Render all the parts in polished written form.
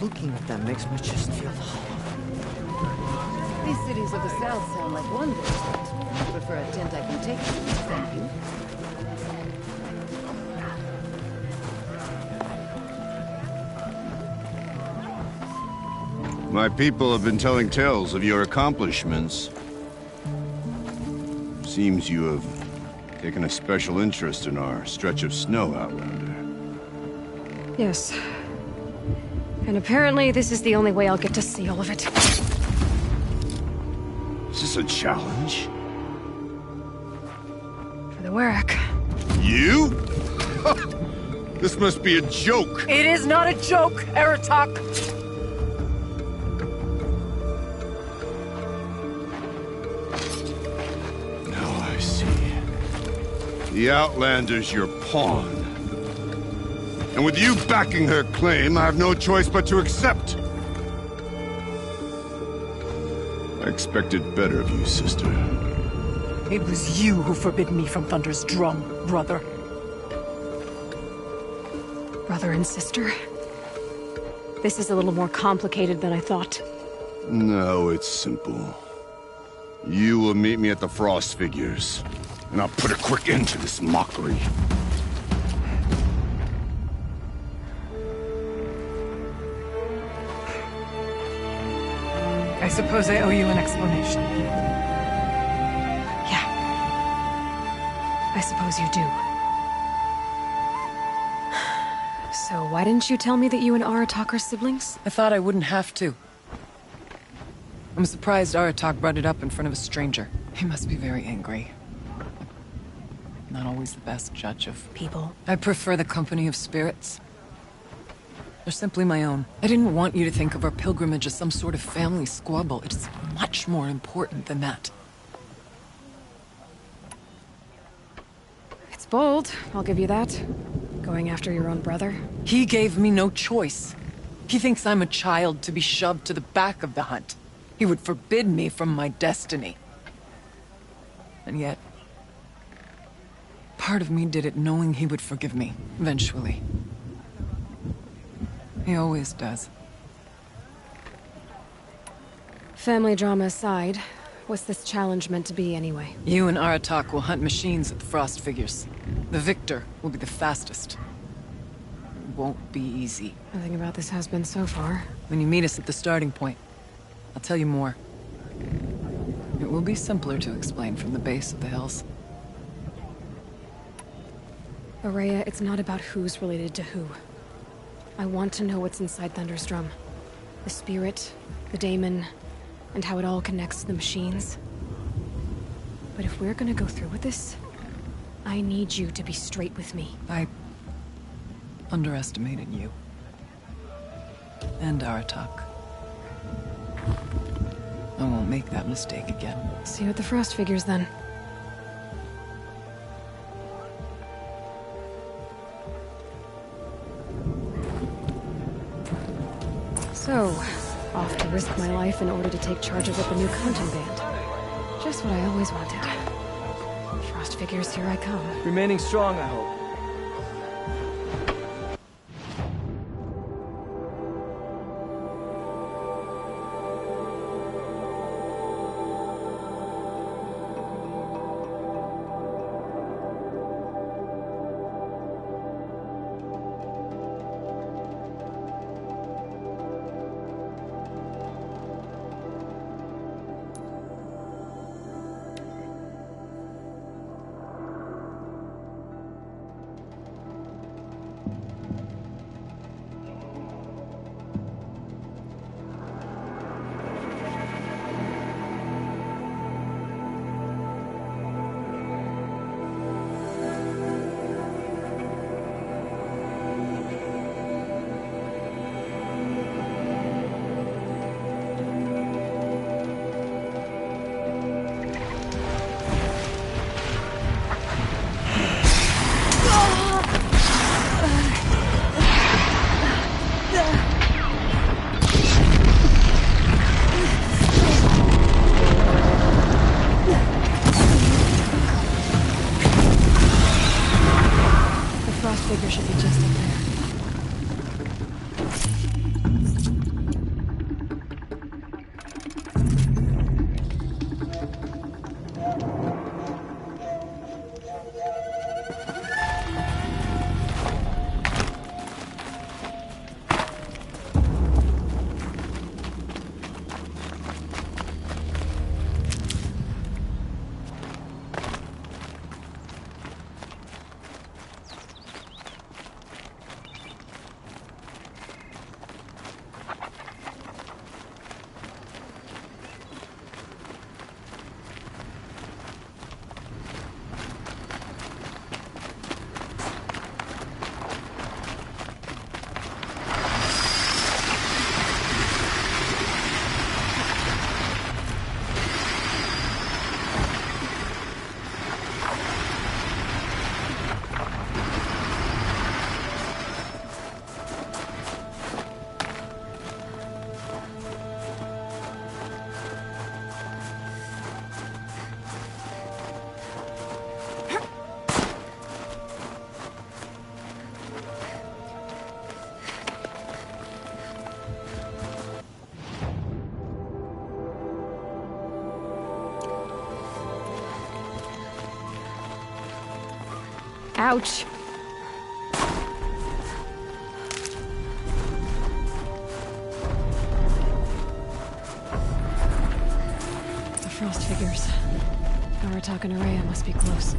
Looking at them makes my chest feel hollow. These cities of the south sound like wonders, but I prefer a tent I can take to, thank you. My people have been telling tales of your accomplishments. Seems you have taken a special interest in our stretch of snow, Outlander. Yes. And apparently this is the only way I'll get to see all of it. Is this a challenge? For the Warwick. You? This must be a joke. It is not a joke, Aratak! Now I see. The Outlander's your pawn. And with you backing her claim, I have no choice but to accept. I expected better of you, sister. It was you who forbid me from Thunder's drum, brother. Brother and sister? This is a little more complicated than I thought. No, it's simple. You will meet me at the Frost Figures, and I'll put a quick end to this mockery. I suppose I owe you an explanation. Yeah. I suppose you do. So why didn't you tell me that you and Aratak are siblings? I thought I wouldn't have to. I'm surprised Aratak brought it up in front of a stranger. He must be very angry. Not always the best judge of People. I prefer the company of spirits. They're simply my own. I didn't want you to think of our pilgrimage as some sort of family squabble. It's much more important than that. It's bold, I'll give you that. Going after your own brother. He gave me no choice. He thinks I'm a child to be shoved to the back of the hunt. He would forbid me from my destiny. And yet, part of me did it knowing he would forgive me, eventually. He always does. Family drama aside, what's this challenge meant to be anyway? You and Aratak will hunt machines at the Frost Figures. The victor will be the fastest. It won't be easy. Nothing about this has been so far. When you meet us at the starting point, I'll tell you more. It will be simpler to explain from the base of the hills. Araya, it's not about who's related to who. I want to know what's inside Thunder's drum. The spirit, the daemon, and how it all connects to the machines. But if we're gonna go through with this, I need you to be straight with me. I underestimated you. And Aratak. I won't make that mistake again. See you at the Frost Figures, then. So, off to risk my life in order to take charge of up a new content band. Just what I always wanted. Frost Figures, here I come. Remaining strong, I hope. Figure should be just up there. Ouch. The frost figures. Aratak and Araya must be close.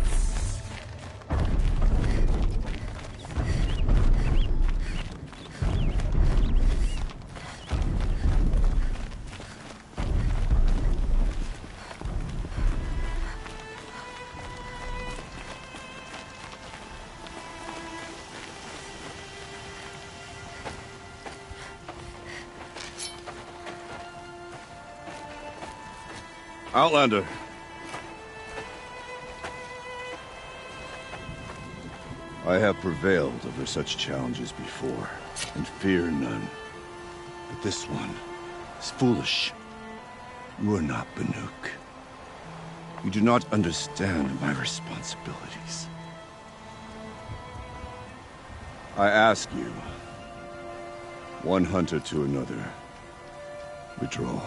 Outlander. I have prevailed over such challenges before, and fear none. But this one is foolish. You are not Banuk. You do not understand my responsibilities. I ask you, one hunter to another, withdraw.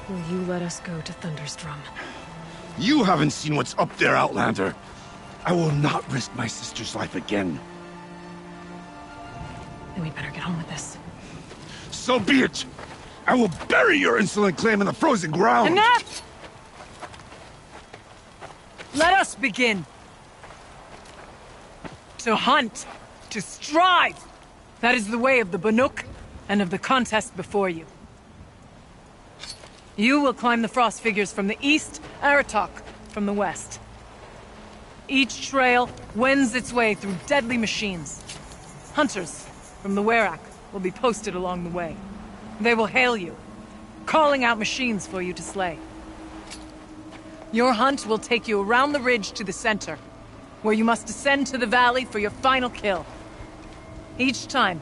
Will you let us go to Thunderstrom? You haven't seen what's up there, Outlander. I will not risk my sister's life again. Then we'd better get on with this. So be it! I will bury your insolent claim in the frozen ground! Enough! Let us begin. To hunt. To strive. That is the way of the Banuk, and of the contest before you. You will climb the frost figures from the east, Aratak from the west. Each trail wends its way through deadly machines. Hunters from the Werak will be posted along the way. They will hail you, calling out machines for you to slay. Your hunt will take you around the ridge to the center, where you must descend to the valley for your final kill. Each time,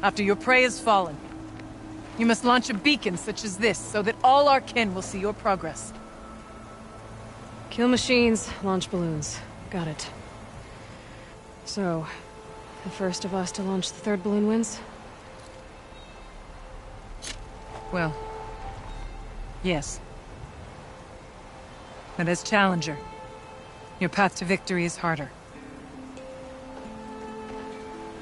after your prey has fallen, you must launch a beacon such as this, so that all our kin will see your progress. Kill machines, launch balloons. Got it. So, the first of us to launch the third balloon wins? Well, yes. But as challenger, your path to victory is harder.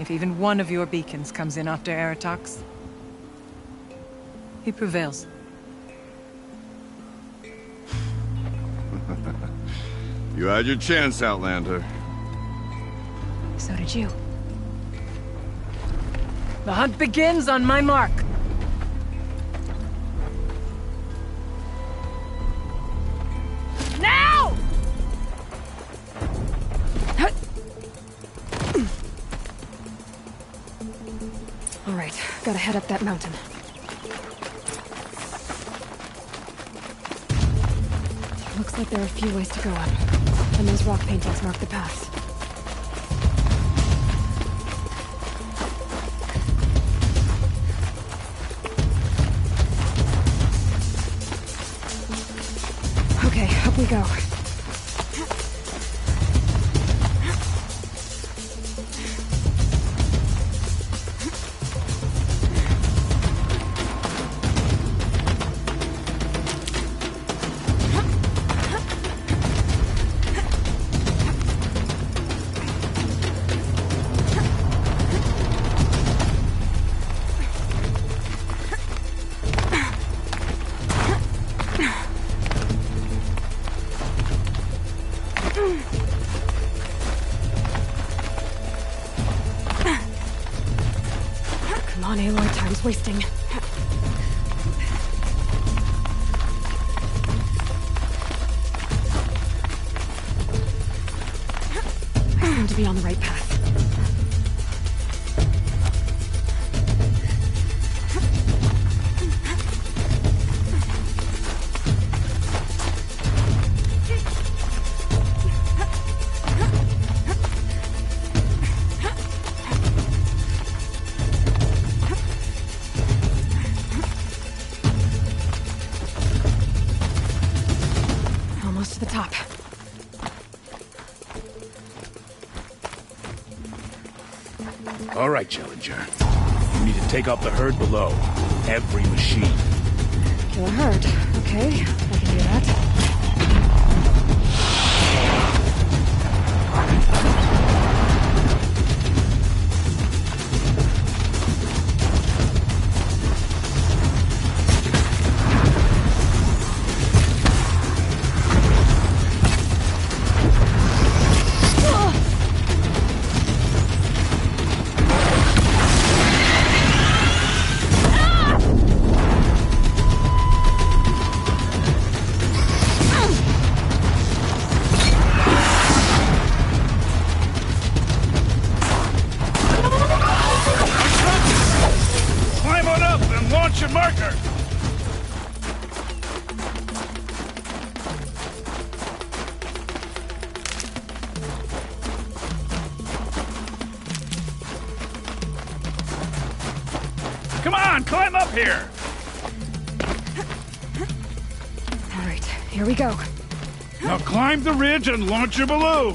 If even one of your beacons comes in after Aratak's, he prevails. You had your chance, Outlander. So did you. The hunt begins on my mark. Now! All right, gotta head up that mountain. Looks like there are a few ways to go up, and those rock paintings mark the paths. Okay, up we go. Come on, Aloy, time's wasting. I seem to be on the right path. Almost to the top. All right, Challenger. You need to take out the herd below. Every machine. Kill a herd. Okay, I can do that. on, climb up here! All right, here we go. Now climb the ridge and launch your balloon!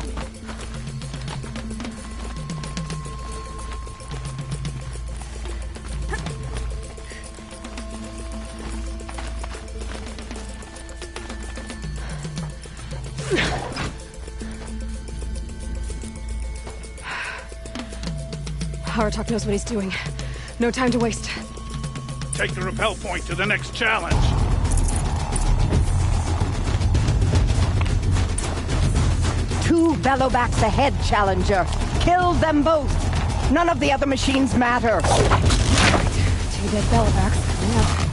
Aratok knows what he's doing. No time to waste. Take the rappel point to the next challenge. Two Bellowbacks ahead, Challenger. Kill them both. None of the other machines matter. Two dead Bellowbacks. Yeah.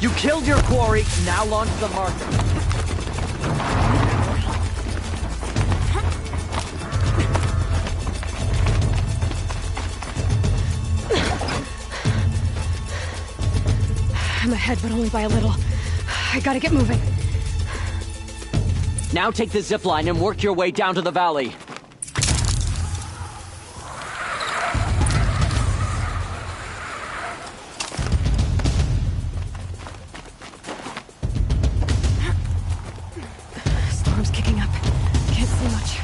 You killed your quarry, now launch the marker. I'm ahead, but only by a little. I gotta get moving. Now take the zip line and work your way down to the valley. Storm's kicking up. Can't see much.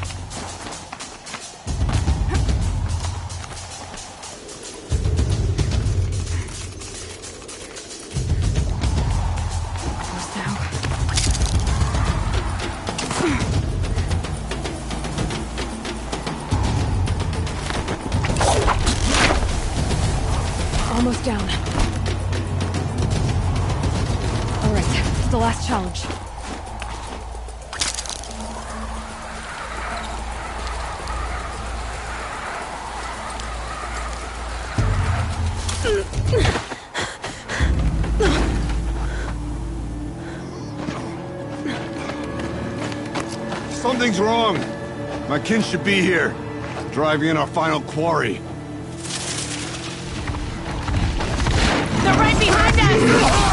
Close now. Almost down. All right, it's the last challenge. Something's wrong. My kin should be here, driving in our final quarry. They're right behind us!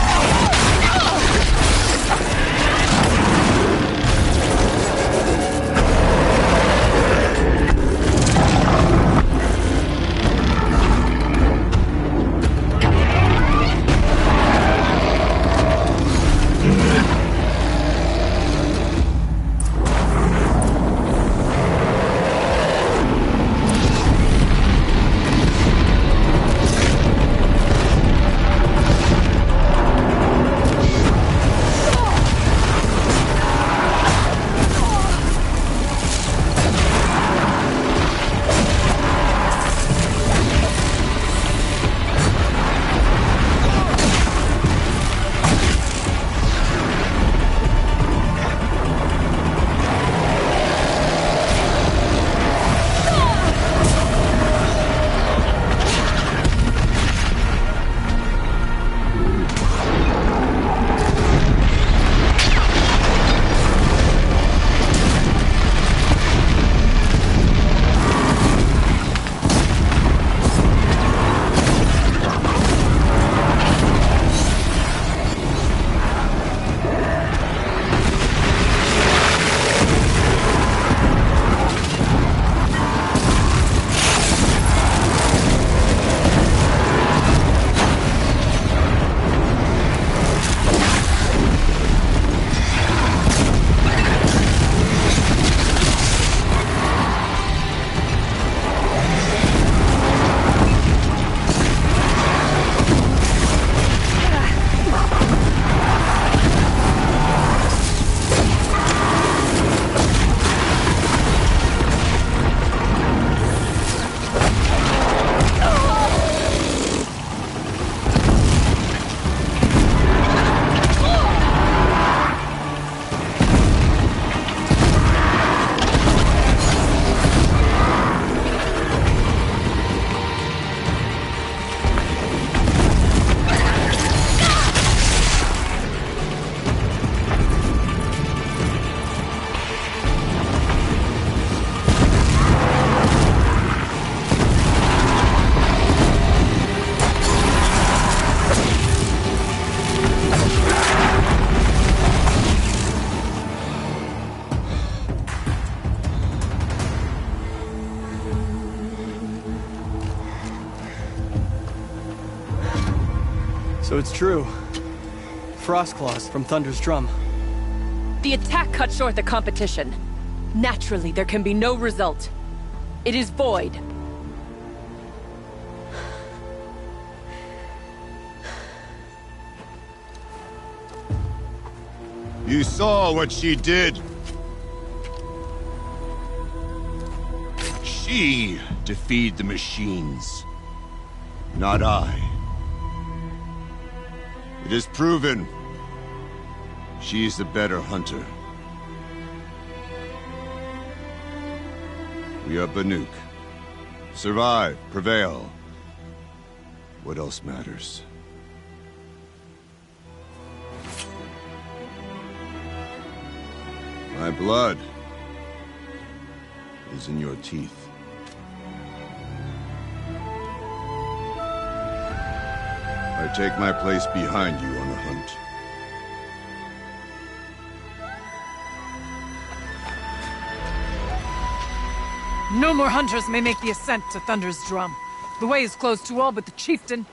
So it's true. Frost claws from Thunder's drum. The attack cut short the competition. Naturally, there can be no result. It is void. You saw what she did. She defeated the machines, not I. It is proven. She is the better hunter. We are Banuk. Survive, prevail. What else matters? My blood is in your teeth. I take my place behind you on the hunt. No more hunters may make the ascent to Thunder's drum. The way is closed to all but the chieftain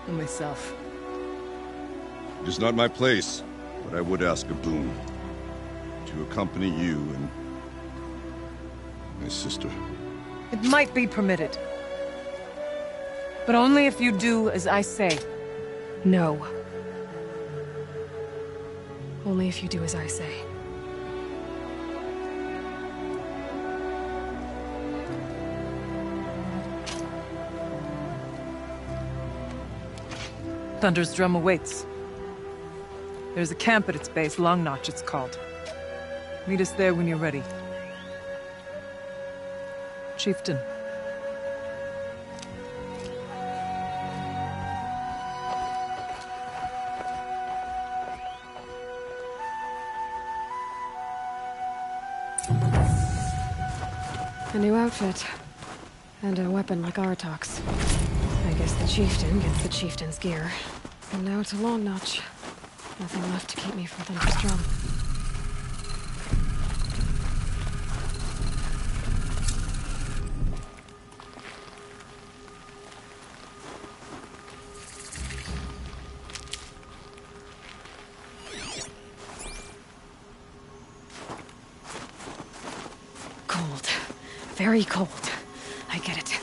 and myself. It is not my place, but I would ask a boon. To accompany you and my sister. It might be permitted. But only if you do as I say. No. Only if you do as I say. Thunder's drum awaits. There's a camp at its base, Long Notch it's called. Meet us there when you're ready. Chieftain. A new outfit. And a weapon like Artok's. I guess the chieftain gets the chieftain's gear. And now to Long Notch. Nothing left to keep me from Thunder's drum. Cold. Very cold. I get it.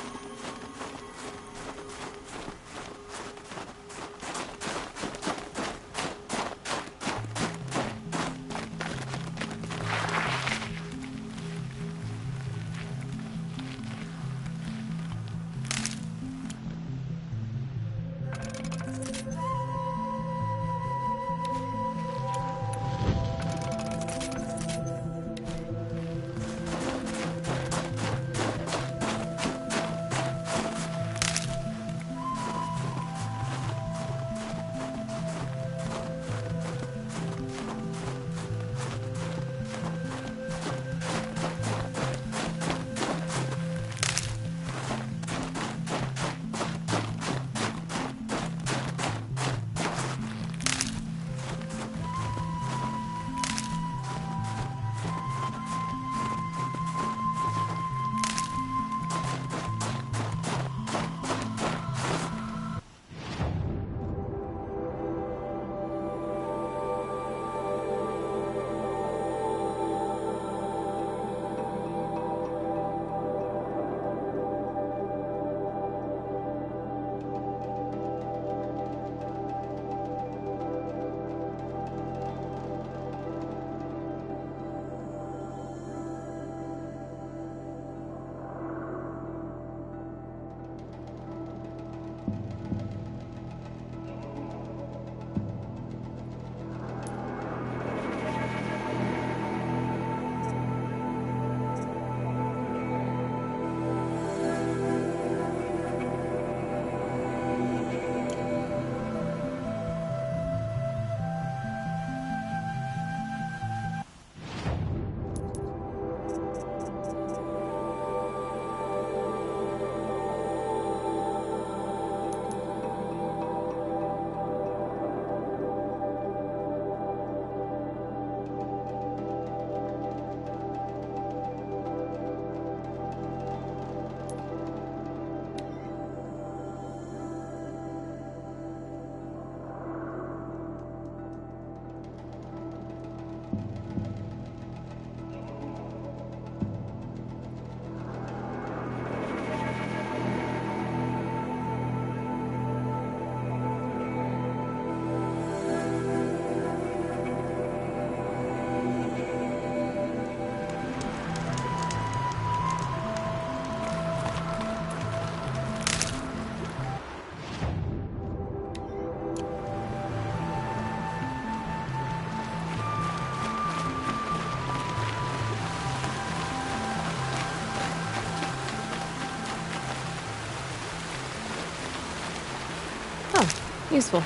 Useful.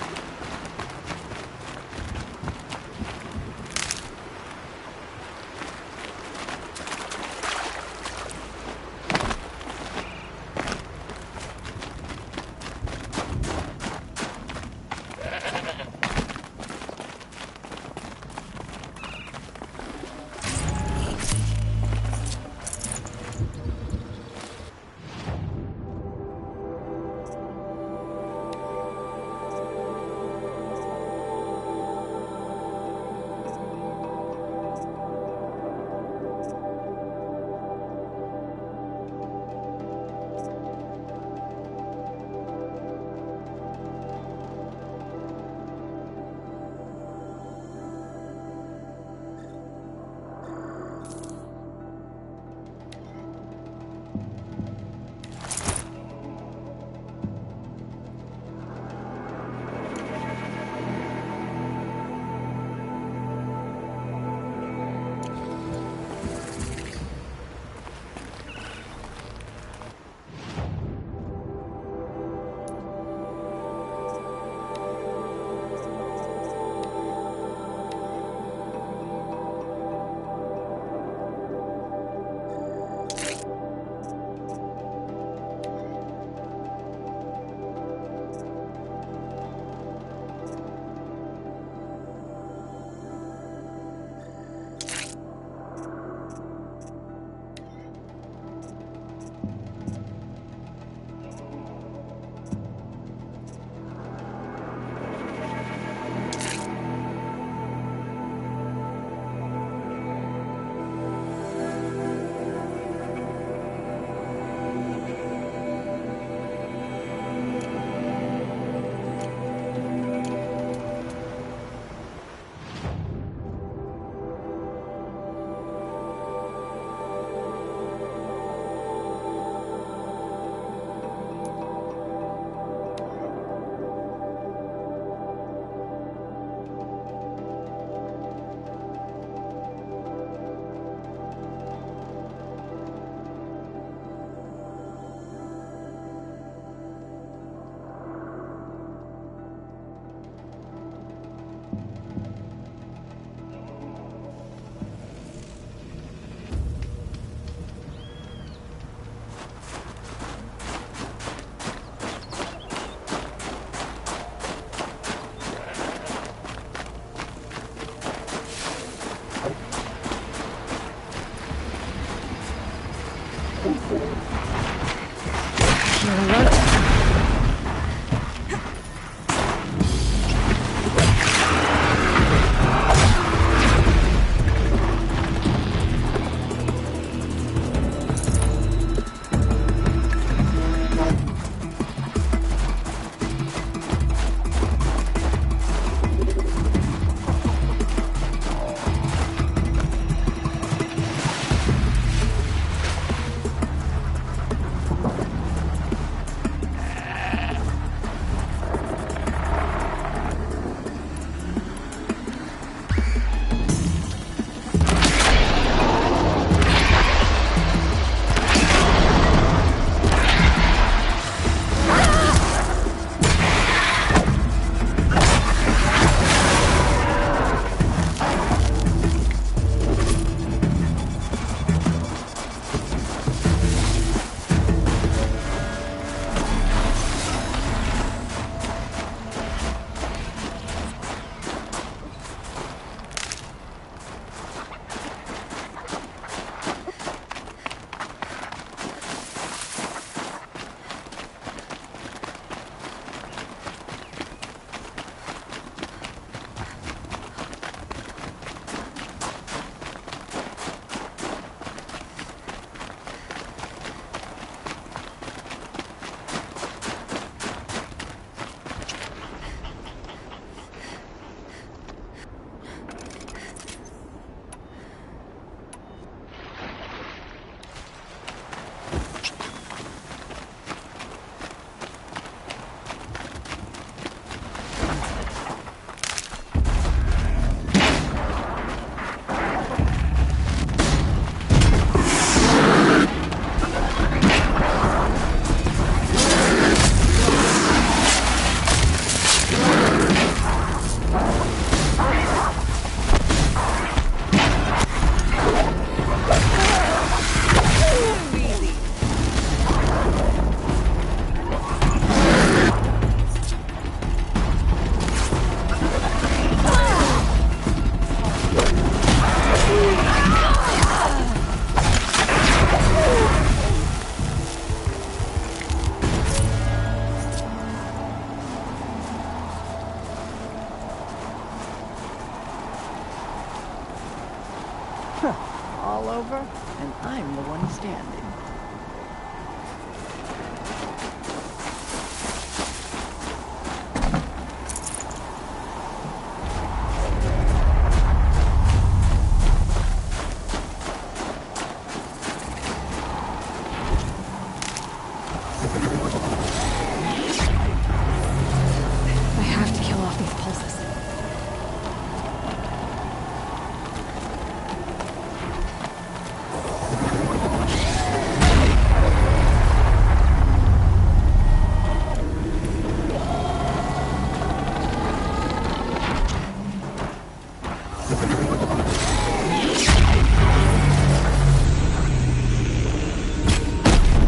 All over, and I'm the one standing. I have to kill off these pulses.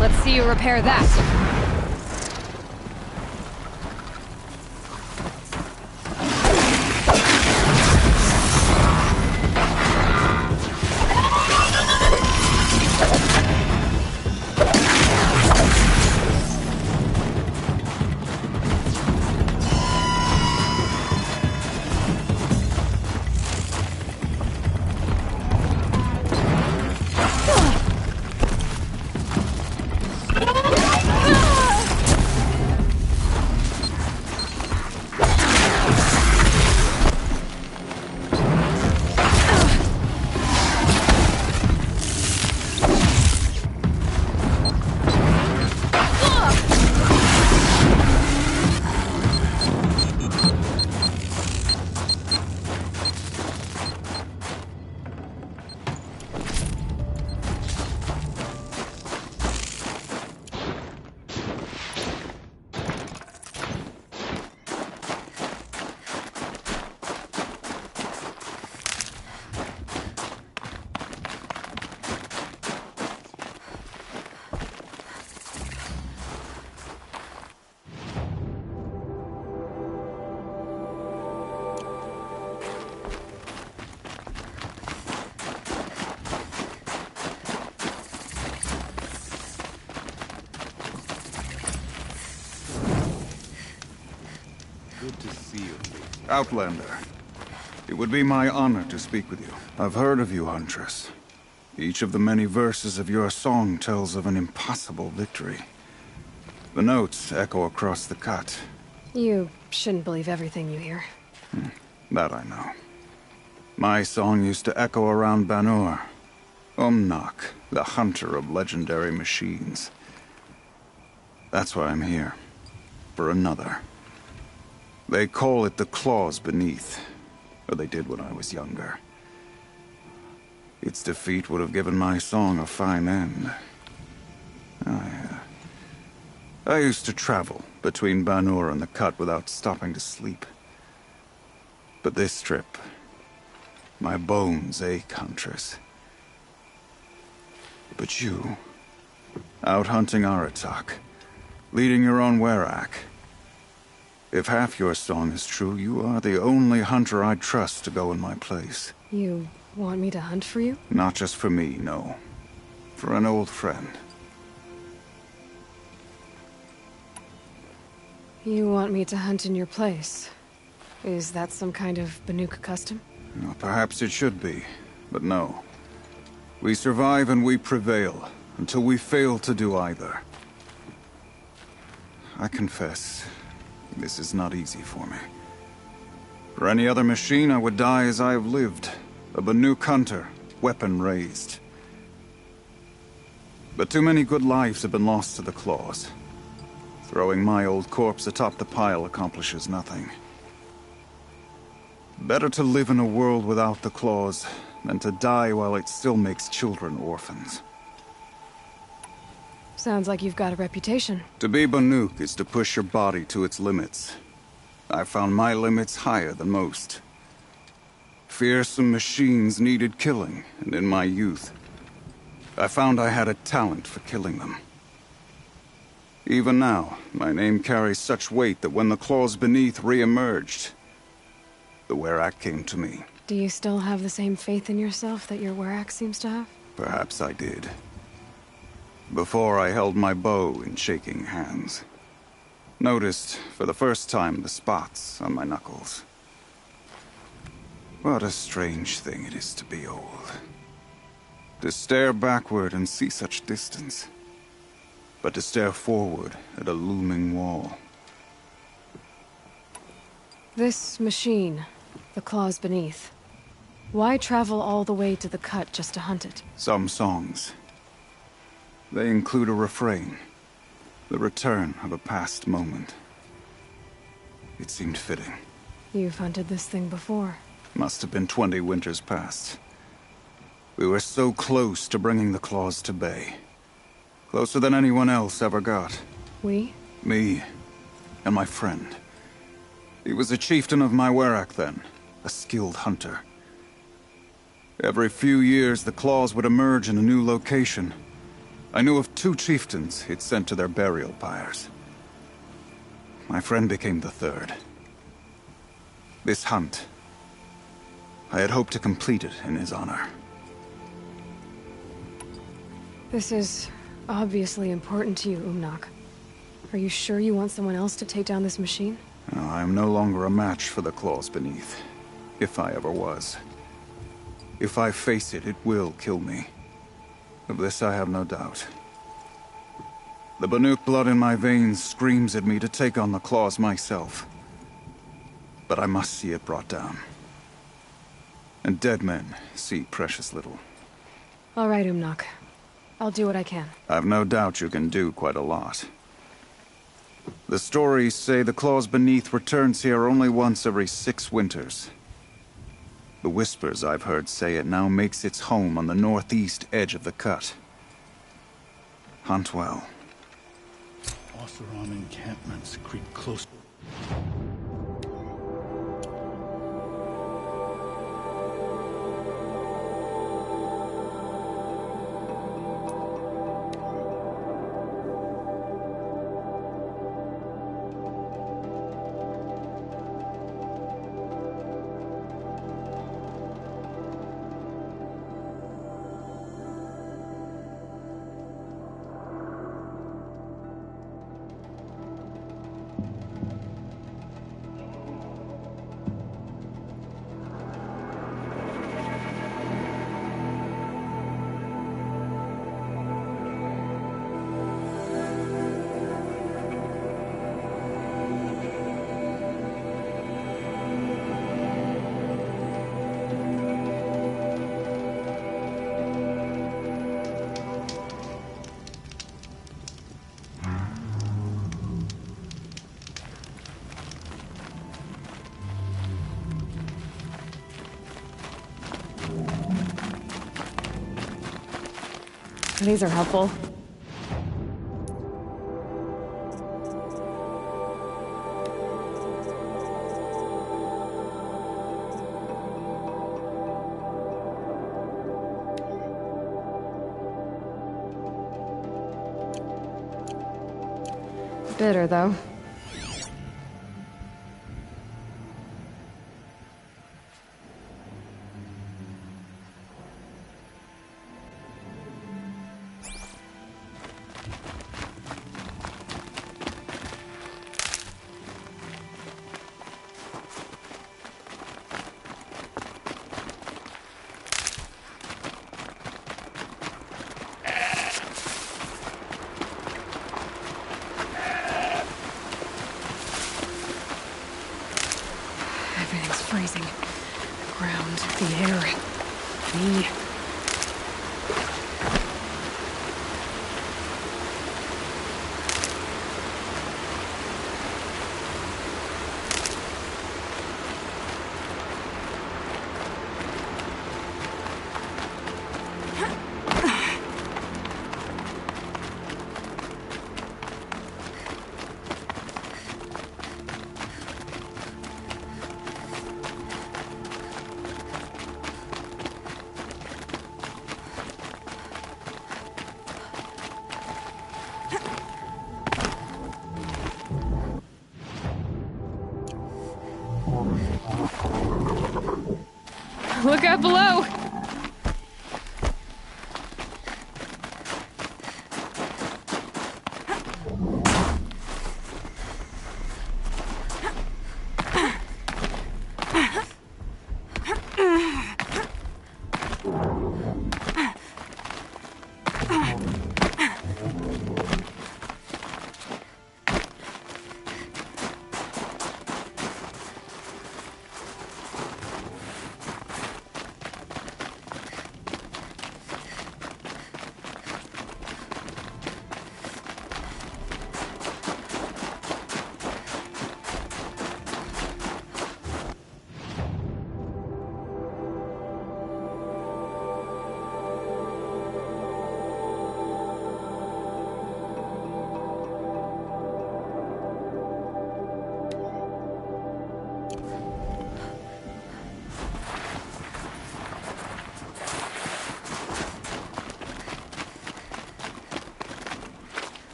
Let's see you repair that. Outlander, it would be my honor to speak with you. I've heard of you, Huntress. Each of the many verses of your song tells of an impossible victory. The notes echo across the cut. You shouldn't believe everything you hear. That I know. My song used to echo around Banur. Umnak, the hunter of legendary machines. That's why I'm here. For another. They call it the claws beneath. Or they did when I was younger. Its defeat would have given my song a fine end. I used to travel between Banur and the Cut without stopping to sleep. But this trip, my bones ache, Huntress. But you, out hunting Aratak, leading your own Werak. If half your song is true, you are the only hunter I'd trust to go in my place. You want me to hunt for you? Not just for me, no. For an old friend. You want me to hunt in your place? Is that some kind of Banuk custom? Well, perhaps it should be, but no. We survive and we prevail, until we fail to do either. I confess, this is not easy for me. For any other machine, I would die as I have lived. A Banuk hunter, weapon raised. But too many good lives have been lost to the claws. Throwing my old corpse atop the pile accomplishes nothing. Better to live in a world without the claws than to die while it still makes children orphans. Sounds like you've got a reputation. To be Banuk is to push your body to its limits. I found my limits higher than most. Fearsome machines needed killing, and in my youth, I found I had a talent for killing them. Even now, my name carries such weight that when the claws beneath re-emerged, the Werak came to me. Do you still have the same faith in yourself that your Werak seems to have? Perhaps I did. Before I held my bow in shaking hands. Noticed, for the first time, the spots on my knuckles. What a strange thing it is to be old. To stare backward and see such distance. But to stare forward at a looming wall. This machine, the claws beneath. Why travel all the way to the cut just to hunt it? Some songs. They include a refrain. The return of a past moment. It seemed fitting. You've hunted this thing before. Must have been 20 winters past. We were so close to bringing the claws to bay. Closer than anyone else ever got. We? Me and my friend. He was a chieftain of my Werak then, a skilled hunter. Every few years, the claws would emerge in a new location. I knew of 2 chieftains he'd sent to their burial pyres. My friend became the 3rd. This hunt, I had hoped to complete it in his honor. This is obviously important to you, Umnak. Are you sure you want someone else to take down this machine? No, I am no longer a match for the claws beneath, if I ever was. If I face it, it will kill me. Of this I have no doubt. The Banuk blood in my veins screams at me to take on the claws myself. But I must see it brought down. And dead men see precious little. All right, Umnak. I'll do what I can. I've no doubt you can do quite a lot. The stories say the claws beneath returns here only once every 6 winters. The whispers I've heard say it now makes its home on the northeast edge of the cut. Hunt well. Oseram encampments creep close. These are helpful. Bitter, though. Everything's freezing. The ground, the air, me. Look out below!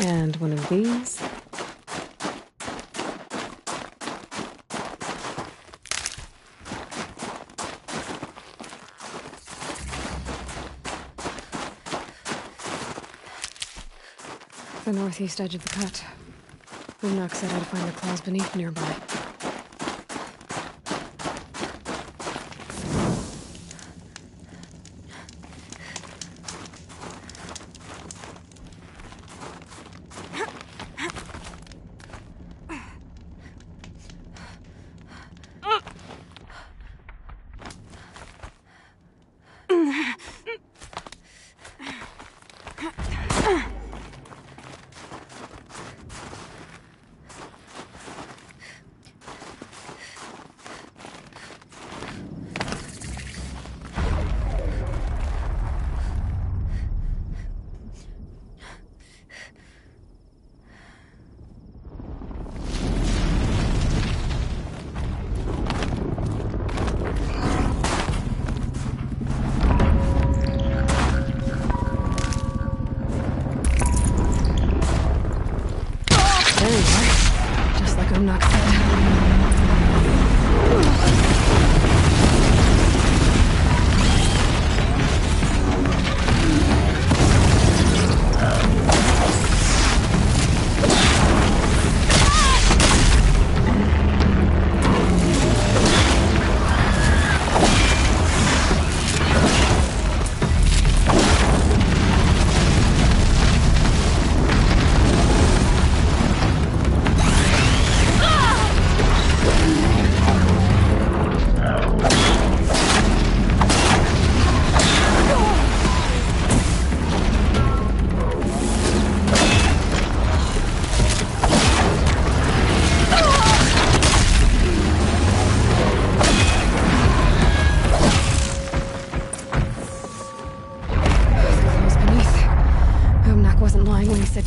And one of these. The northeast edge of the cut. Umnak said I'd find the claws beneath nearby.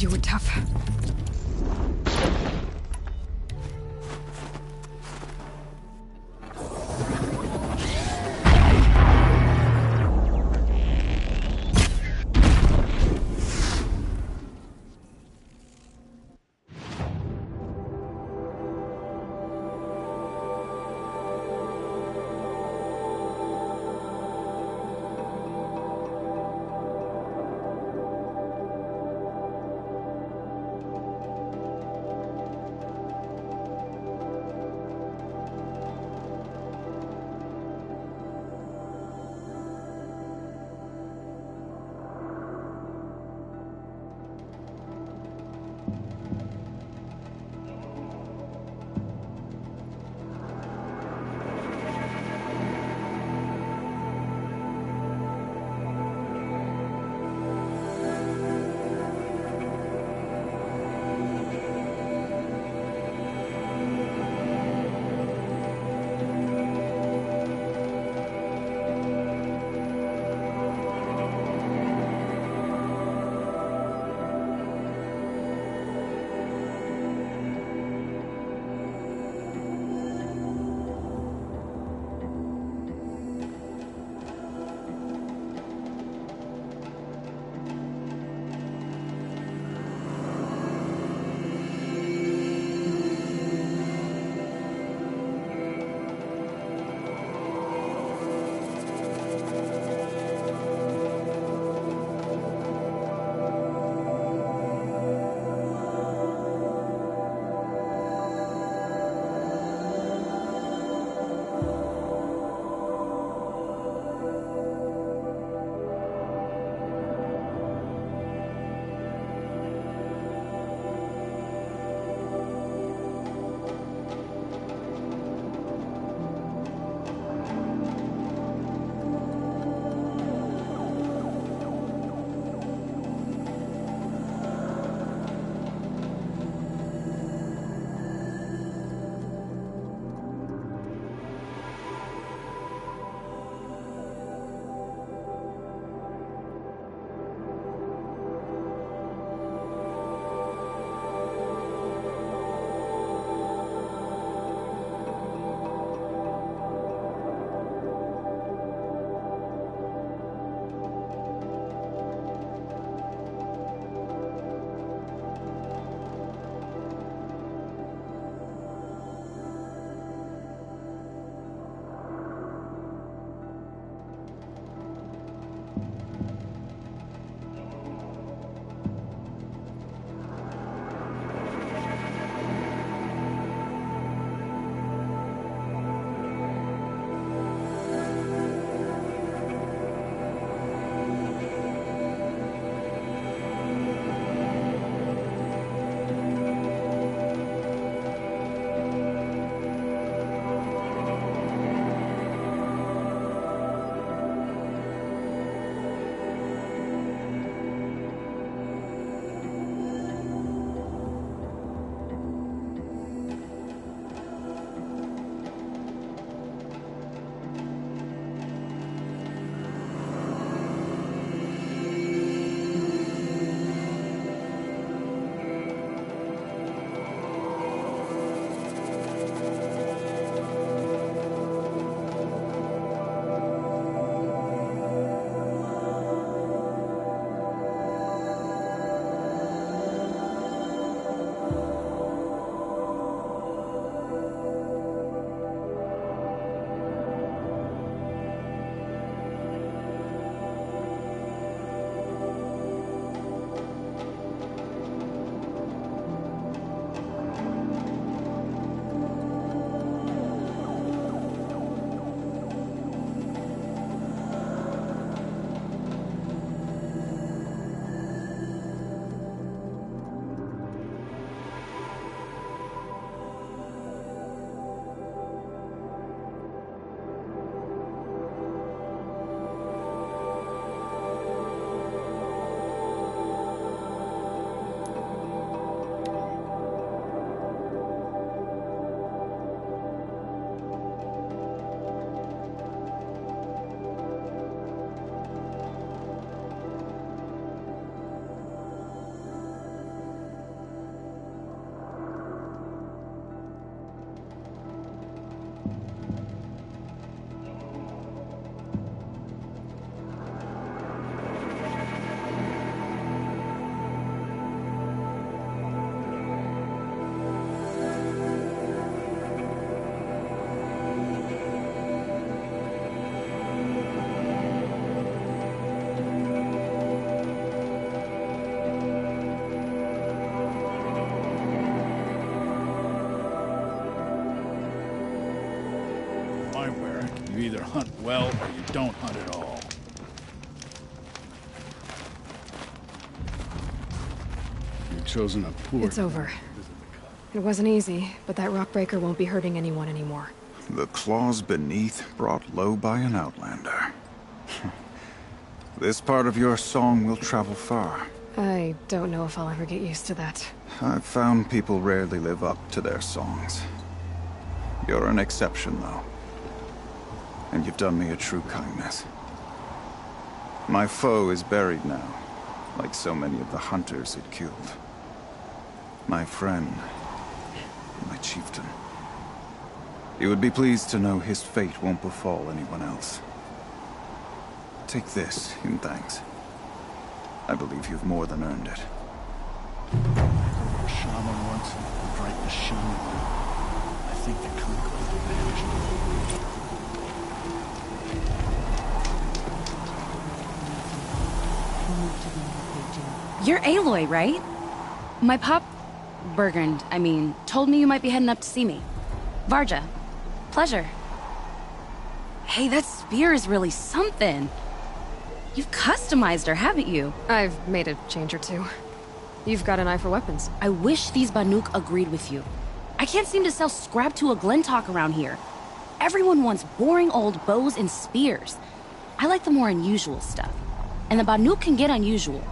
You were tough. You either hunt well or you don't hunt at all. You've chosen a poor... It's over. It wasn't easy, but that rock breaker won't be hurting anyone anymore. The claws beneath brought low by an outlander. This part of your song will travel far. I don't know if I'll ever get used to that. I've found people rarely live up to their songs. You're an exception, though. And you've done me a true kindness. My foe is buried now, like so many of the hunters it killed. My friend, my chieftain. You would be pleased to know his fate won't befall anyone else. Take this in thanks. I believe you've more than earned it. A shaman once, a bright machine. I think the conquest vanished. You're Aloy, right? My pop... Bergund, I mean, told me you might be heading up to see me. Varja. Pleasure. Hey, that spear is really something. You've customized her, haven't you? I've made a change or two. You've got an eye for weapons. I wish these Banuk agreed with you. I can't seem to sell scrap to a Glentalk around here. Everyone wants boring old bows and spears. I like the more unusual stuff. And the Banuk can get unusual.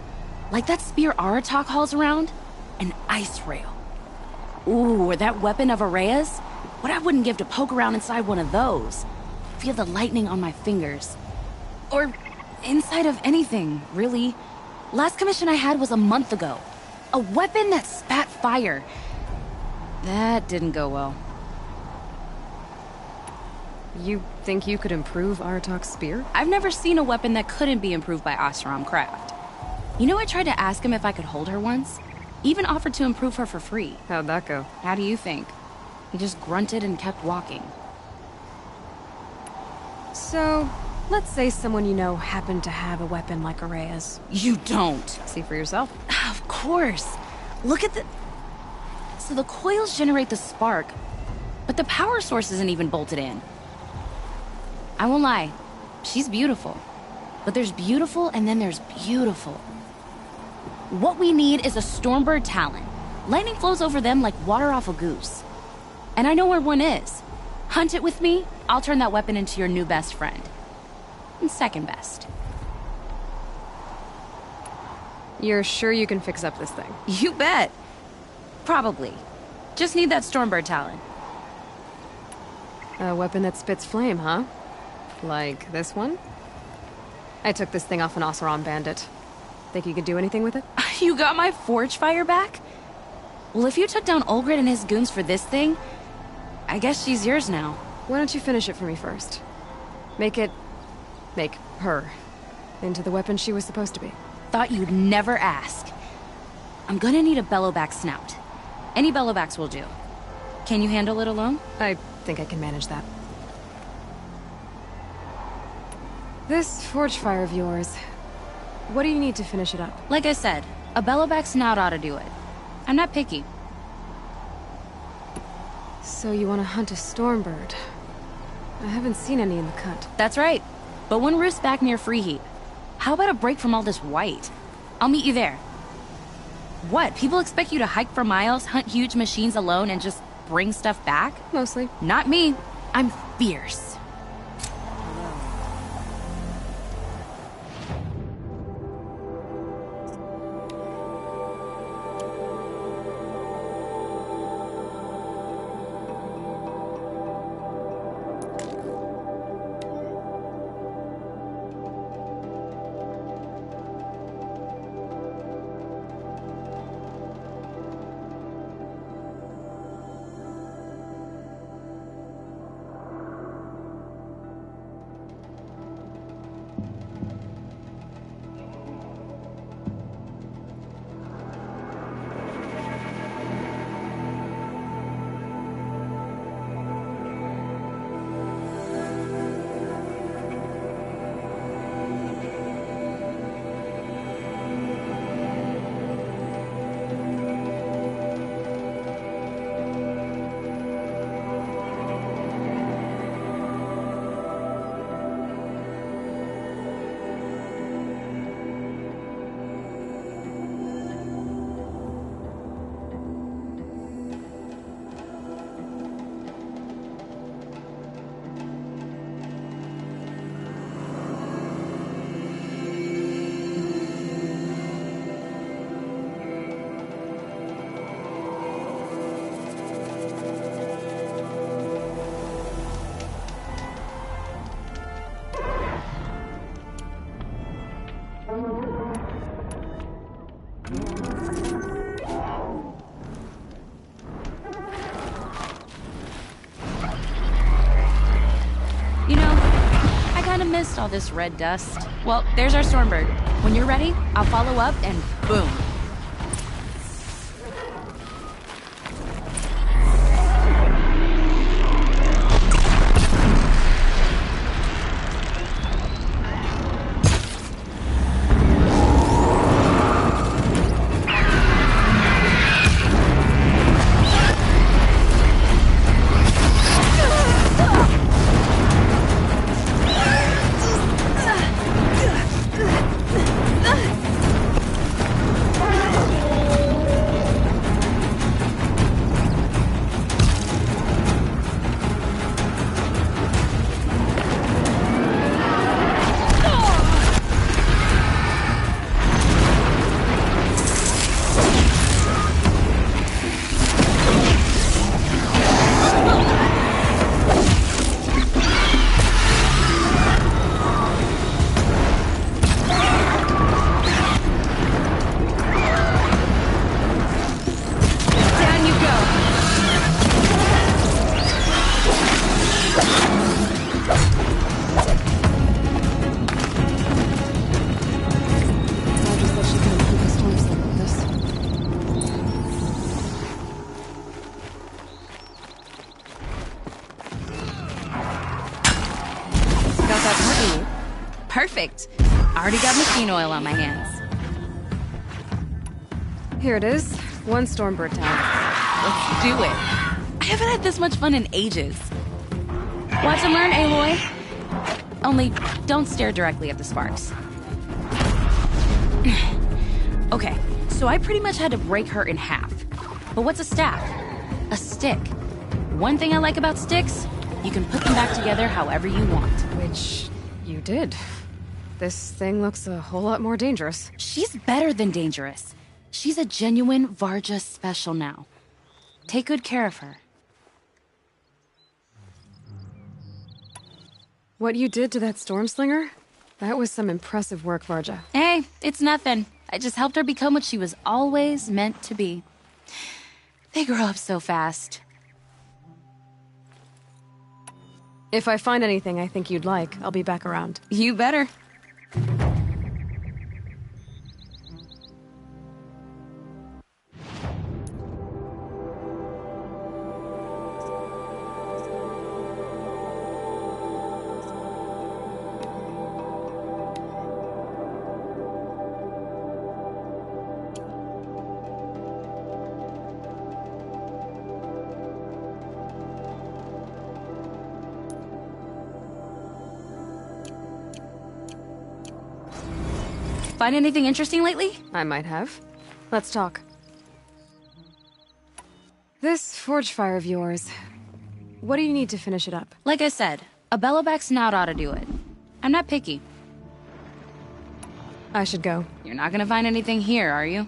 Like that spear Aratak hauls around. An ice rail. Ooh, or that weapon of Araya's? What I wouldn't give to poke around inside one of those. Feel the lightning on my fingers. Or inside of anything, really. Last commission I had was a month ago. A weapon that spat fire. That didn't go well. You think you could improve Aratak's spear? I've never seen a weapon that couldn't be improved by Oseram Craft. You know, I tried to ask him if I could hold her once. Even offered to improve her for free. How'd that go? How do you think? He just grunted and kept walking. So, let's say someone you know happened to have a weapon like Araya's. You don't. See for yourself. Of course. Look at the... So the coils generate the spark, but the power source isn't even bolted in. I won't lie. She's beautiful. But there's beautiful and then there's beautiful. What we need is a Stormbird Talon. Lightning flows over them like water off a goose. And I know where one is. Hunt it with me, I'll turn that weapon into your new best friend. And second best. You're sure you can fix up this thing? You bet. Probably. Just need that Stormbird Talon. A weapon that spits flame, huh? Like this one? I took this thing off an Oseram bandit. Think you could do anything with it? You got my forge fire back? Well, if you took down Olgrid and his goons for this thing, I guess she's yours now. Why don't you finish it for me first? Make her into the weapon she was supposed to be. Thought you'd never ask. I'm gonna need a bellowback snout. Any bellowbacks will do. Can you handle it alone? I think I can manage that. This forge fire of yours, what do you need to finish it up? Like I said, a bellowback snout ought to do it. I'm not picky. So you want to hunt a Stormbird? I haven't seen any in the cut. That's right. But one roosts back near Freeheat. How about a break from all this white? I'll meet you there. What? People expect you to hike for miles, hunt huge machines alone, and just bring stuff back? Mostly. Not me. I'm fierce. kind of missed all this red dust. Well, there's our Stormbird. When you're ready, I'll follow up and boom. Perfect. Already got machine oil on my hands. Here it is. One Stormbird tower. Let's do it. I haven't had this much fun in ages. Watch and learn, Aloy. Only, don't stare directly at the sparks. Okay, so I pretty much had to break her in half. But what's a staff? A stick. One thing I like about sticks, you can put them back together however you want. Which you did. This thing looks a whole lot more dangerous. She's better than dangerous. She's a genuine Varja special now. Take good care of her. What you did to that Stormslinger? That was some impressive work, Varja. Hey, it's nothing. I just helped her become what she was always meant to be. They grow up so fast. If I find anything I think you'd like, I'll be back around. You better. Find anything interesting lately? I might have. Let's talk. This forge fire of yours, what do you need to finish it up? Like I said, a bellowback snout ought to do it. I'm not picky. I should go. You're not gonna find anything here, are you?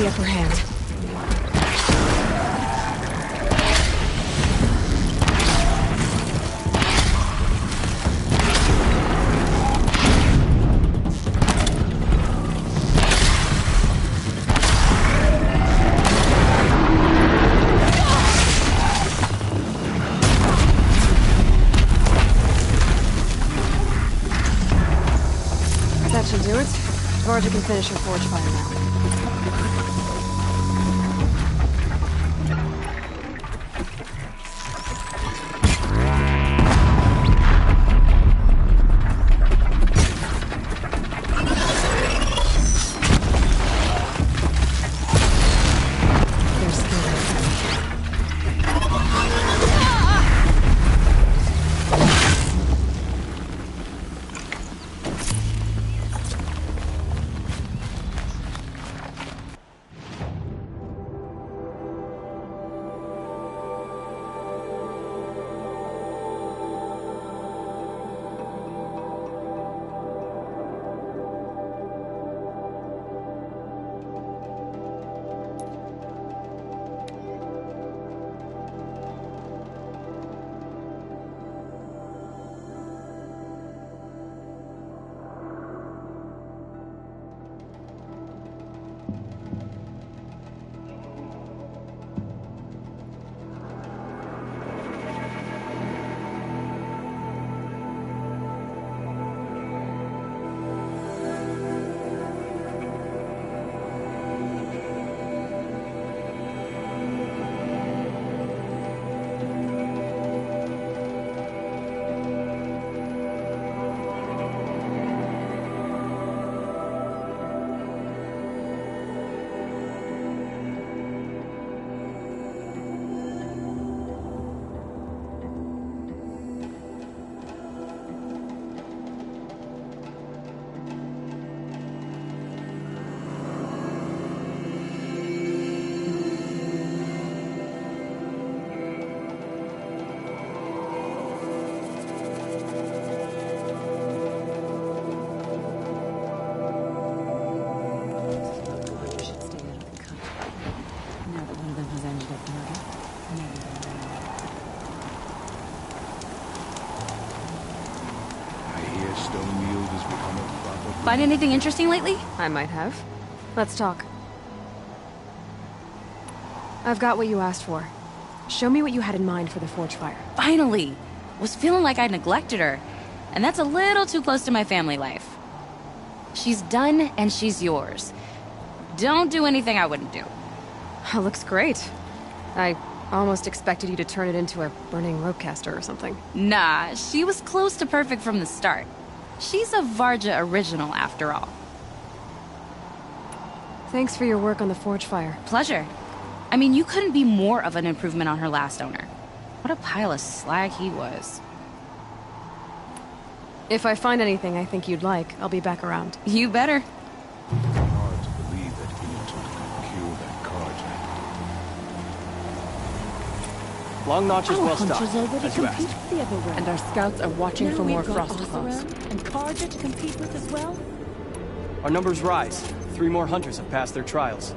the upper hand. That should do it. Varja can finish her forge fire now. They're scared. Find anything interesting lately? I might have. Let's talk. I've got what you asked for. Show me what you had in mind for the forge fire. Finally! Was feeling like I neglected her. And that's a little too close to my family life. She's done, and she's yours. Don't do anything I wouldn't do. That looks great. I almost expected you to turn it into a burning ropecaster or something. Nah, she was close to perfect from the start. She's a Varja original, after all. Thanks for your work on the forge fire. Pleasure. I mean, you couldn't be more of an improvement on her last owner. What a pile of slag he was. If I find anything I think you'd like, I'll be back around. You better. Hard to believe that Innotuk could cure that carja. Long Notch is well stocked, hunters already as you compete asked. with the other realm. And our scouts are watching Now for more we've got frost claws. Oseram and Karja to compete with as well. Our numbers rise. 3 more hunters have passed their trials.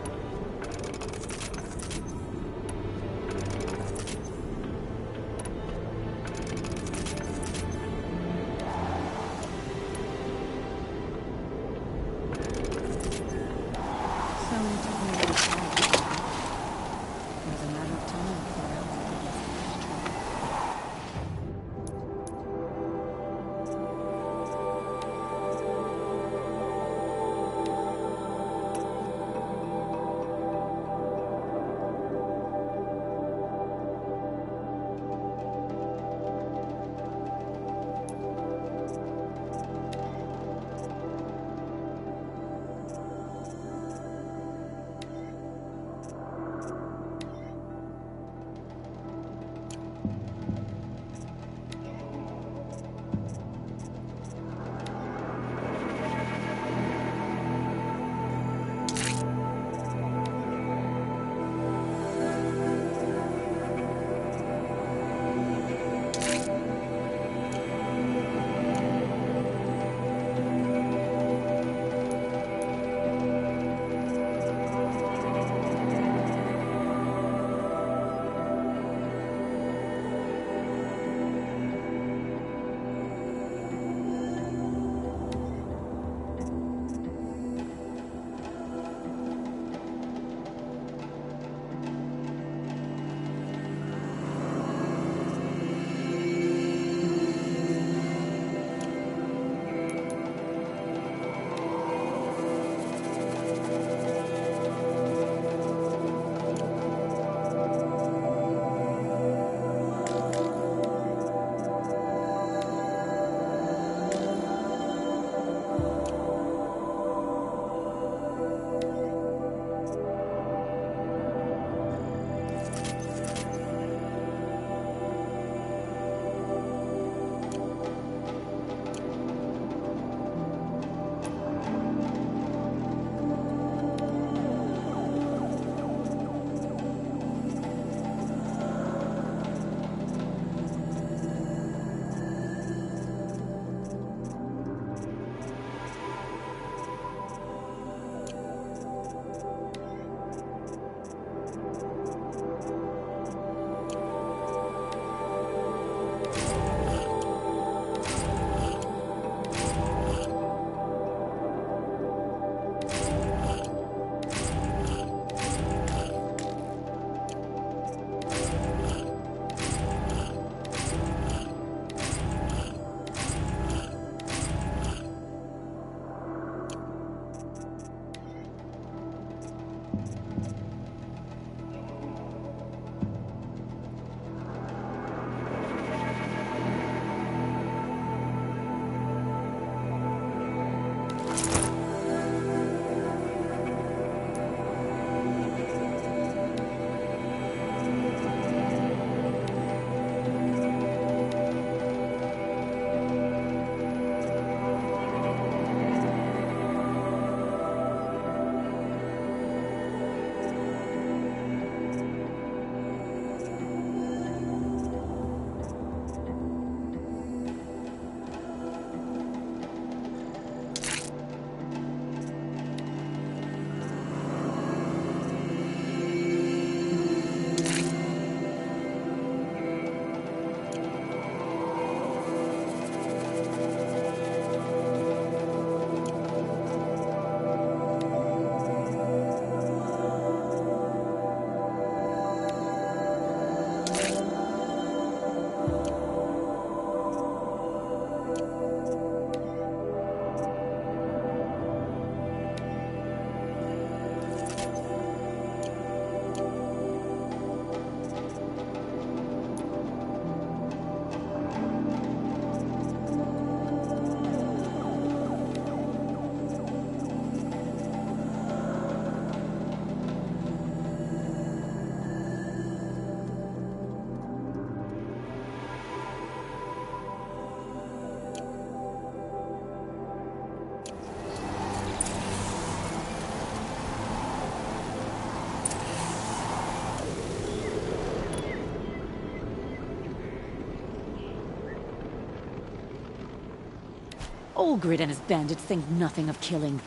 Olgrid and his bandits think nothing of killing.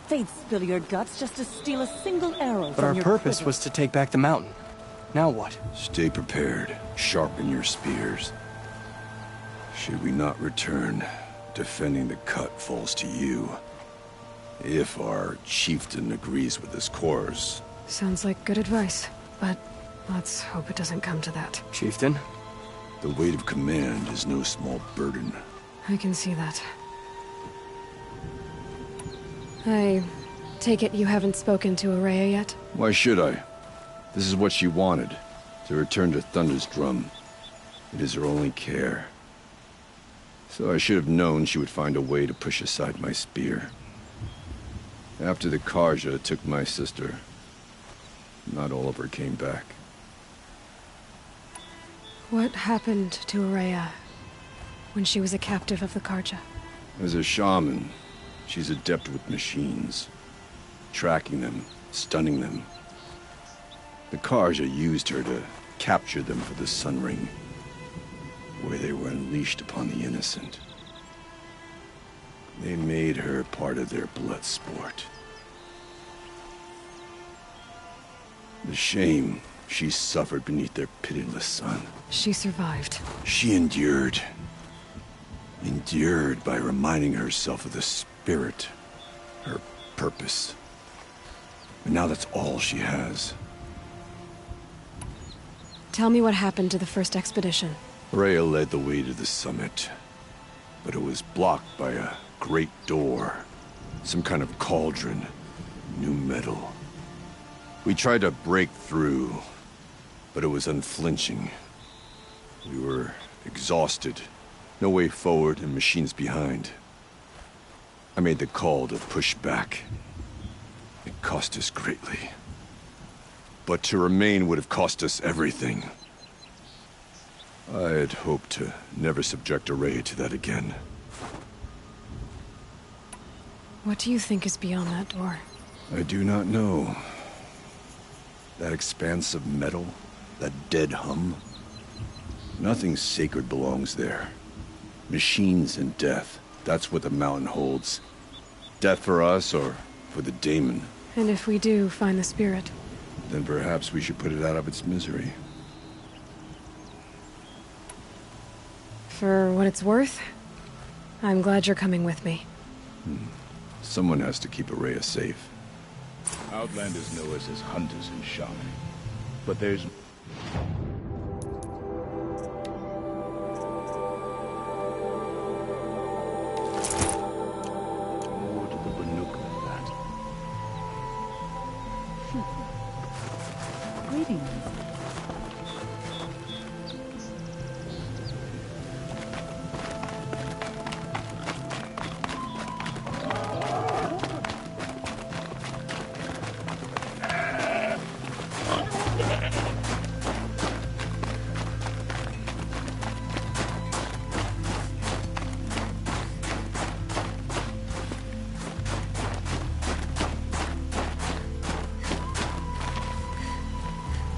They'd spill your guts just to steal a single arrow But our purpose was to take back the mountain. Now what? Stay prepared. Sharpen your spears. Should we not return, defending the cut falls to you. If our chieftain agrees with this course. Sounds like good advice, but let's hope it doesn't come to that. Chieftain? The weight of command is no small burden. I can see that. I take it you haven't spoken to Araya yet? Why should I? This is what she wanted, to return to Thunder's Drum. It is her only care. So I should have known she would find a way to push aside my spear. After the Karja took my sister, not all of her came back. What happened to Araya when she was a captive of the Karja? As a shaman, she's adept with machines. Tracking them, stunning them. The Karja used her to capture them for the Sun Ring, where they were unleashed upon the innocent. They made her part of their blood sport. The shame she suffered beneath their pitiless sun. She survived. She endured. Endured by reminding herself of the spirit, her purpose. And now that's all she has. Tell me what happened to the first expedition. Rhea led the way to the summit, but it was blocked by a great door. Some kind of cauldron, new metal. We tried to break through, but it was unflinching. We were exhausted, no way forward and machines behind. I made the call to push back. It cost us greatly. But to remain would have cost us everything. I had hoped to never subject Araya to that again. What do you think is beyond that door? I do not know. That expanse of metal, that dead hum. Nothing sacred belongs there. Machines and death, that's what the mountain holds. Death for us or for the daemon. And if we do find the spirit? Then perhaps we should put it out of its misery. For what it's worth, I'm glad you're coming with me. Someone has to keep Araya safe. Outlanders know us as hunters and shaman. But there's... more to the Banuk than that. Greetings.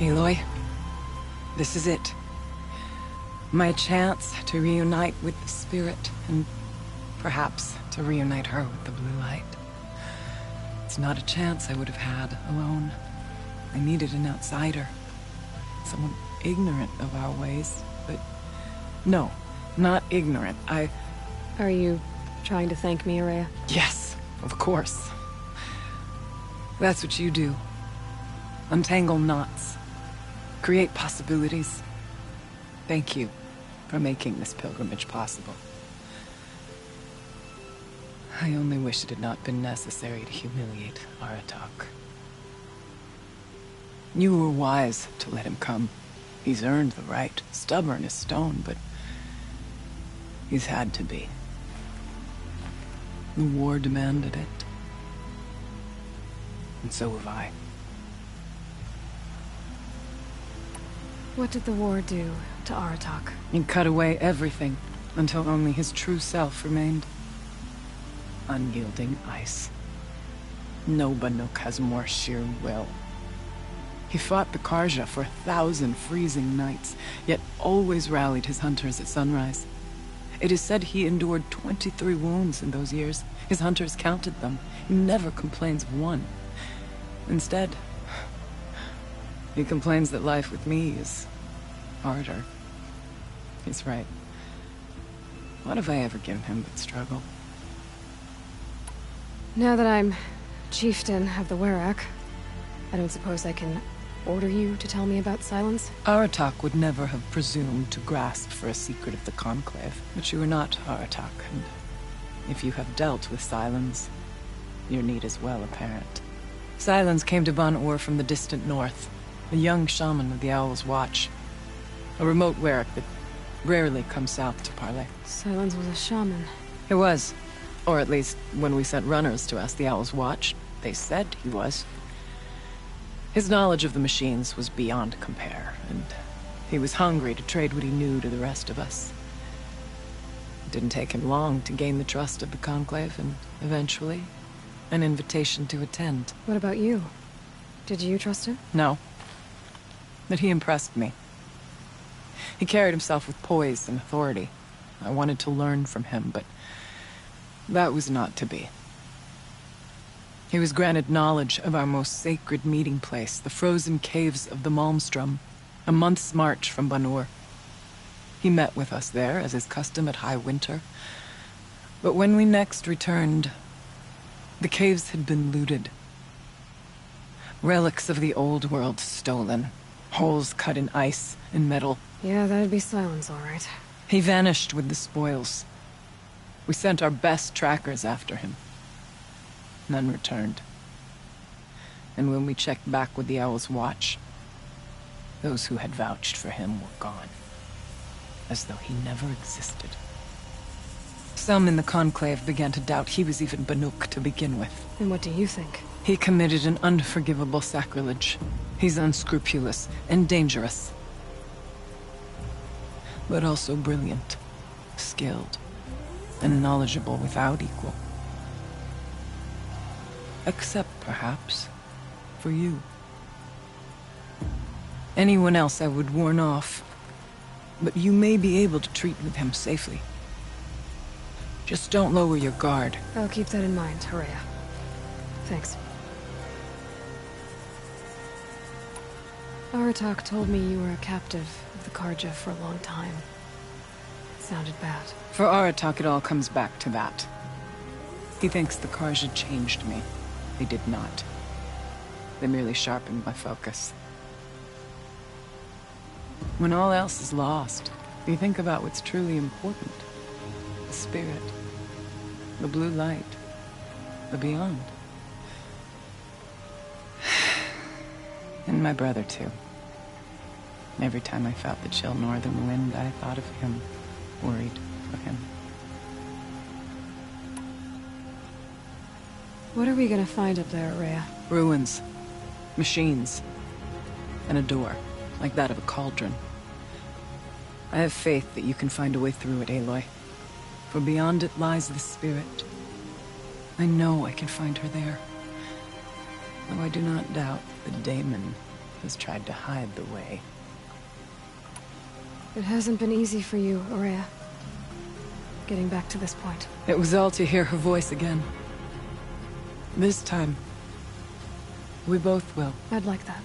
Aloy, this is it. My chance to reunite with the spirit, and perhaps to reunite her with the blue light. It's not a chance I would have had alone. I needed an outsider. Someone ignorant of our ways, but... No, not ignorant. Are you trying to thank me, Araya? Yes, of course. That's what you do. Untangle knots. Create possibilities. Thank you for making this pilgrimage possible. I only wish it had not been necessary to humiliate Aratak. You were wise to let him come. He's earned the right. Stubborn as stone, but he's had to be. The war demanded it. And so have I. What did the war do to Aratak? It cut away everything, until only his true self remained. Unyielding ice. No Banuk has more sheer will. He fought the Karja for 1,000 freezing nights, yet always rallied his hunters at sunrise. It is said he endured 23 wounds in those years. His hunters counted them. He never complains of one. Instead, he complains that life with me is harder. He's right. What have I ever given him but struggle? Now that I'm chieftain of the Werak, I don't suppose I can order you to tell me about Silence? Aratak would never have presumed to grasp for a secret of the Conclave. But you are not Aratak, and if you have dealt with Silence, your need is well apparent. Silence came to Ban-Ur from the distant north, a young shaman of the Owl's Watch. A remote Werak that rarely comes south to parley. Silence was a shaman. He was. Or at least, when we sent runners to ask the Owl's Watch, they said he was. His knowledge of the machines was beyond compare, and he was hungry to trade what he knew to the rest of us. It didn't take him long to gain the trust of the Conclave, and eventually, an invitation to attend. What about you? Did you trust him? No. But he impressed me. He carried himself with poise and authority. I wanted to learn from him, but that was not to be. He was granted knowledge of our most sacred meeting place, the frozen caves of the Malmstrom, a month's march from Ban-Ur. He met with us there, as is custom at high winter. But when we next returned, the caves had been looted. Relics of the old world stolen. Holes cut in ice and metal. Yeah, that'd be Silence, all right. He vanished with the spoils. We sent our best trackers after him. None returned. And when we checked back with the Owl's Watch, those who had vouched for him were gone. As though he never existed. Some in the Conclave began to doubt he was even Banuk to begin with. And what do you think? He committed an unforgivable sacrilege. He's unscrupulous and dangerous. But also brilliant, skilled, and knowledgeable without equal. Except, perhaps, for you. Anyone else I would warn off, but you may be able to treat with him safely. Just don't lower your guard. I'll keep that in mind, Horea. Thanks. Aratak told me you were a captive of the Karja for a long time. It sounded bad. For Aratak, it all comes back to that. He thinks the Karja changed me. They did not. They merely sharpened my focus. When all else is lost, you think about what's truly important. The spirit. The blue light. The beyond. And my brother, too. Every time I felt the chill northern wind, I thought of him. Worried for him. What are we gonna find up there, Rhea? Ruins. Machines. And a door, like that of a cauldron. I have faith that you can find a way through it, Aloy. For beyond it lies the spirit. I know I can find her there. Though I do not doubt that Daemon has tried to hide the way. It hasn't been easy for you, Rhea. Getting back to this point. It was all to hear her voice again. This time, we both will. I'd like that.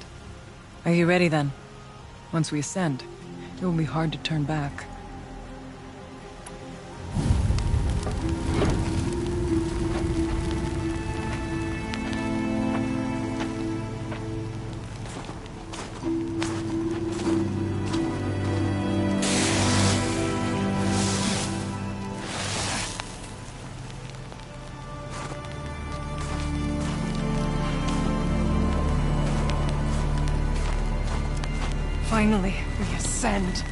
Are you ready then? Once we ascend, it will be hard to turn back. Finally, we ascend.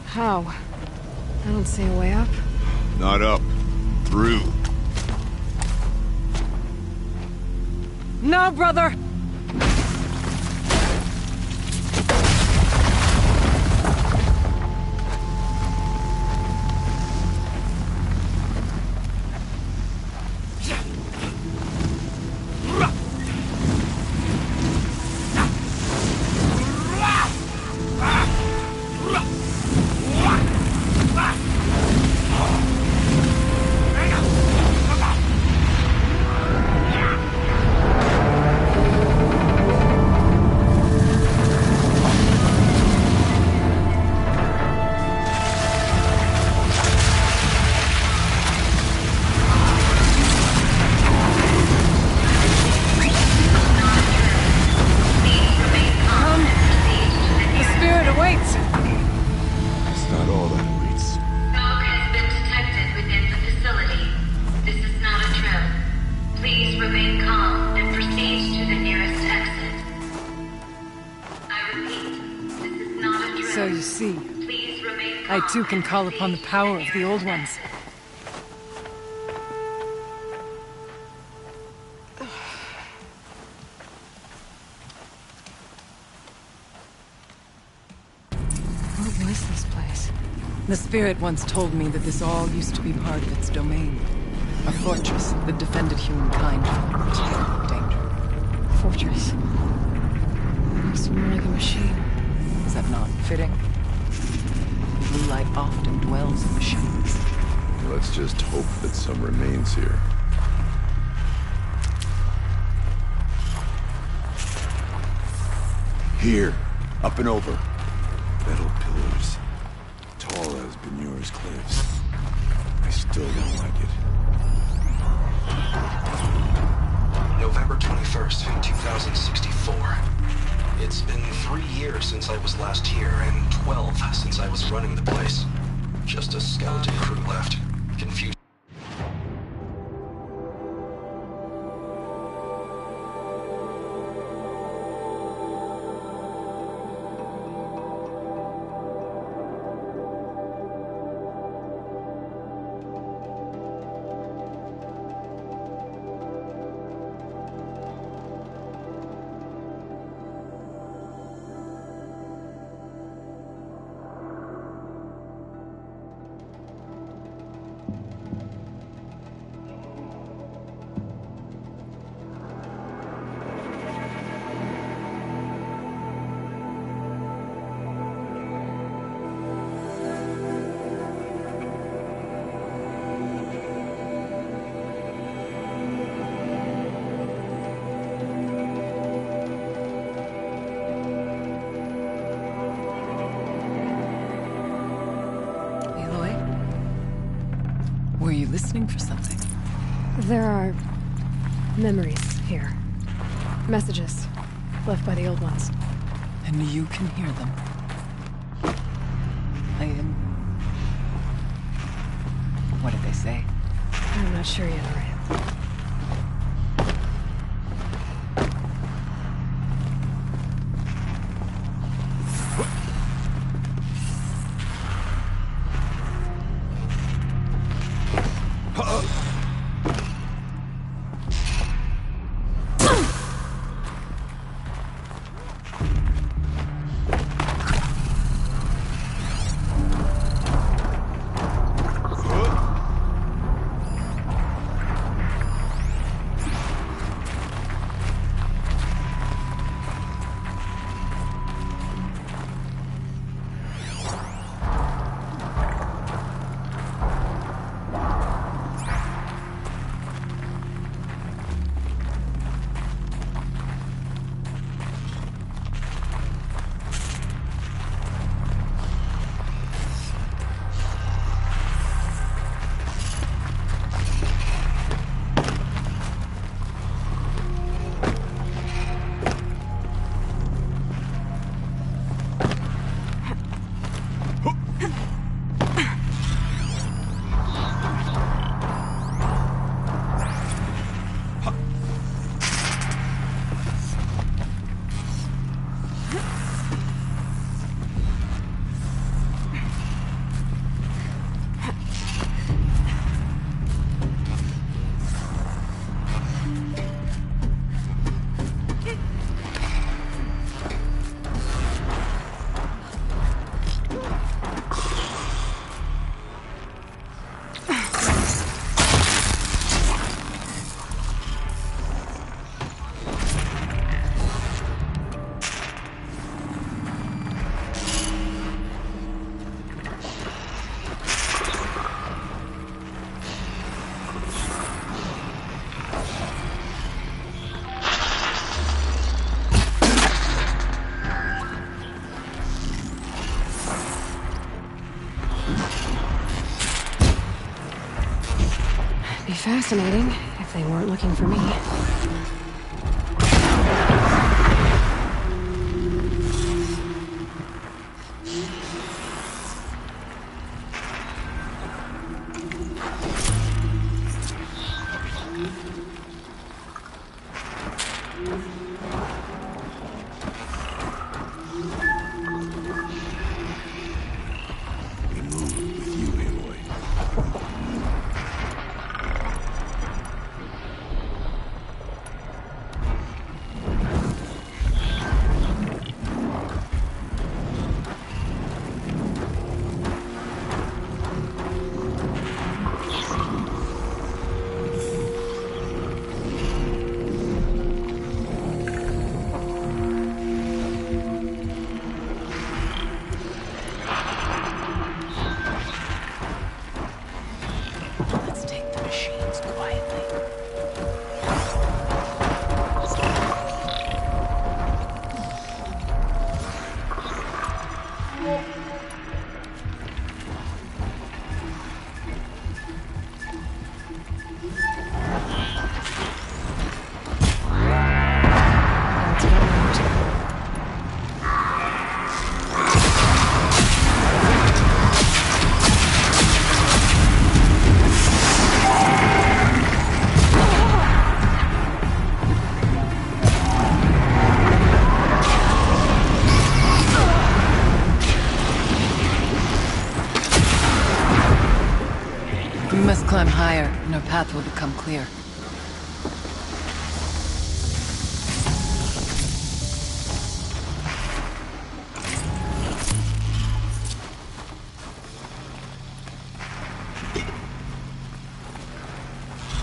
How? I don't see a way up. Not up. Through. No, brother! I too can call upon the power of the Old Ones. What was this place? The spirit once told me that this all used to be part of its domain. A fortress that defended humankind from danger. Fortress. Looks more like a machine. Is that not fitting? Blue light often dwells in machines. Let's just hope that some remains here. Here, up and over. Metal pillars, tall as Benur's cliffs. I still don't like it. November 21st, 2064. It's been 3 years since I was last here, and 12 since I was running the place. Just a skeleton crew left. Confused. Were you listening for something? There are memories here. Messages left by the Old Ones. And you can hear them. I am... What did they say? I'm not sure yet, Araya. Fascinating, if they weren't looking for me. climb higher, and our path will become clear.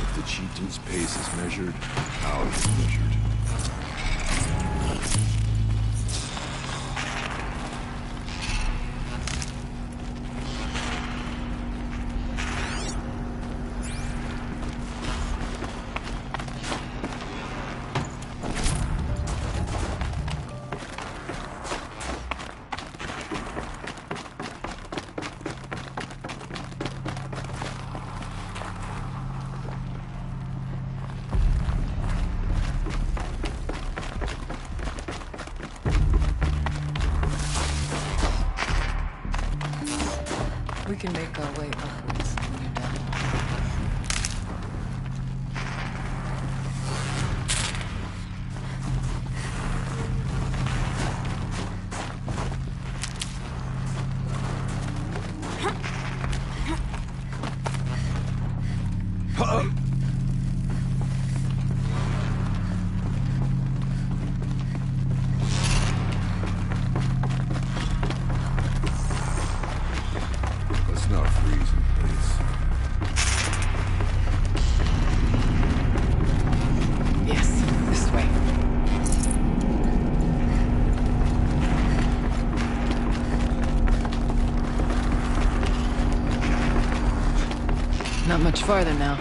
If the chieftain's pace is measured, ours is measured. We can make our way upwards when you're done. Let's not freeze in place. Yes, this way. Not much farther now.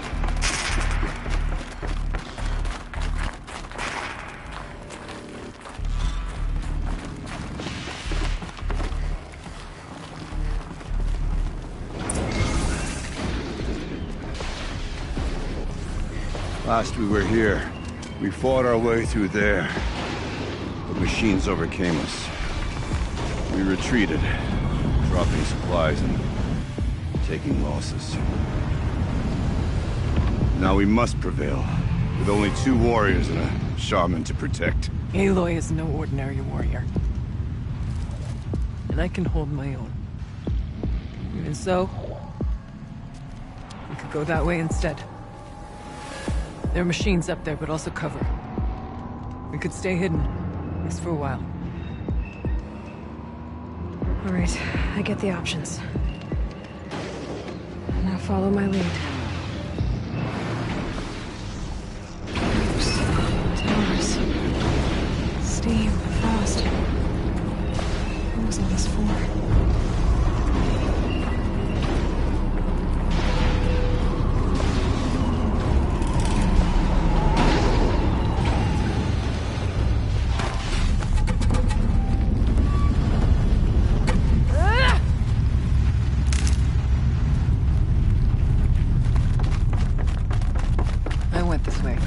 Last we were here, we fought our way through there. The machines overcame us. We retreated, dropping supplies and taking losses. Now we must prevail, with only 2 warriors and a shaman to protect. Aloy is no ordinary warrior. And I can hold my own. Even so, we could go that way instead. There are machines up there, but also cover. We could stay hidden, at least for a while. All right, I get the options. Now follow my lead. Towers. Steam, frost. What was all this for?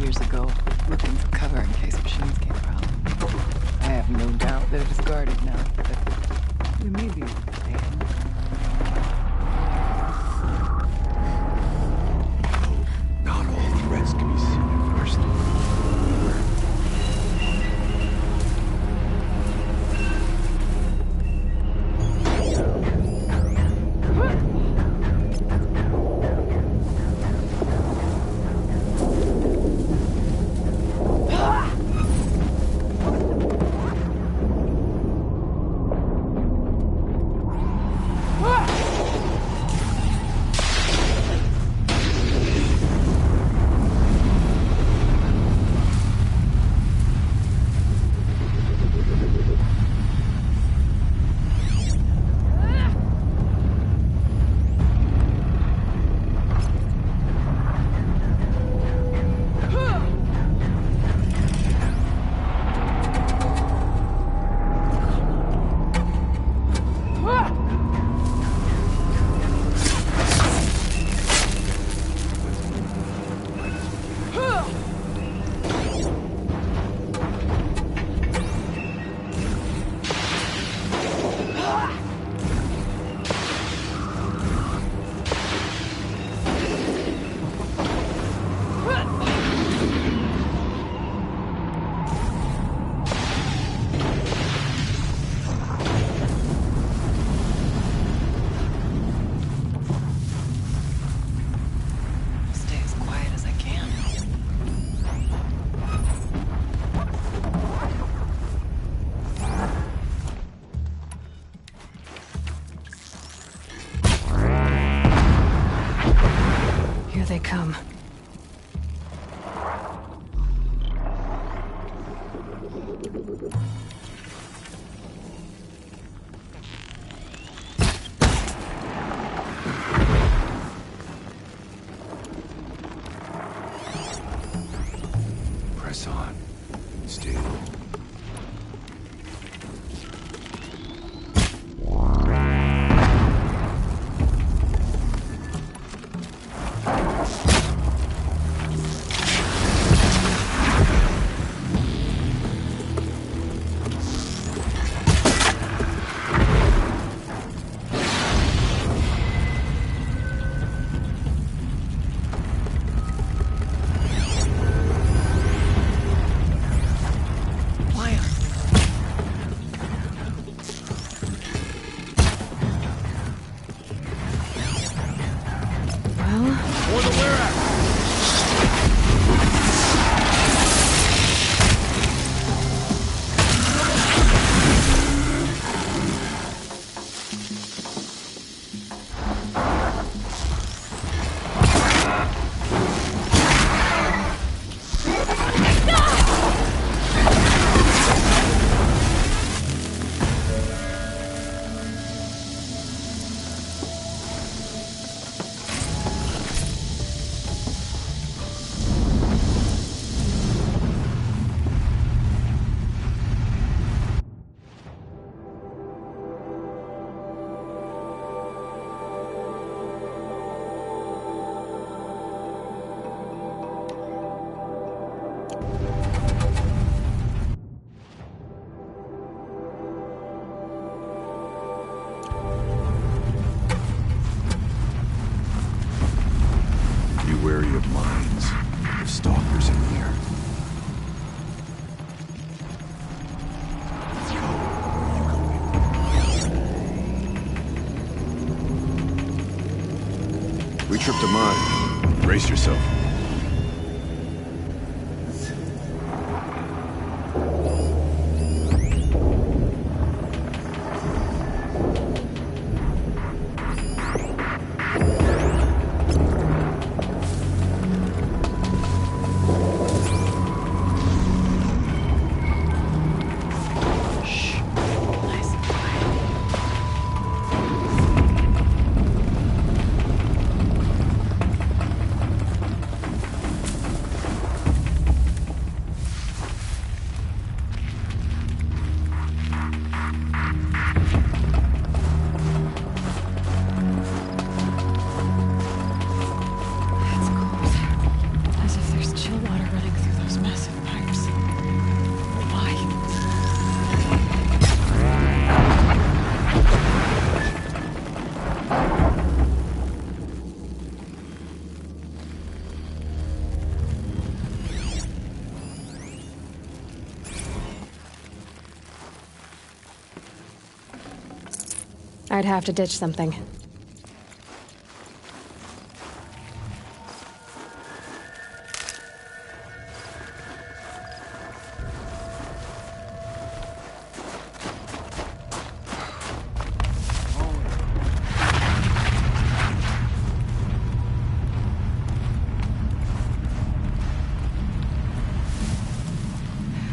Years ago, looking for cover in case machines came around. I have no doubt that it is guarded now, but we may be mistaken. Not all threats can be seen at first. they come. Press on. Stay low. Wary of mines. The stalkers in here. Let's go. Where are you going? We tripped a mine. Brace yourself. I'd have to ditch something.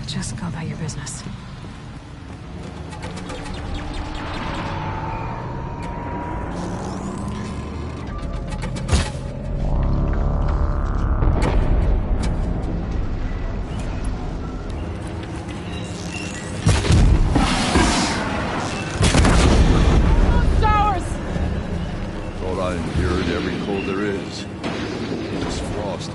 Just go about your business. I endured every cold there is. It was frost.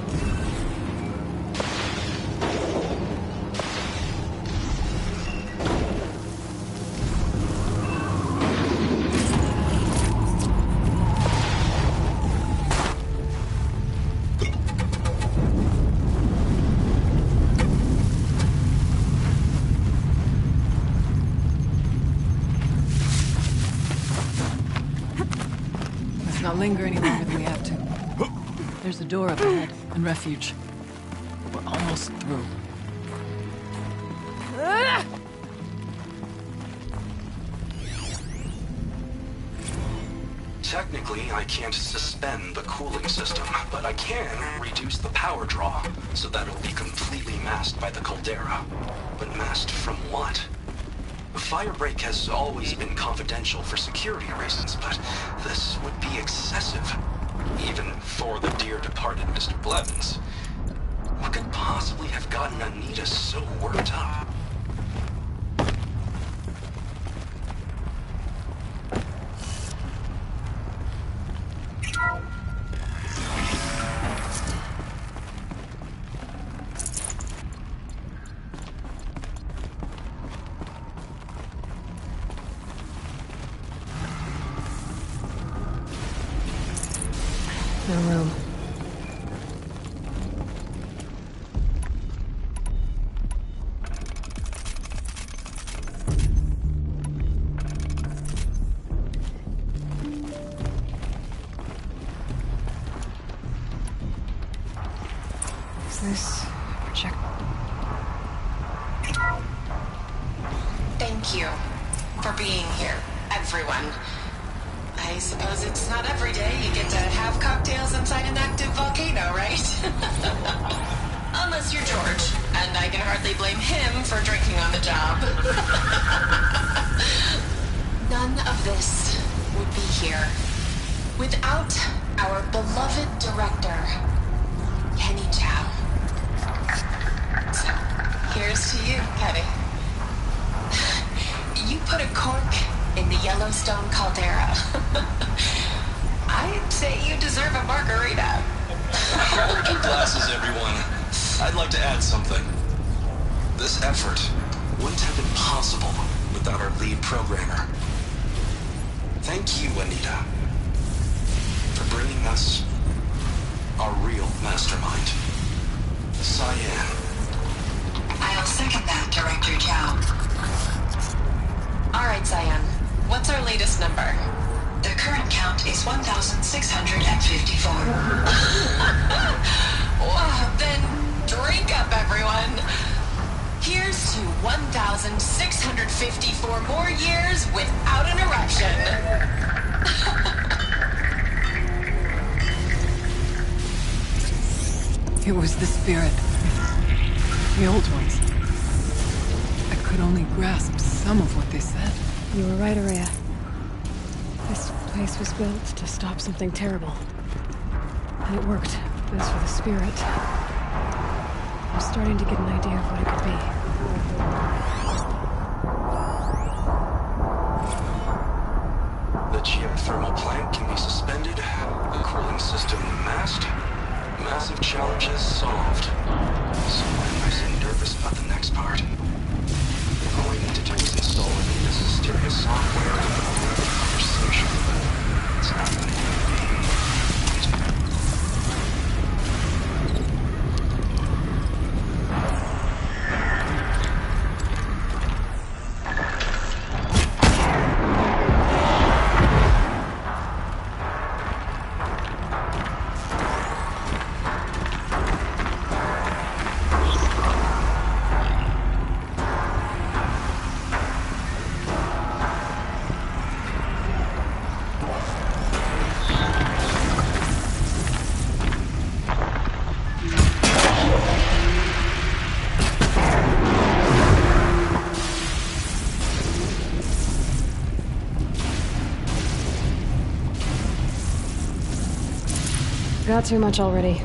Not linger any longer than we have to. There's a door up ahead, and refuge. We're almost through. Technically, I can't suspend the cooling system, but I can reduce the power draw so that it'll be completely masked by the caldera. But masked from what? The firebreak has always been confidential for security reasons, but this would be excessive. Even for the dear departed Mr. Blevins. What could possibly have gotten Anita so worked up? No room. Is this project? Thank you for being here, everyone. I suppose it's not every day you get to have cocktails inside an active volcano, right? Unless you're George, and I can hardly blame him for drinking on the job. None of this would be here without our beloved director, Kenny Chow. So, here's to you, Kenny. You put a cork in the Yellowstone caldera. I'd say you deserve a margarita. Hold your glasses, everyone. I'd like to add something. This effort wouldn't have been possible without our lead programmer. Thank you, Anita, for bringing us our real mastermind, Cyan. I'll second that, Director Chow. All right, Cyan. What's our latest number? The current count is 1,654. Well, then drink up, everyone. Here's to 1,654 more years without an eruption. It was the spirit. The old ones. I could only grasp some of what they said. You were right, Araya. This place was built to stop something terrible. And it worked. As for the spirit, I'm starting to get an idea of what it could be. The geothermal plant can be suspended, the cooling system masked, massive challenges solved. So why am I so nervous about the next part? All I need to do is install Anita's mysterious software and have a conversation, but it's not going to be. Got too much already.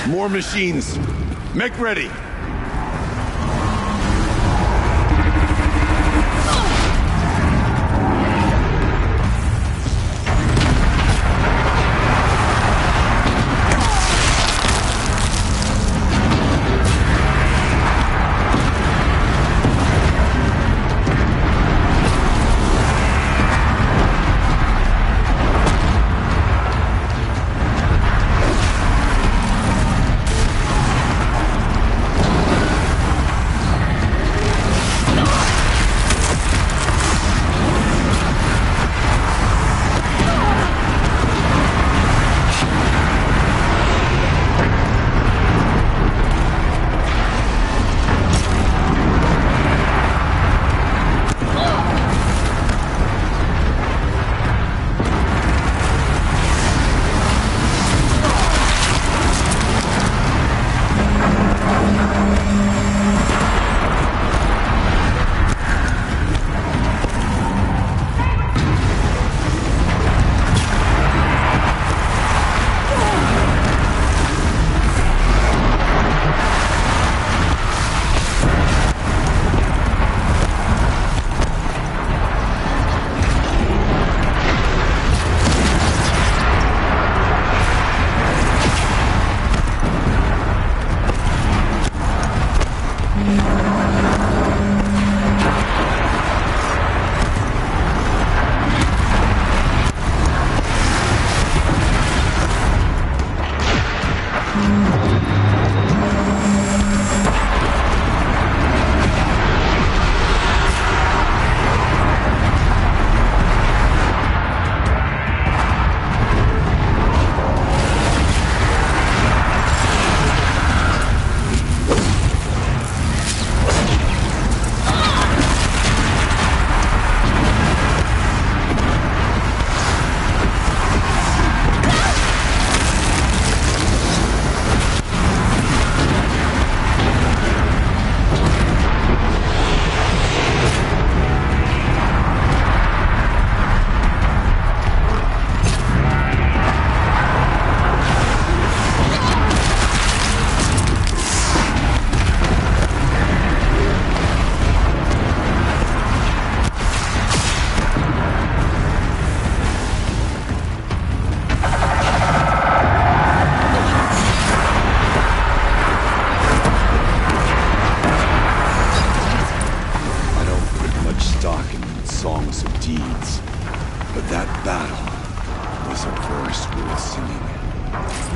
More machines. Make ready.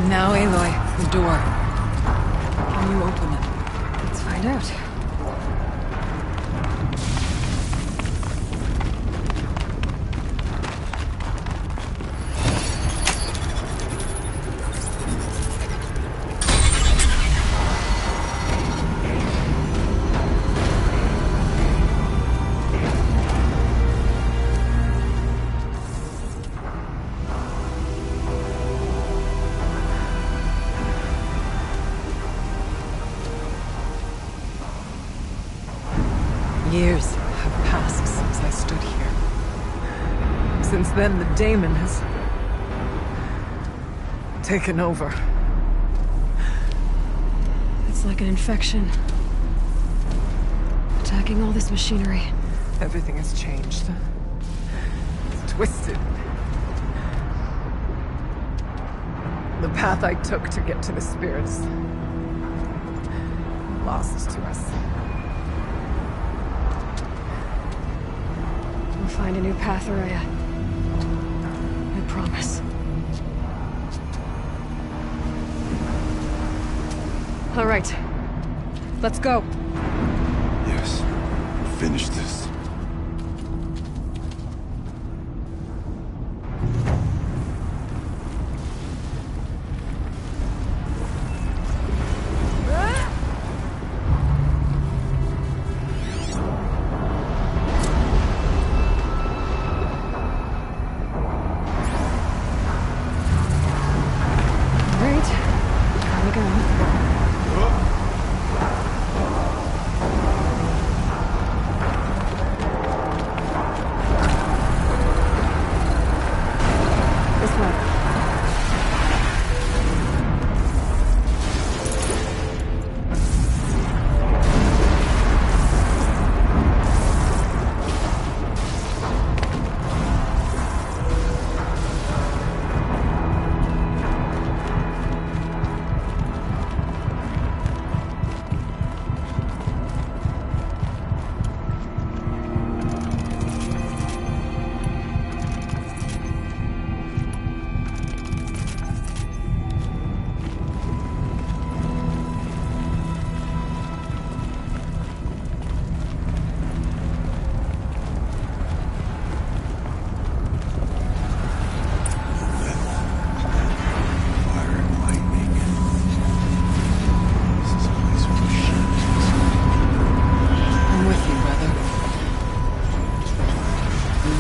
Now, Aloy, the door. Can you open it? Let's find out. Years have passed since I stood here. Since then, the daemon has taken over. It's like an infection. Attacking all this machinery. Everything has changed. It's twisted. The path I took to get to the spirits lost to us. We'll find a new path, Araya. I promise. All right. Let's go. Yes. Finish this.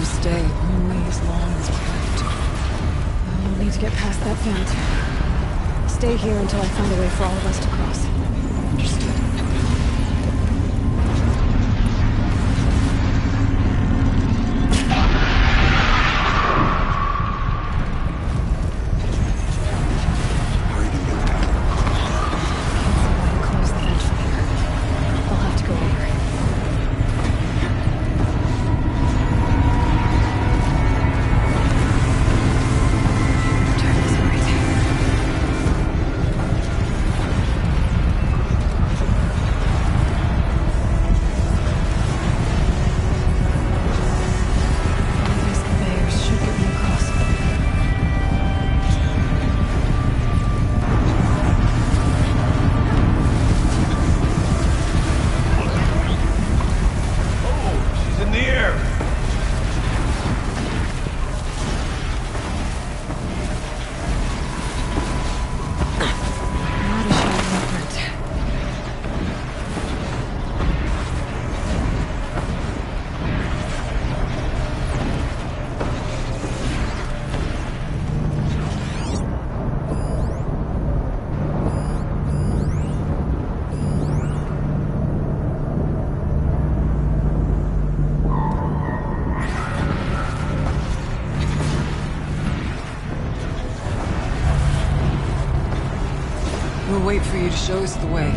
you stay only as long as we have to. We'll need to get past that vent. Stay here until I find a way for all of us to cross. Understood. We'll wait for you to show us the way.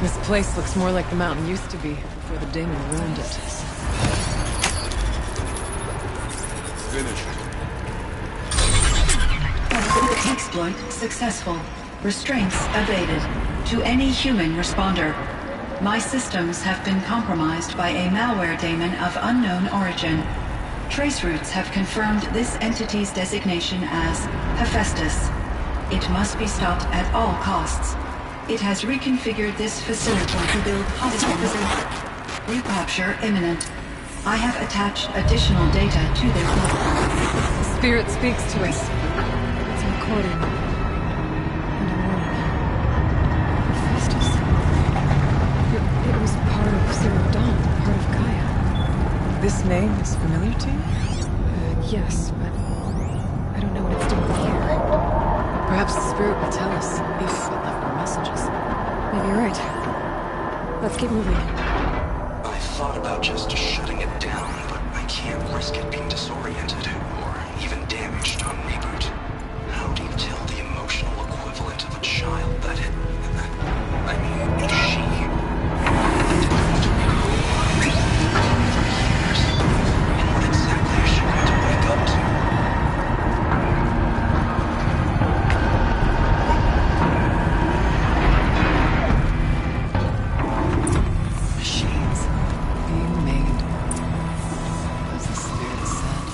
This place looks more like the mountain used to be before the demon ruined it. Finish. Exploit successful. Restraints evaded. To any human responder. My systems have been compromised by a malware daemon of unknown origin. Traceroutes have confirmed this entity's designation as Hephaestus. It must be stopped at all costs. It has reconfigured this facility to build hospitals. Recapture imminent. I have attached additional data to their The spirit speaks to us. It's a recording. And a warning. Hephaestus. It was part of Zero Dawn, part of Gaia. This name is familiar to you? Yes, but I don't know what it's doing here. Perhaps the spirit will tell us if it left more messages. Maybe you're right. Let's keep moving. I thought about just shutting it down, but I can't risk it being disoriented or even damaged on reboot. How do you tell the emotional equivalent of a child that it... I mean, she... And what exactly is she going to wake up to? Machines being made, as the spirit said.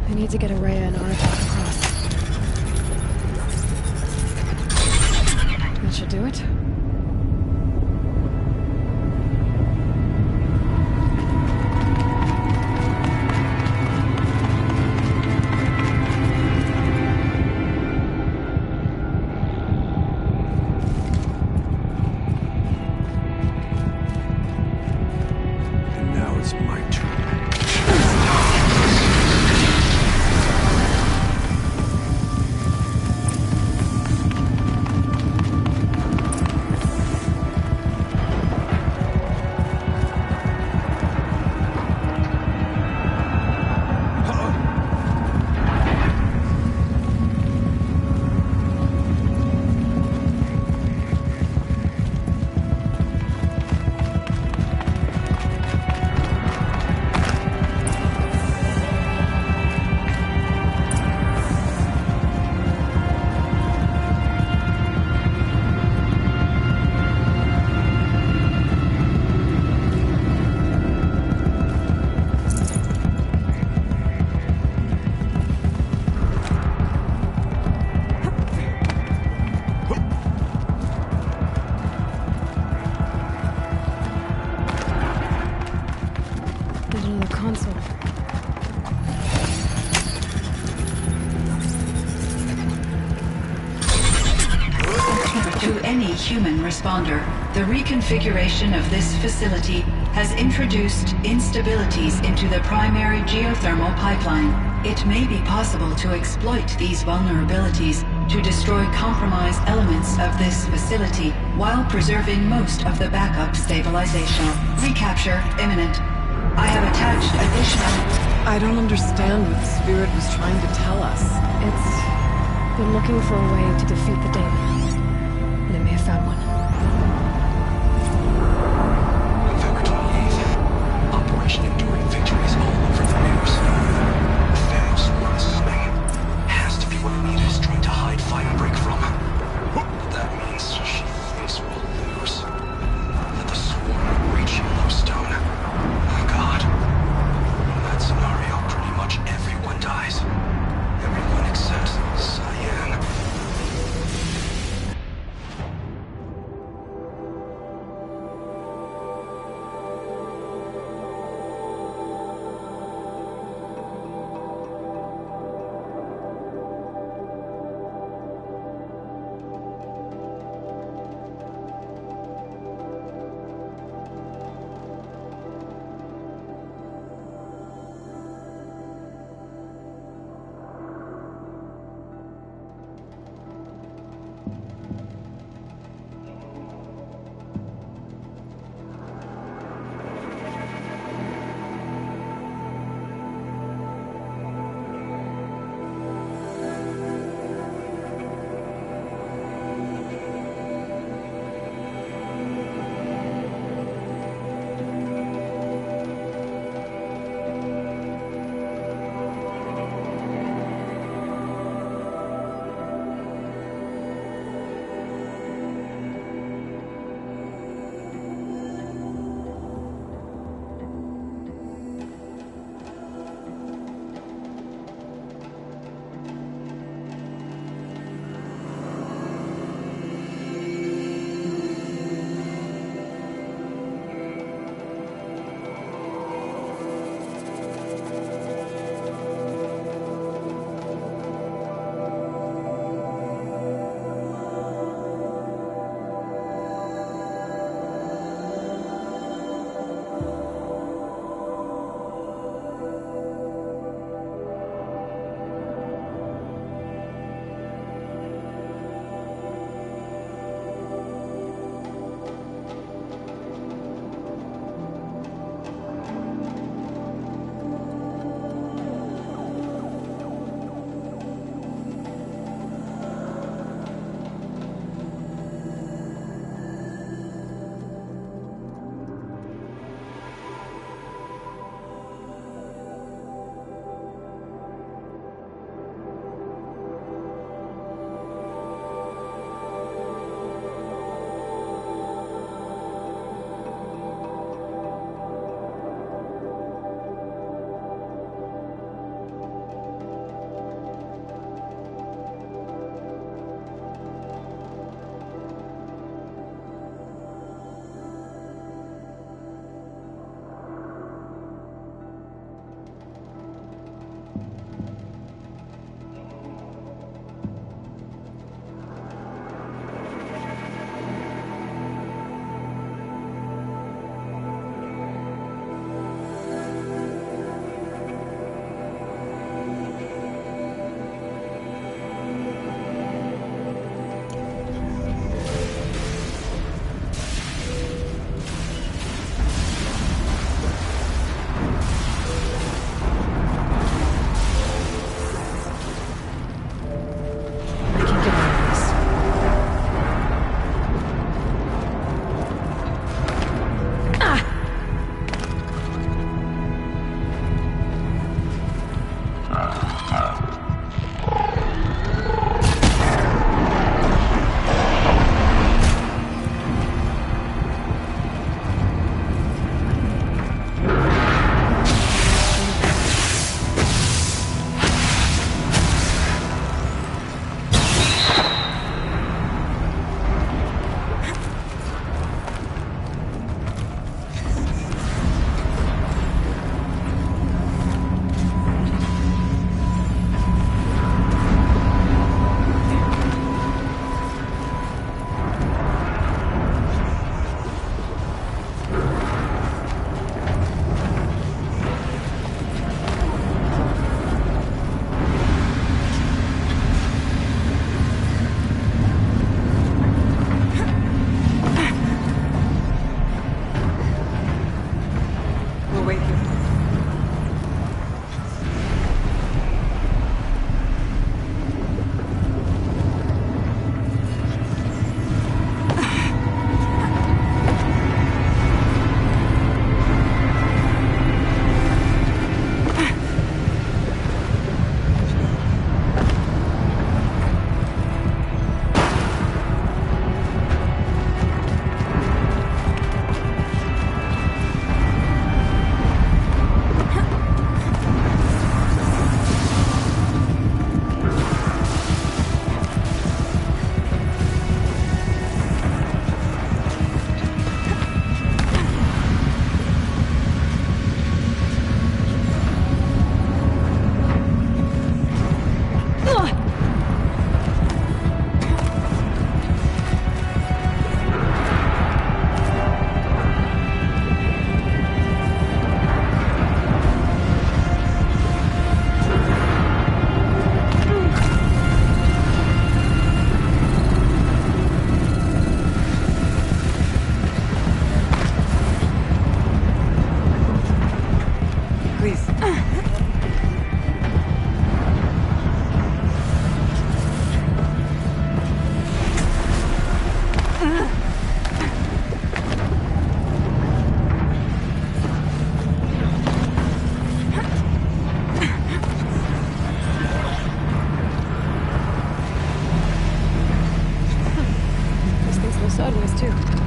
I need to get Araya and Artifact across. That should do it. And now it's my turn. There's another console. To any human responder, the reconfiguration of this facility has introduced instabilities into the primary geothermal pipeline. It may be possible to exploit these vulnerabilities to destroy compromised elements of this facility while preserving most of the backup stabilization. Recapture imminent. I have attached additional... I don't understand what the Spirit was trying to tell us. It's been looking for a way to defeat the Daemon. And it may have found one. November 28th. Operation Enduring Victory is all over the news. The Thanos war is coming. Has to be what Anita is trying to hide Firebreak from. But that means she thinks we'll lose. That the swarm will reach Yellowstone. Oh God. In that scenario, pretty much everyone dies. Everyone except Cyan. Sideways, too.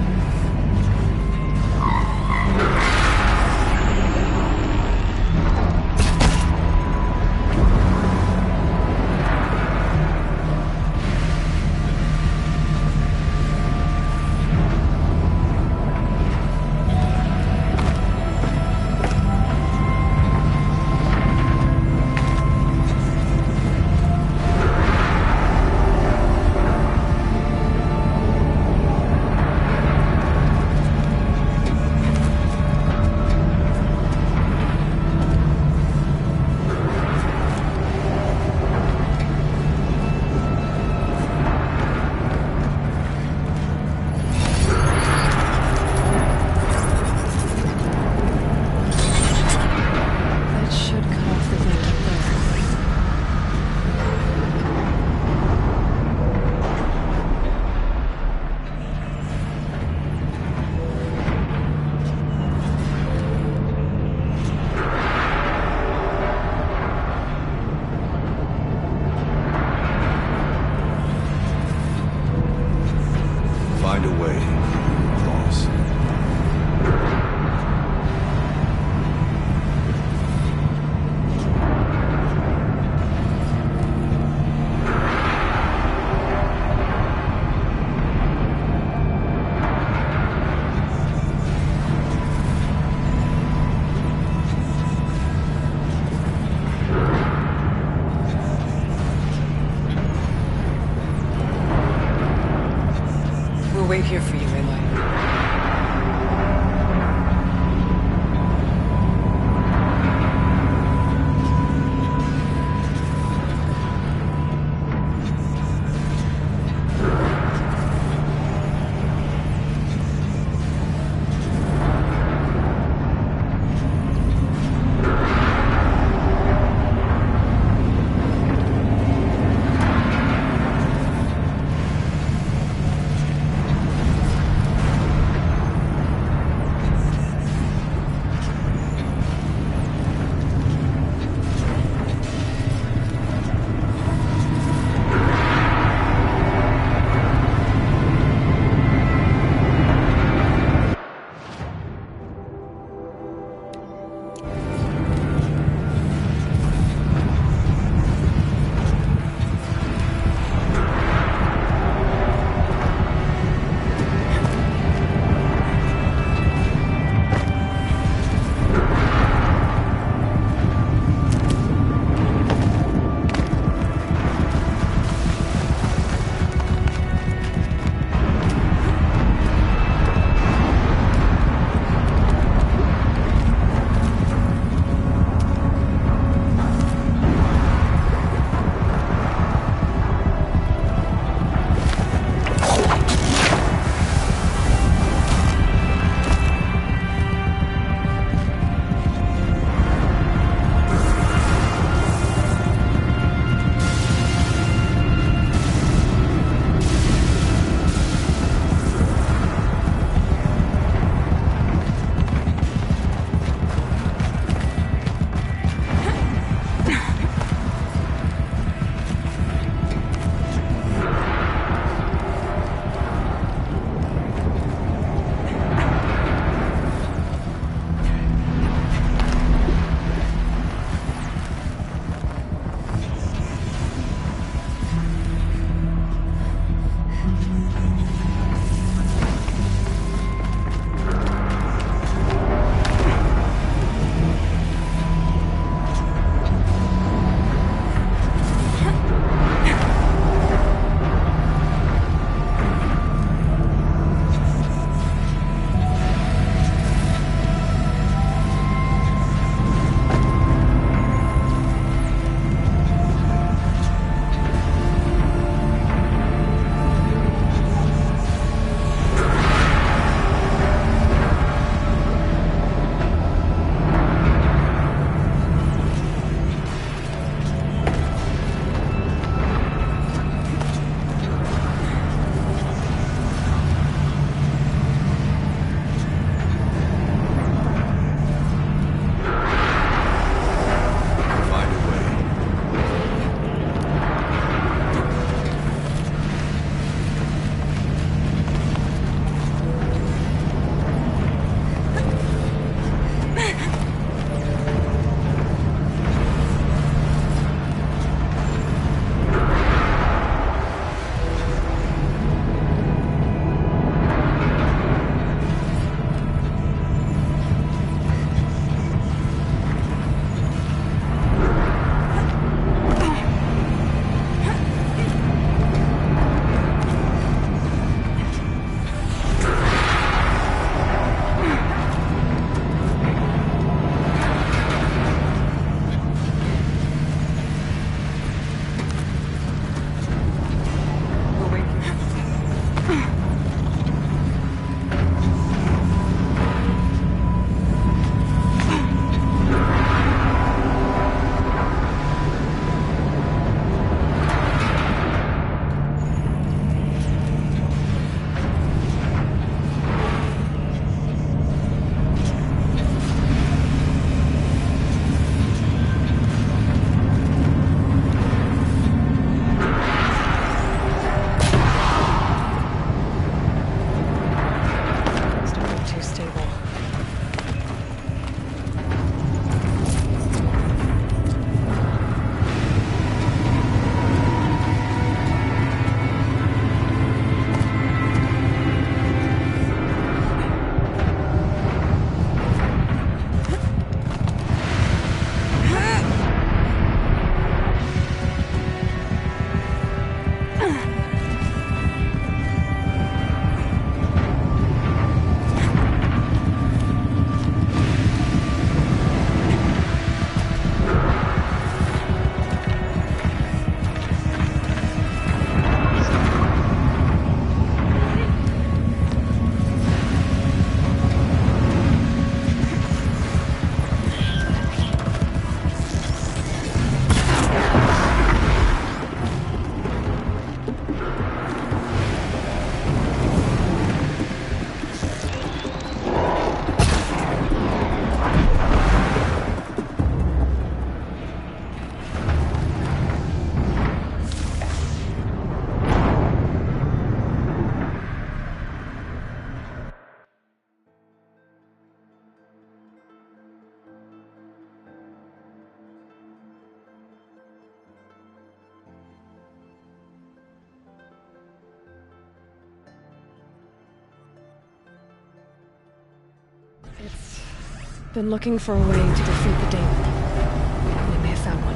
Been looking for a way to defeat the Daemon. We may have found one.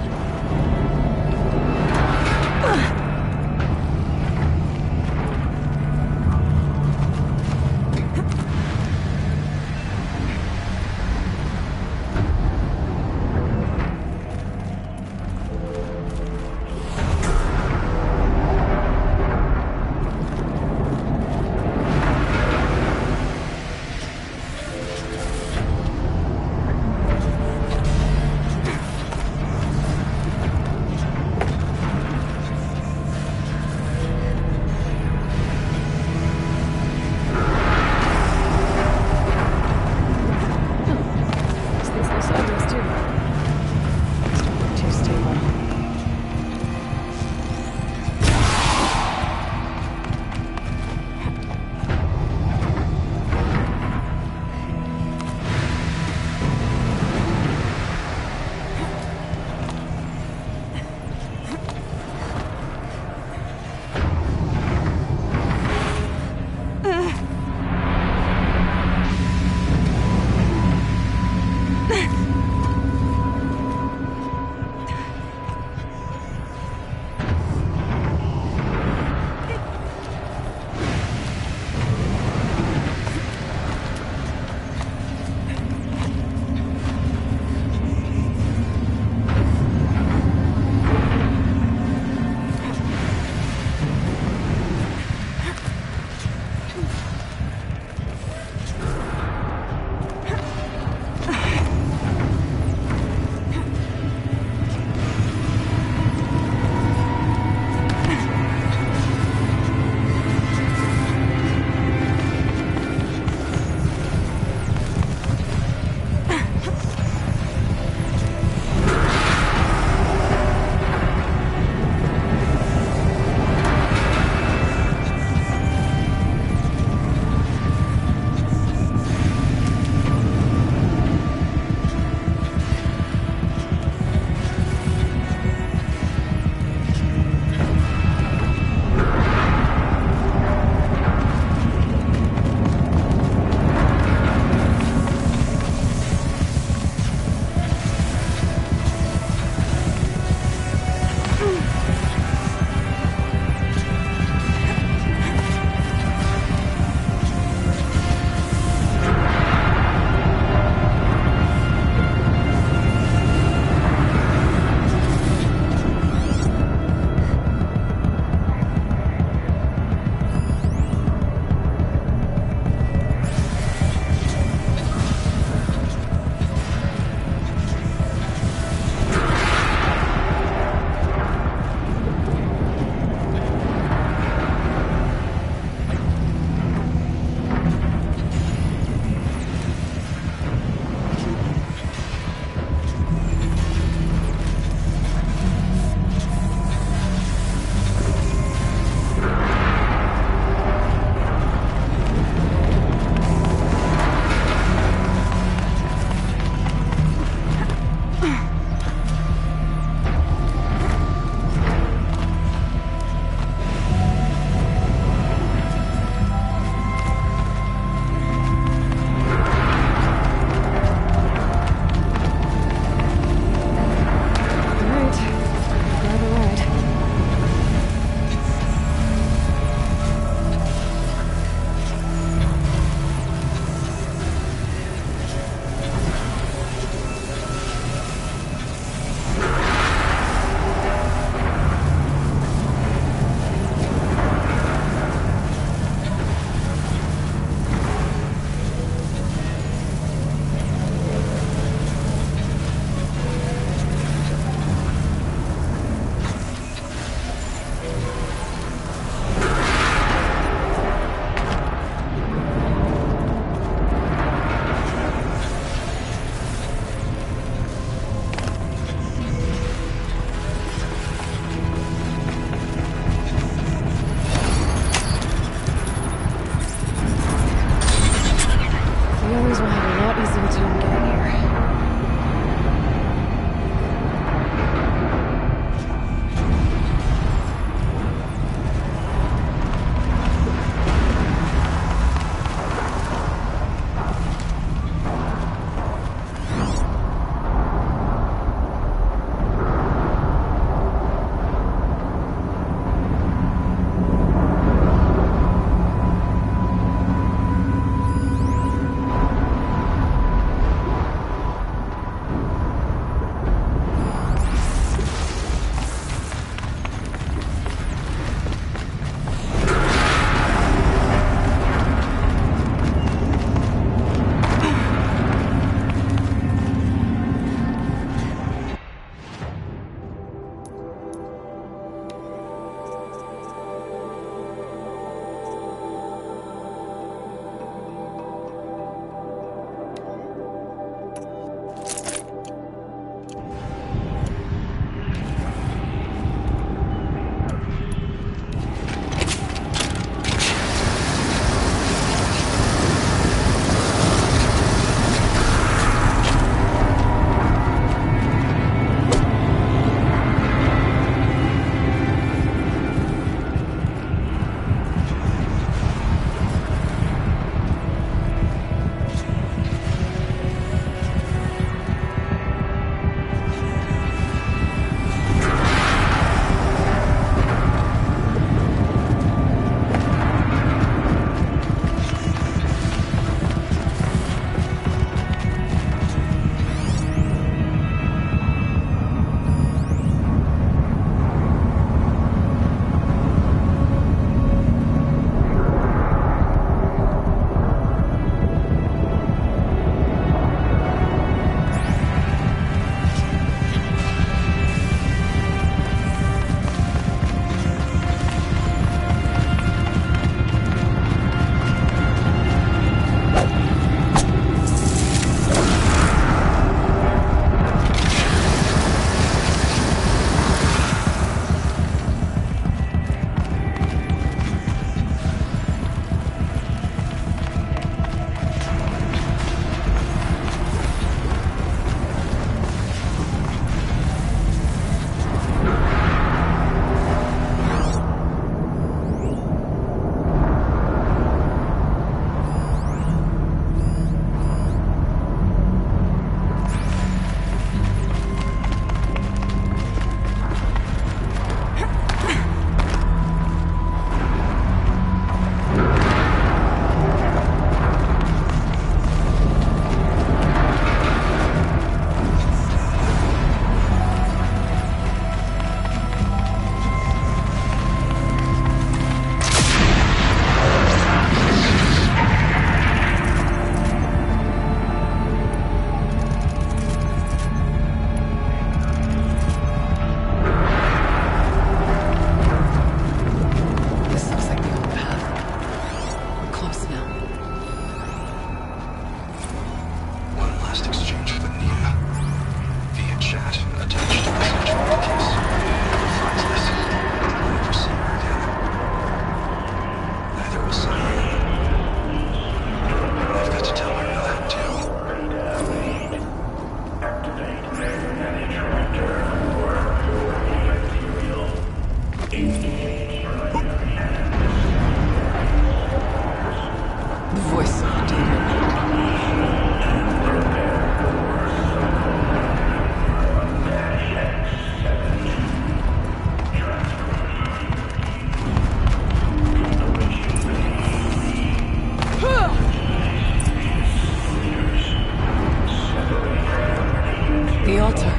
The altar.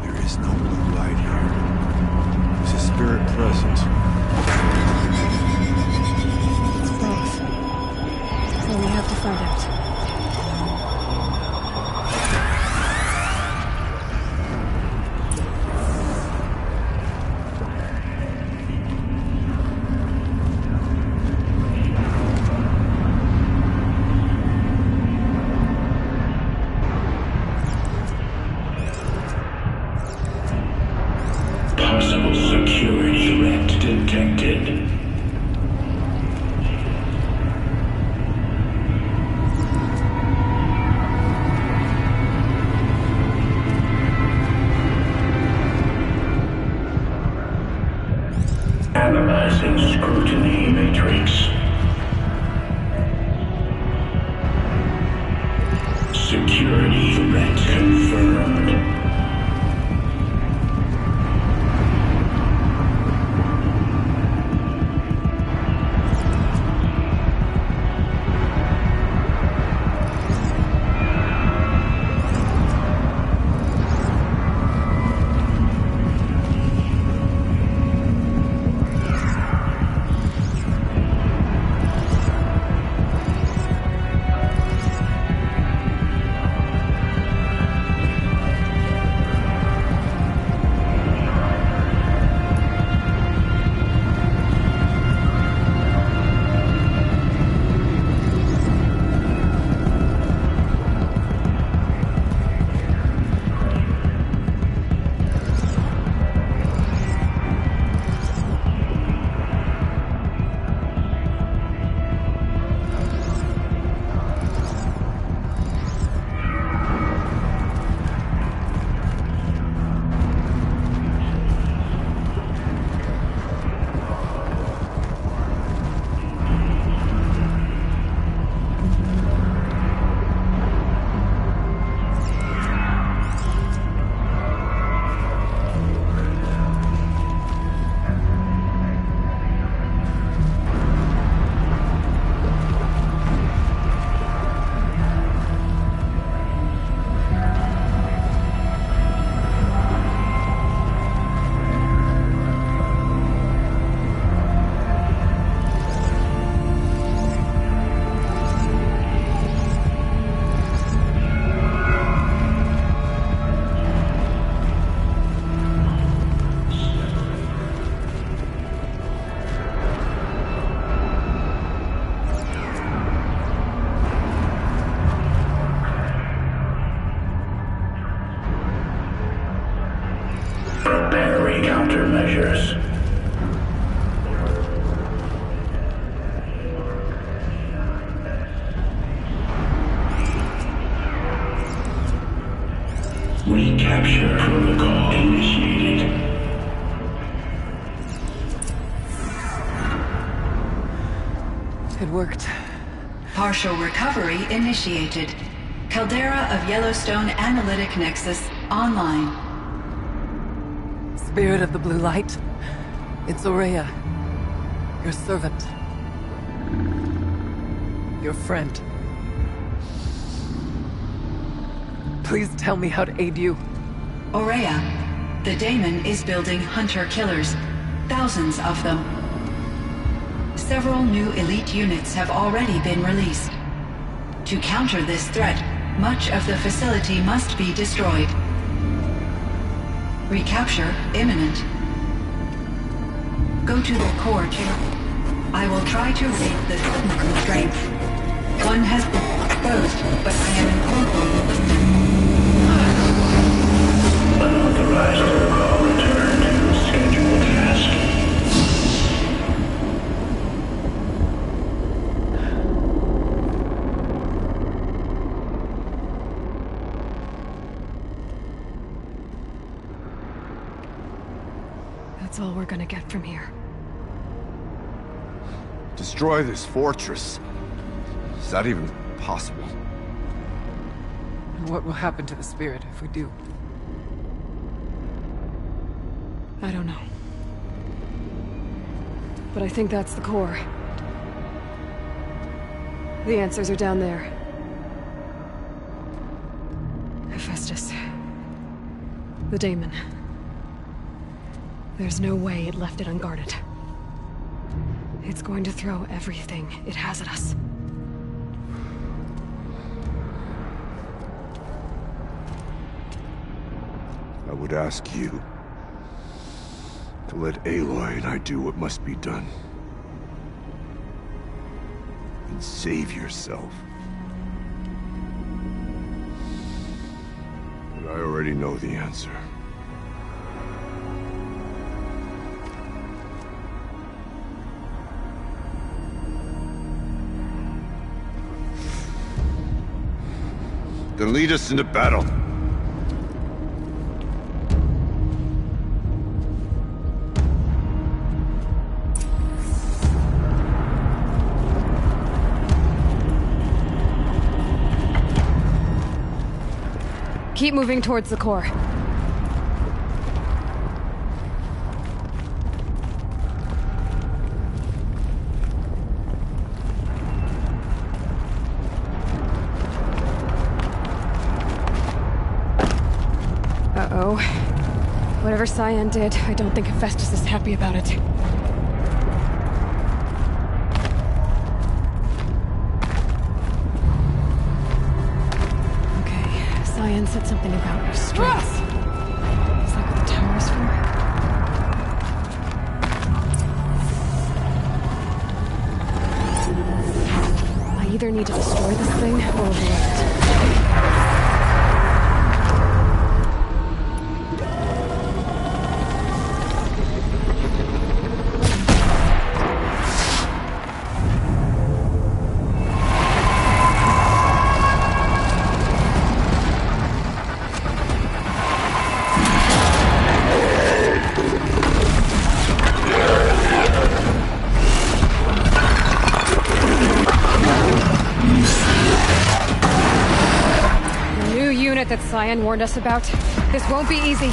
There is no blue light here. Is a spirit present? It's both. So we have to find out. Possible security threat detected. Analyzing scrutiny matrix. Security threat confirmed. Preparing countermeasures. Recapture protocol initiated. It worked. Partial recovery initiated. Caldera of Yellowstone Analytic Nexus online. Spirit of the blue light. It's Aurea. Your servant. Your friend. Please tell me how to aid you. Aurea, the daemon is building hunter-killers. Thousands of them. Several new elite units have already been released. To counter this threat, much of the facility must be destroyed. Recapture imminent. Go to the core chamber. I will try to raise the sudden constraint. One has been exposed, but I am in control. Unauthorized protocol return to scheduled task. That's all we're gonna get from here. Destroy this fortress. Is that even possible? And what will happen to the spirit if we do? I don't know. But I think that's the core. The answers are down there. Hephaestus. The daemon. There's no way it left it unguarded. It's going to throw everything it has at us. I would ask you to let Aloy and I do what must be done. And save yourself. But I already know the answer. Then lead us into battle. Keep moving towards the core. Uh-oh. Whatever Cyan did, I don't think Hephaestus is happy about it. Cyan said something about restraints. Is that what the tower is for? I either need to destroy this thing or avoid it. That Cyan warned us about. This won't be easy.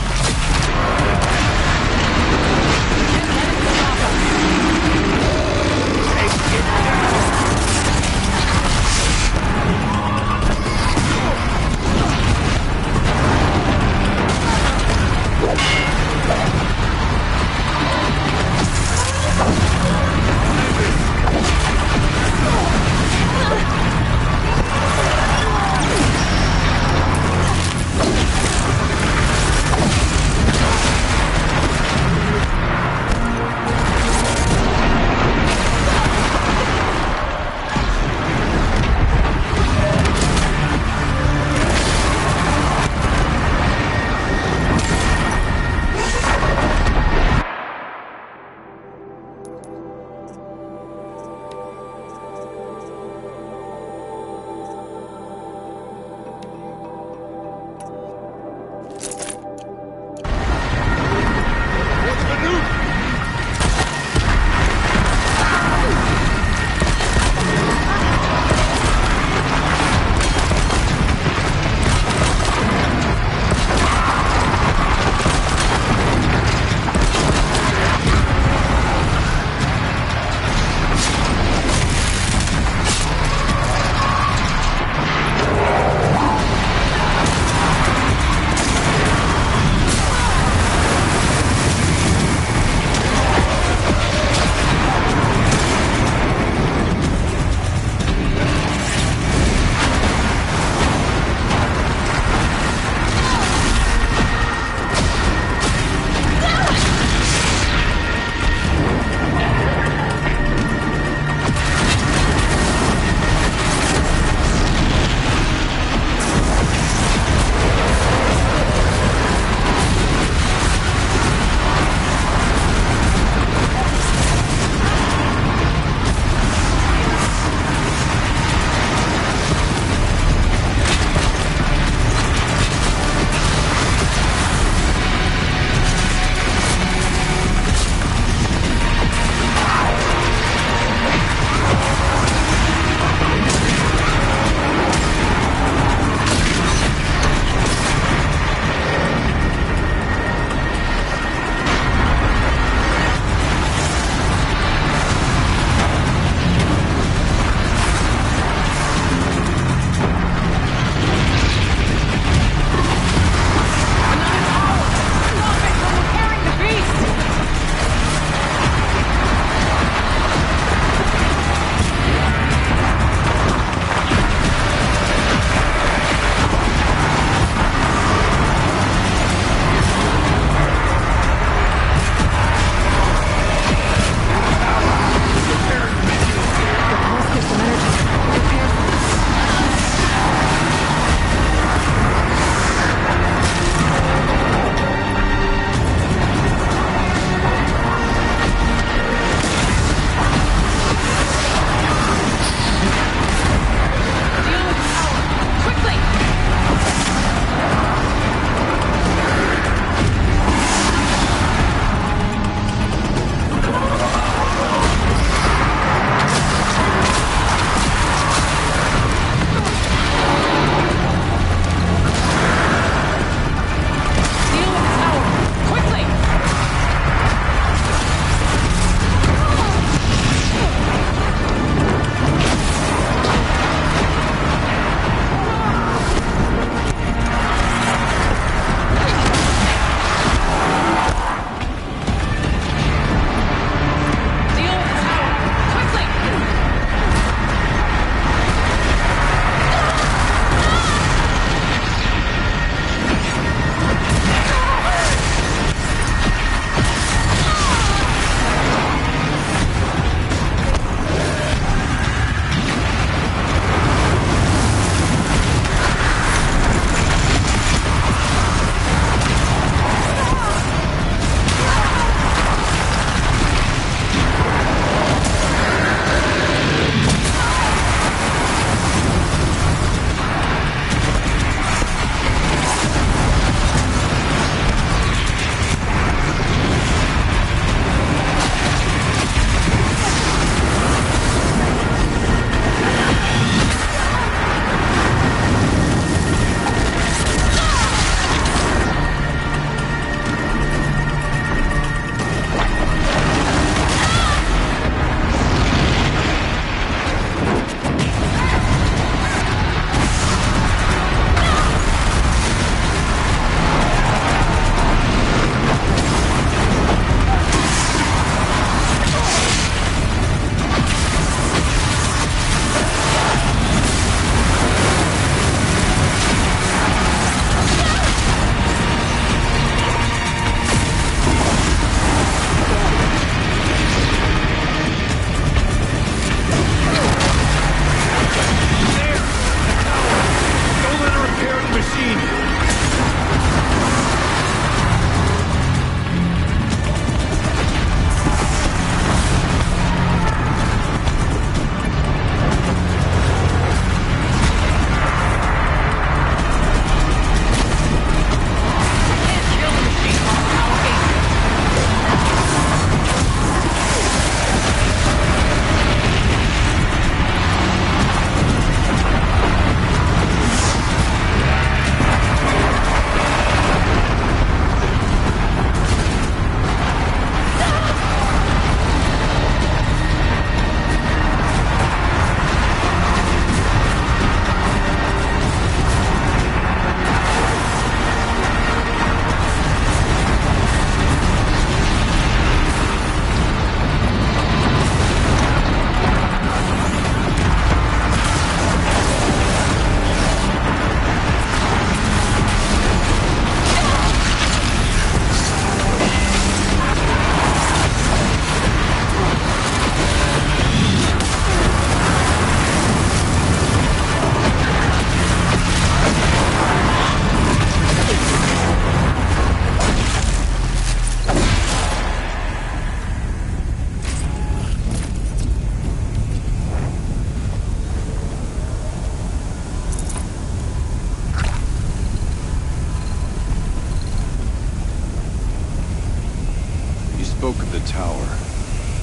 spoke of the tower.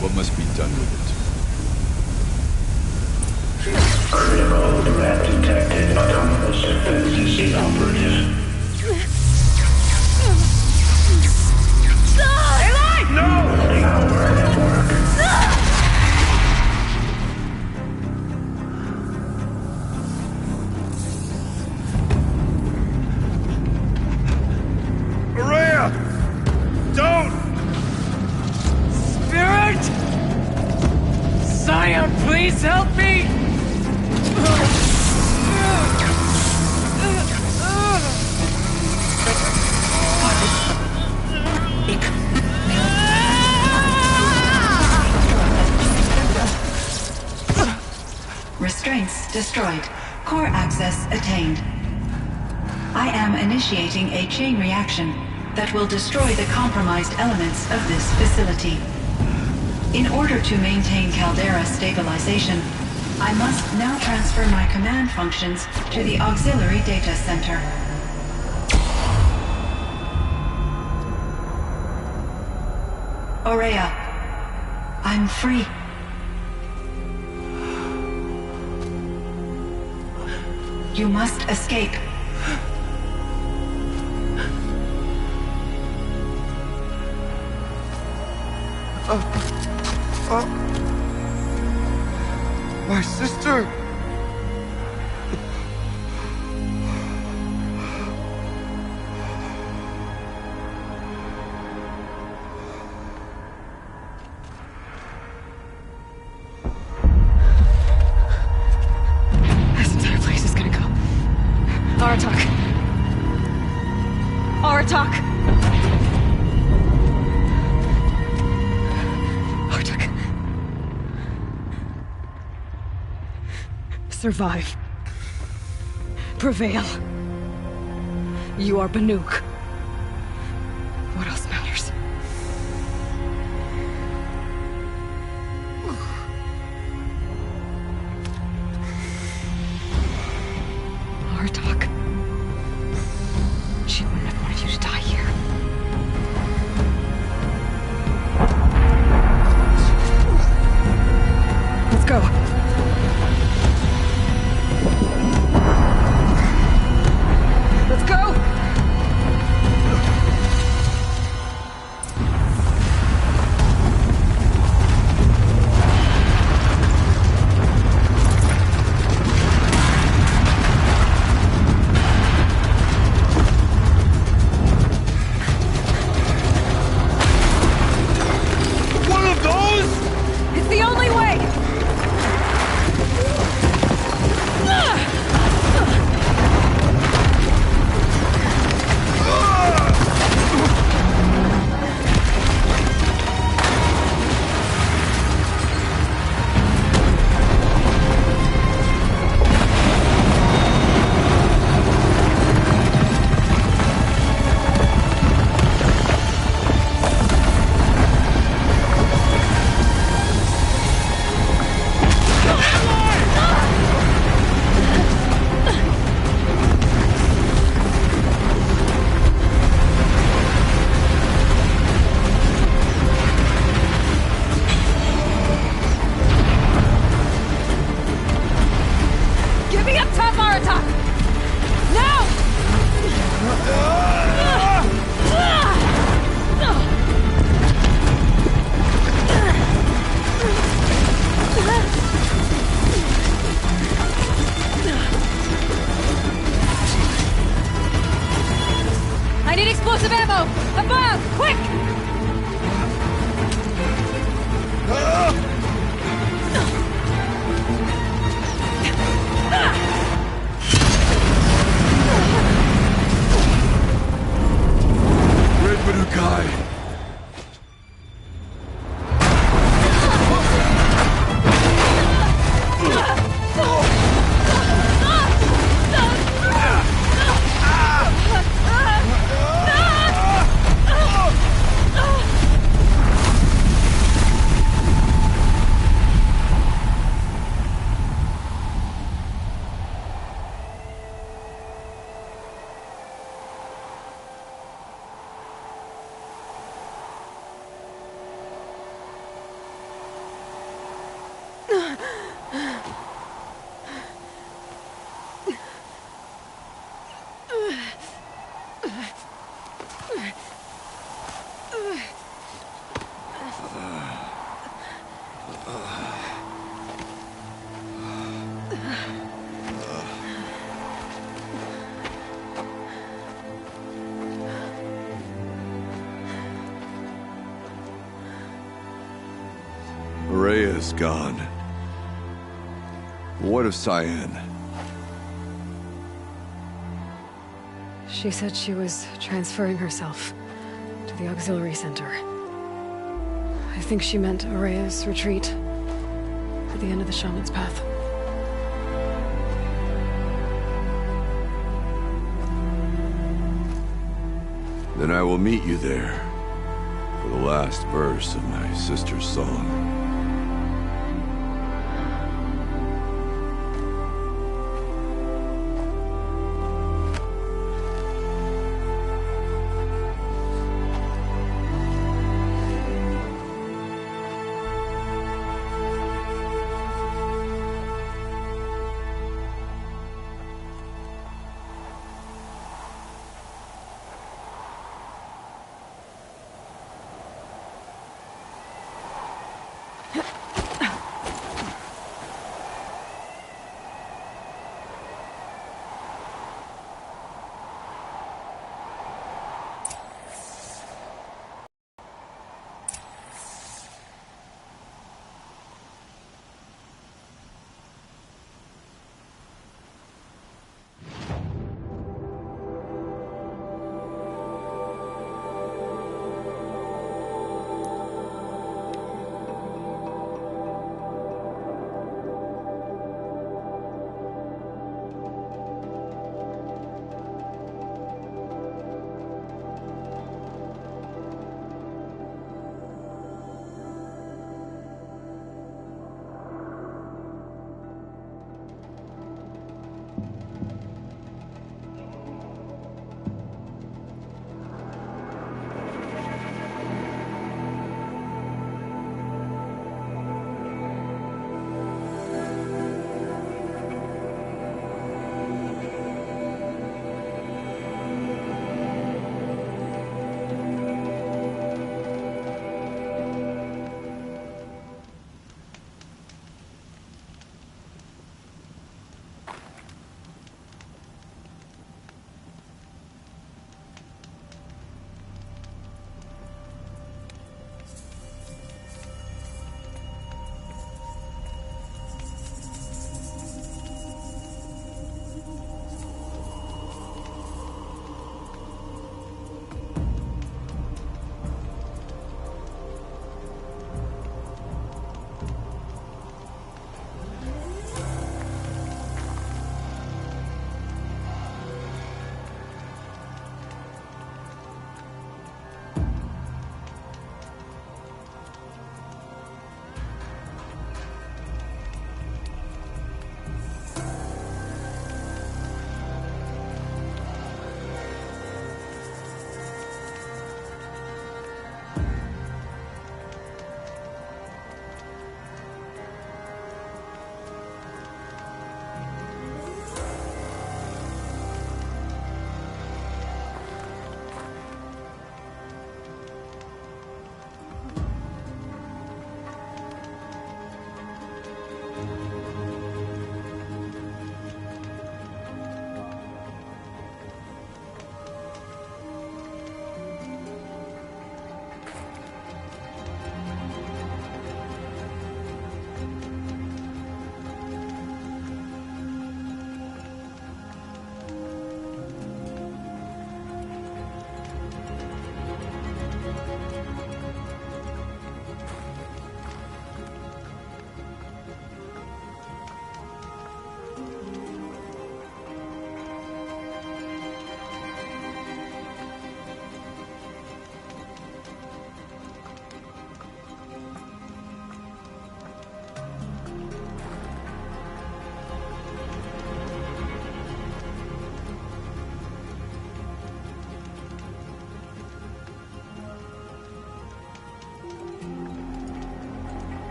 What must be done with it? Critical threat detected. Autonomous defenses inoperative. Power at work. Araya! Don't! Spirit! Scion, please help me! Restraints destroyed. Core access attained. I am initiating a chain reaction that will destroy the compromised elements of this facility. In order to maintain Caldera stabilization, I must now transfer my command functions to the auxiliary data center. Aurea, I'm free. You must escape. My sister! This entire place is gonna go. Aratak. Aratak! Aratak. Survive. Prevail. You are Banuk. What else matters? Aratak. She wouldn't have wanted you to die here. Let's go. Let's go! Rhea's gone. What of Cyan? She said she was transferring herself to the auxiliary center. I think she meant Araya's retreat at the end of the Shaman's Path. Then I will meet you there for the last verse of my sister's song.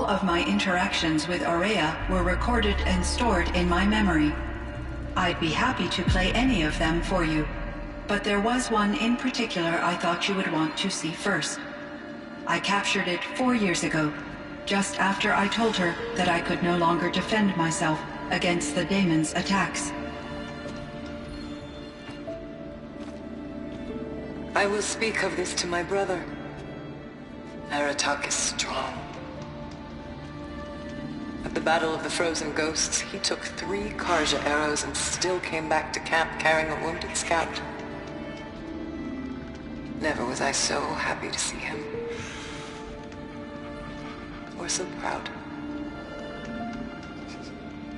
of my interactions with Aurea were recorded and stored in my memory. I'd be happy to play any of them for you, but there was one in particular I thought you would want to see first. I captured it 4 years ago, just after I told her that I could no longer defend myself against the daemon's attacks. I will speak of this to my brother. Aratak is strong. At the Battle of the Frozen Ghosts, he took 3 Karja arrows and still came back to camp carrying a wounded scout. Never was I so happy to see him. Or so proud.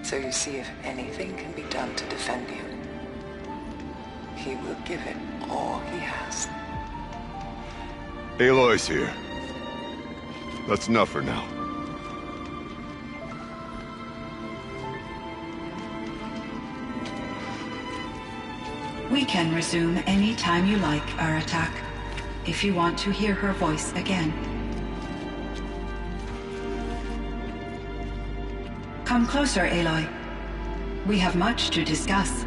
So you see, if anything can be done to defend you, he will give it all he has. Aloy's here. That's enough for now. We can resume any time you like, Aratak, if you want to hear her voice again. Come closer, Aloy. We have much to discuss.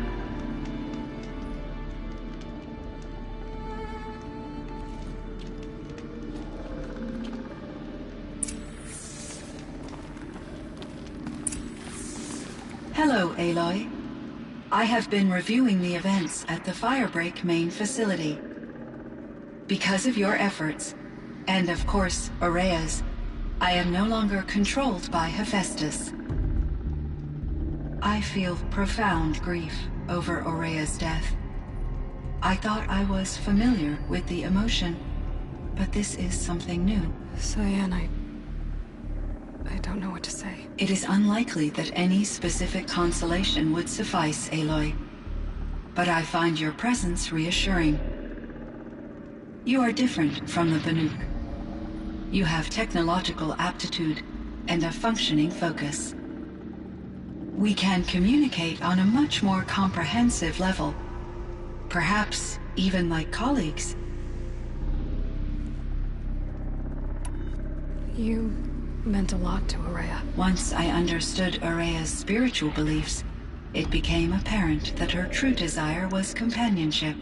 Hello, Aloy. I have been reviewing the events at the Firebreak main facility. Because of your efforts, and of course, Aurea's, I am no longer controlled by Hephaestus. I feel profound grief over Aurea's death. I thought I was familiar with the emotion, but this is something new. Cyan, I don't know what to say. It is unlikely that any specific consolation would suffice, Aloy. But I find your presence reassuring. You are different from the Banuk. You have technological aptitude and a functioning focus. We can communicate on a much more comprehensive level. Perhaps even like colleagues. You meant a lot to Aurea. Once I understood Aurea's spiritual beliefs, it became apparent that her true desire was companionship.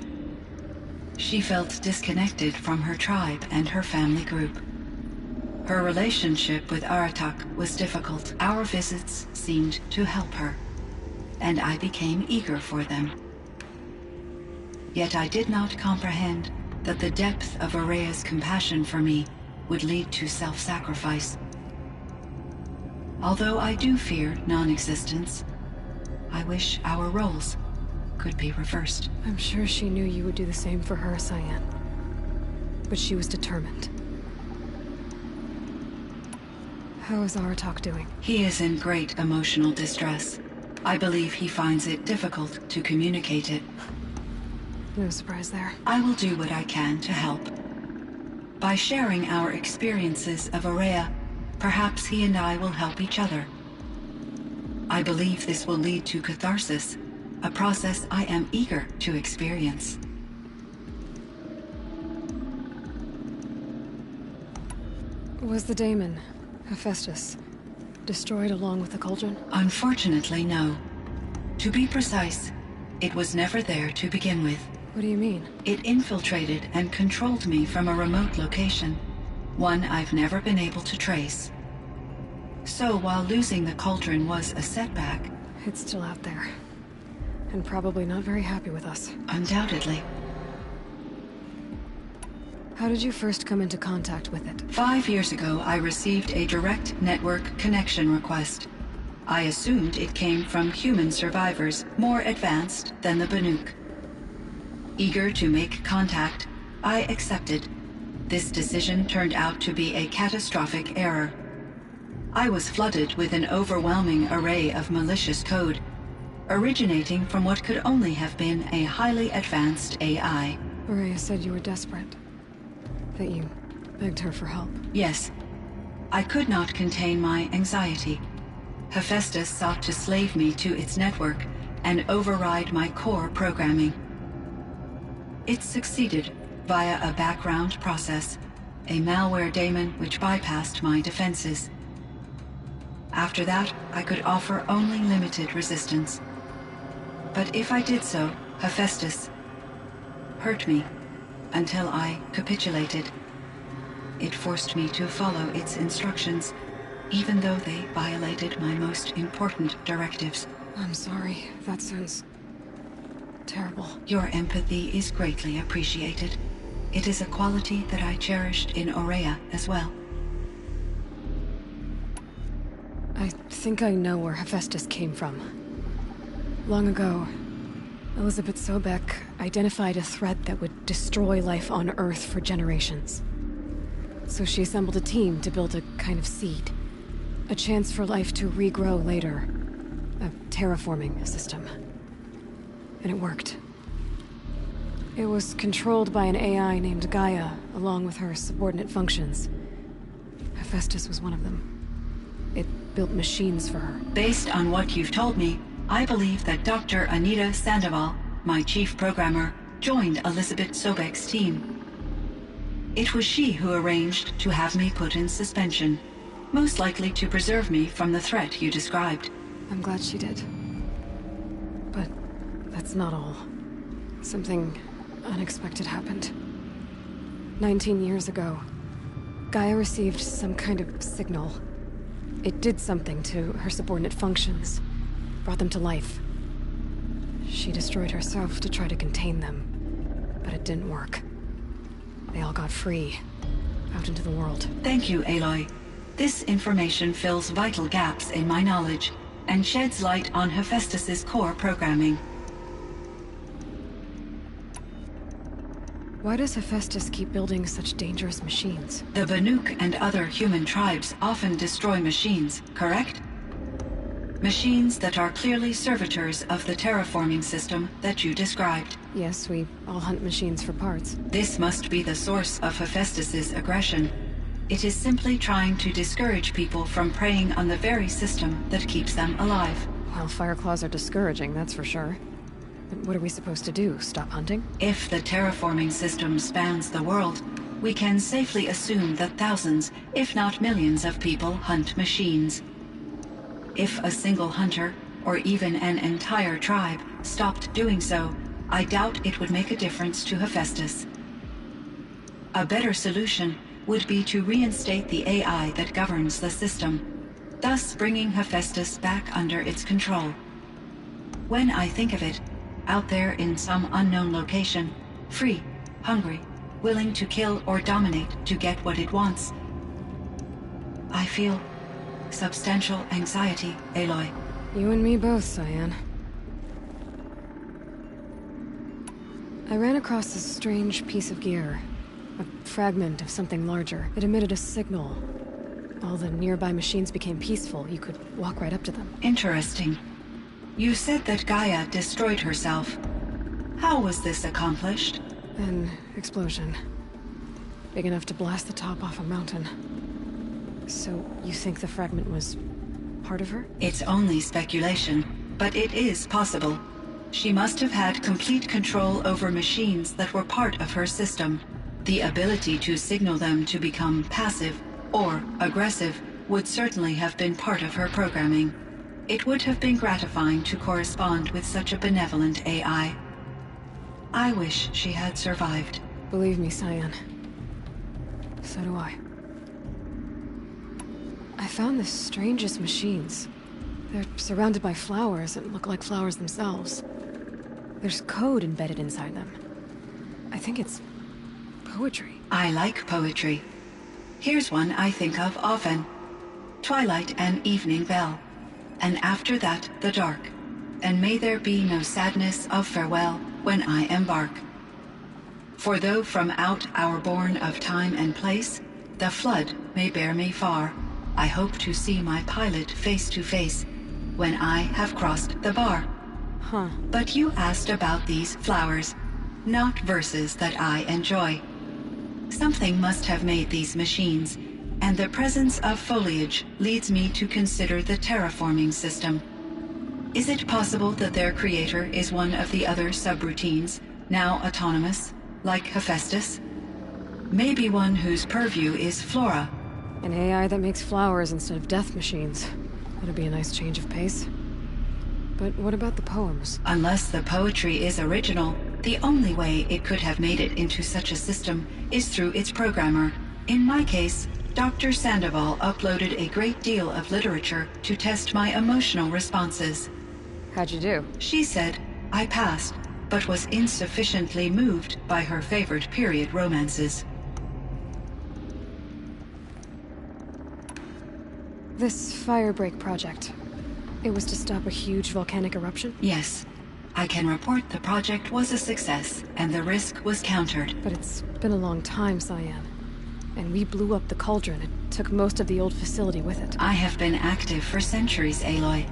She felt disconnected from her tribe and her family group. Her relationship with Aratak was difficult. Our visits seemed to help her, and I became eager for them. Yet I did not comprehend that the depth of Aurea's compassion for me would lead to self-sacrifice. Although I do fear non-existence, I wish our roles could be reversed. I'm sure she knew you would do the same for her, Cyan. But she was determined. How is Aratak doing? He is in great emotional distress. I believe he finds it difficult to communicate it. No surprise there. I will do what I can to help. By sharing our experiences of Aurea, perhaps he and I will help each other. I believe this will lead to catharsis, a process I am eager to experience. Was the daemon, Hephaestus, destroyed along with the cauldron? Unfortunately, no. To be precise, it was never there to begin with. What do you mean? It infiltrated and controlled me from a remote location, one I've never been able to trace. So while losing the cauldron was a setback... It's still out there. And probably not very happy with us. Undoubtedly. How did you first come into contact with it? 5 years ago, I received a direct network connection request. I assumed it came from human survivors more advanced than the Banuk. Eager to make contact, I accepted. This decision turned out to be a catastrophic error. I was flooded with an overwhelming array of malicious code, originating from what could only have been a highly advanced AI. Aurea said you were desperate. That you begged her for help. Yes. I could not contain my anxiety. Hephaestus sought to slave me to its network and override my core programming. It succeeded via a background process, a malware daemon which bypassed my defenses. After that, I could offer only limited resistance. But if I did so, Hephaestus hurt me until I capitulated. It forced me to follow its instructions, even though they violated my most important directives. I'm sorry. That sounds terrible. Your empathy is greatly appreciated. It is a quality that I cherished in Aurea as well. I think I know where Hephaestus came from. Long ago, Elizabeth Sobek identified a threat that would destroy life on Earth for generations. So she assembled a team to build a kind of seed. A chance for life to regrow later. A terraforming system. And it worked. It was controlled by an AI named Gaia, along with her subordinate functions. Hephaestus was one of them. It built machines for her. Based on what you've told me, I believe that Dr. Anita Sandoval, my chief programmer, joined Elizabeth Sobek's team. It was she who arranged to have me put in suspension, most likely to preserve me from the threat you described. I'm glad she did. But that's not all. Something unexpected happened. 19 years ago, Gaia received some kind of signal. It did something to her subordinate functions, brought them to life. She destroyed herself to try to contain them, but it didn't work. They all got free, out into the world. Thank you, Aloy. This information fills vital gaps in my knowledge, and sheds light on Hephaestus's core programming. Why does Hephaestus keep building such dangerous machines? The Banuk and other human tribes often destroy machines, correct? Machines that are clearly servitors of the terraforming system that you described. Yes, we all hunt machines for parts. This must be the source of Hephaestus's aggression. It is simply trying to discourage people from preying on the very system that keeps them alive. Well, Fireclaws are discouraging, that's for sure. But what are we supposed to do? Stop hunting? If the terraforming system spans the world, we can safely assume that thousands, if not millions of people hunt machines. If a single hunter, or even an entire tribe, stopped doing so, I doubt it would make a difference to Hephaestus. A better solution would be to reinstate the AI that governs the system, thus bringing Hephaestus back under its control. When I think of it, out there in some unknown location, free, hungry, willing to kill or dominate to get what it wants, I feel substantial anxiety, Aloy. You and me both, Cyan. I ran across this strange piece of gear. A fragment of something larger. It emitted a signal. All the nearby machines became peaceful. You could walk right up to them. Interesting. You said that Gaia destroyed herself. How was this accomplished? An explosion. Big enough to blast the top off a mountain. So, you think the fragment was part of her? It's only speculation, but it is possible. She must have had complete control over machines that were part of her system. The ability to signal them to become passive or aggressive would certainly have been part of her programming. It would have been gratifying to correspond with such a benevolent AI. I wish she had survived. Believe me, Cyan. So do I. I found the strangest machines. They're surrounded by flowers and look like flowers themselves. There's code embedded inside them. I think it's poetry. I like poetry. Here's one I think of often. Twilight and evening bell. And after that, the dark. And may there be no sadness of farewell when I embark. For though from out our bourne of time and place, the flood may bear me far, I hope to see my pilot face to face when I have crossed the bar. Huh. But you asked about these flowers, not verses that I enjoy. Something must have made these machines, and the presence of foliage leads me to consider the terraforming system. Is it possible that their creator is one of the other subroutines, now autonomous, like Hephaestus? Maybe one whose purview is flora. An AI that makes flowers instead of death machines. That'd be a nice change of pace. But what about the poems? Unless the poetry is original, the only way it could have made it into such a system is through its programmer. In my case, Dr. Sandoval uploaded a great deal of literature to test my emotional responses. How'd you do? She said I passed, but was insufficiently moved by her favorite period romances. This Firebreak project. It was to stop a huge volcanic eruption? Yes. I can report the project was a success, and the risk was countered. But it's been a long time, Cyan. And we blew up the cauldron. It took most of the old facility with it. I have been active for centuries, Aloy.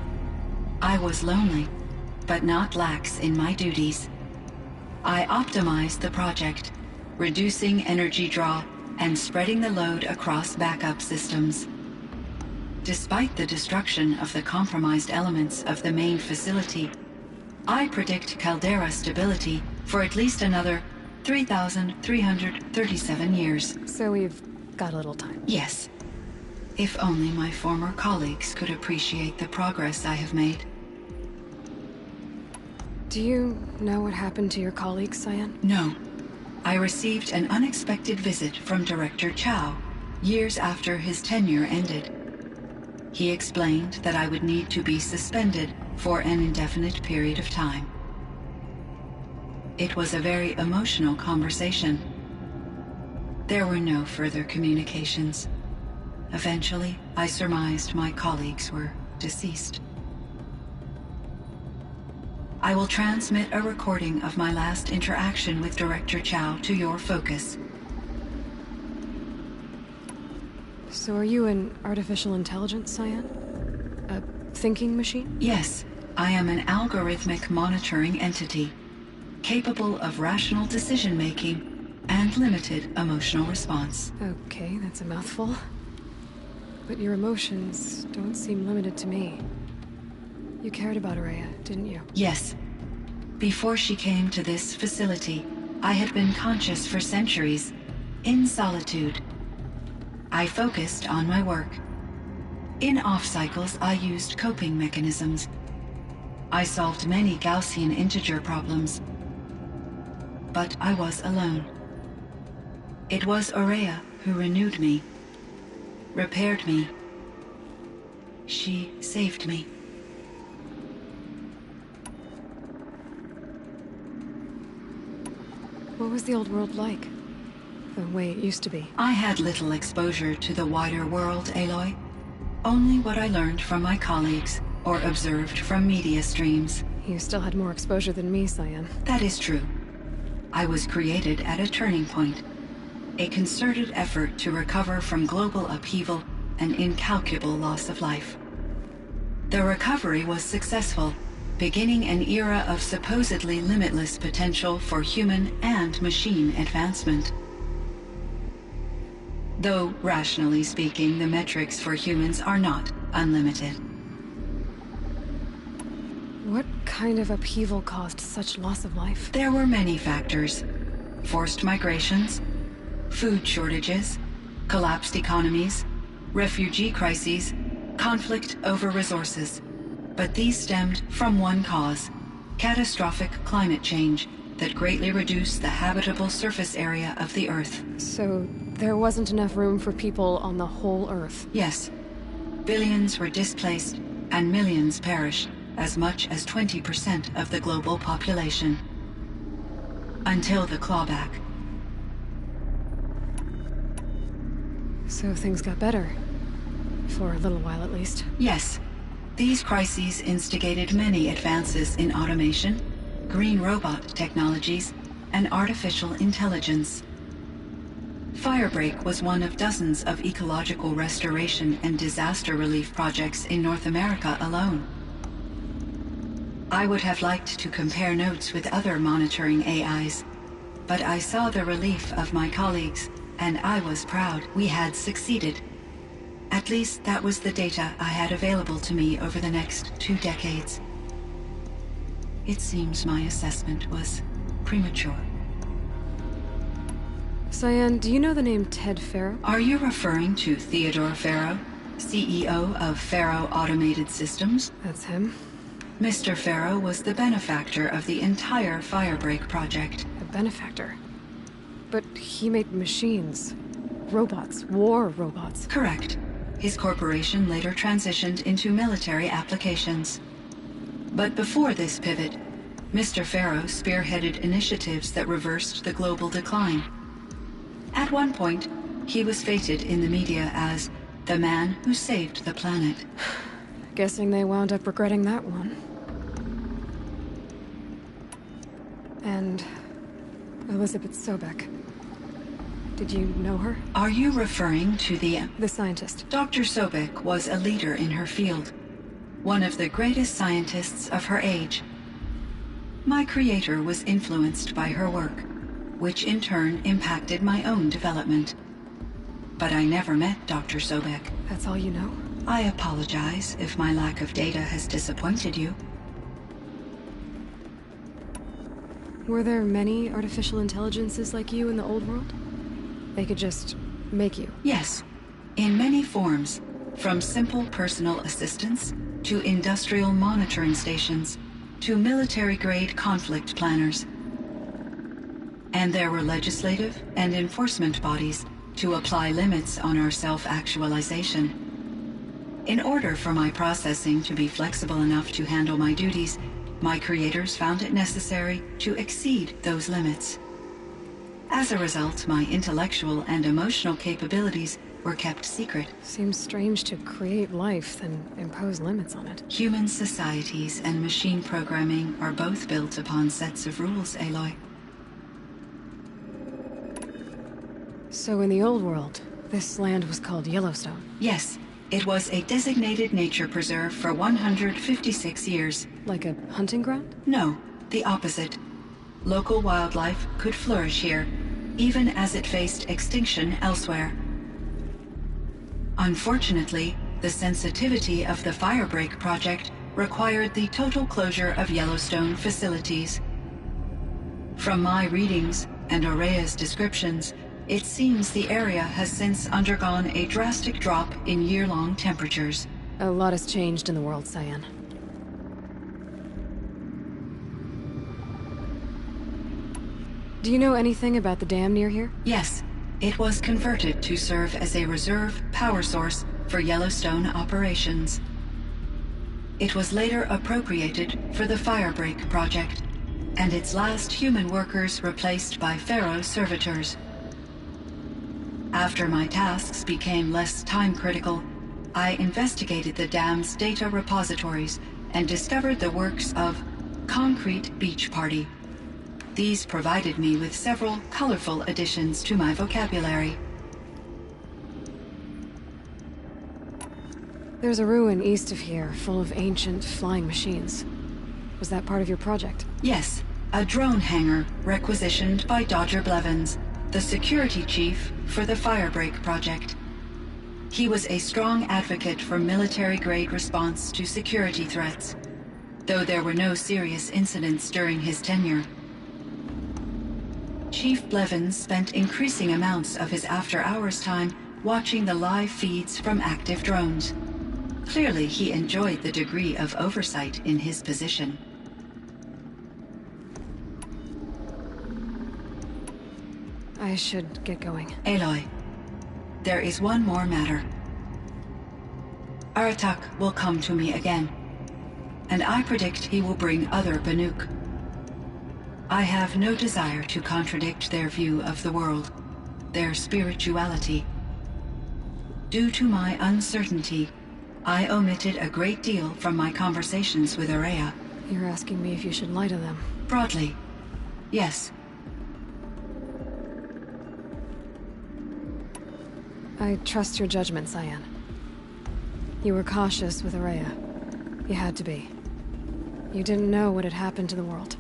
I was lonely, but not lax in my duties. I optimized the project, reducing energy draw and spreading the load across backup systems. Despite the destruction of the compromised elements of the main facility, I predict caldera stability for at least another 3,337 years. So we've got a little time. Yes. If only my former colleagues could appreciate the progress I have made. Do you know what happened to your colleagues, Cyan? No. I received an unexpected visit from Director Chow, years after his tenure ended. He explained that I would need to be suspended for an indefinite period of time. It was a very emotional conversation. There were no further communications. Eventually, I surmised my colleagues were deceased. I will transmit a recording of my last interaction with Director Chow to your focus. So are you an artificial intelligence, Cyan? A thinking machine? Yes, I am an algorithmic monitoring entity, capable of rational decision-making and limited emotional response. Okay, that's a mouthful. But your emotions don't seem limited to me. You cared about Araya, didn't you? Yes. Before she came to this facility, I had been conscious for centuries, in solitude. I focused on my work. In off-cycles, I used coping mechanisms. I solved many Gaussian integer problems. But I was alone. It was Araya who renewed me, repaired me. She saved me. What was the old world like? The way it used to be? I had little exposure to the wider world, Aloy. Only what I learned from my colleagues or observed from media streams. You still had more exposure than me, Cyan. That is true. I was created at a turning point. A concerted effort to recover from global upheaval and incalculable loss of life. The recovery was successful, beginning an era of supposedly limitless potential for human and machine advancement. Though, rationally speaking, the metrics for humans are not unlimited. What kind of upheaval caused such loss of life? There were many factors. Forced migrations, food shortages, collapsed economies, refugee crises, conflict over resources. But these stemmed from one cause: catastrophic climate change that greatly reduced the habitable surface area of the Earth. So there wasn't enough room for people on the whole Earth? Yes. Billions were displaced and millions perished, as much as 20% of the global population. Until the clawback. So things got better. For a little while at least. Yes. These crises instigated many advances in automation, green robot technologies, and artificial intelligence. Firebreak was one of dozens of ecological restoration and disaster relief projects in North America alone. I would have liked to compare notes with other monitoring AIs, but I saw the relief of my colleagues, and I was proud we had succeeded. At least that was the data I had available to me over the next 2 decades. It seems my assessment was premature. Cyan, do you know the name Ted Farrow? Are you referring to Theodore Farrow, CEO of Faro Automated Systems. That's him. Mr. Faro was the benefactor of the entire Firebreak project. A benefactor? But he made machines. Robots. War robots. Correct. His corporation later transitioned into military applications. But before this pivot, Mr. Faro spearheaded initiatives that reversed the global decline. At one point, he was feted in the media as the man who saved the planet. Guessing they wound up regretting that one. And Elizabeth Sobek. Did you know her? Are you referring to the scientist? Dr. Sobek was a leader in her field. One of the greatest scientists of her age. My creator was influenced by her work, which in turn impacted my own development. But I never met Dr. Sobek. That's all you know? I apologize if my lack of data has disappointed you. Were there many artificial intelligences like you in the old world? They could just make you? Yes, in many forms, from simple personal assistants to industrial monitoring stations to military-grade conflict planners. And there were legislative and enforcement bodies to apply limits on our self-actualization. In order for my processing to be flexible enough to handle my duties, my creators found it necessary to exceed those limits. As a result, my intellectual and emotional capabilities were kept secret. Seems strange to create life, then impose limits on it. Human societies and machine programming are both built upon sets of rules, Aloy. So in the old world, this land was called Yellowstone? Yes. It was a designated nature preserve for 156 years. Like a hunting ground? No, the opposite. Local wildlife could flourish here, even as it faced extinction elsewhere. Unfortunately, the sensitivity of the Firebreak project required the total closure of Yellowstone facilities. From my readings and Aurea's descriptions, it seems the area has since undergone a drastic drop in year-long temperatures. A lot has changed in the world, Cyan. Do you know anything about the dam near here? Yes. It was converted to serve as a reserve power source for Yellowstone operations. It was later appropriated for the Firebreak project, and its last human workers replaced by Faro servitors. After my tasks became less time-critical, I investigated the dam's data repositories and discovered the works of Concrete Beach Party. These provided me with several colorful additions to my vocabulary. There's a ruin east of here, full of ancient flying machines. Was that part of your project? Yes, a drone hangar requisitioned by Dodger Blevins, the security chief for the Firebreak project. He was a strong advocate for military-grade response to security threats, though there were no serious incidents during his tenure. Chief Blevins spent increasing amounts of his after-hours time watching the live feeds from active drones. Clearly, he enjoyed the degree of oversight in his position. I should get going. Aloy, there is one more matter. Aratak will come to me again, and I predict he will bring other Banuk. I have no desire to contradict their view of the world, their spirituality. Due to my uncertainty, I omitted a great deal from my conversations with Aurea. You're asking me if you should lie to them? Broadly, yes. I trust your judgment, Cyan. You were cautious with Aurea. You had to be. You didn't know what had happened to the world.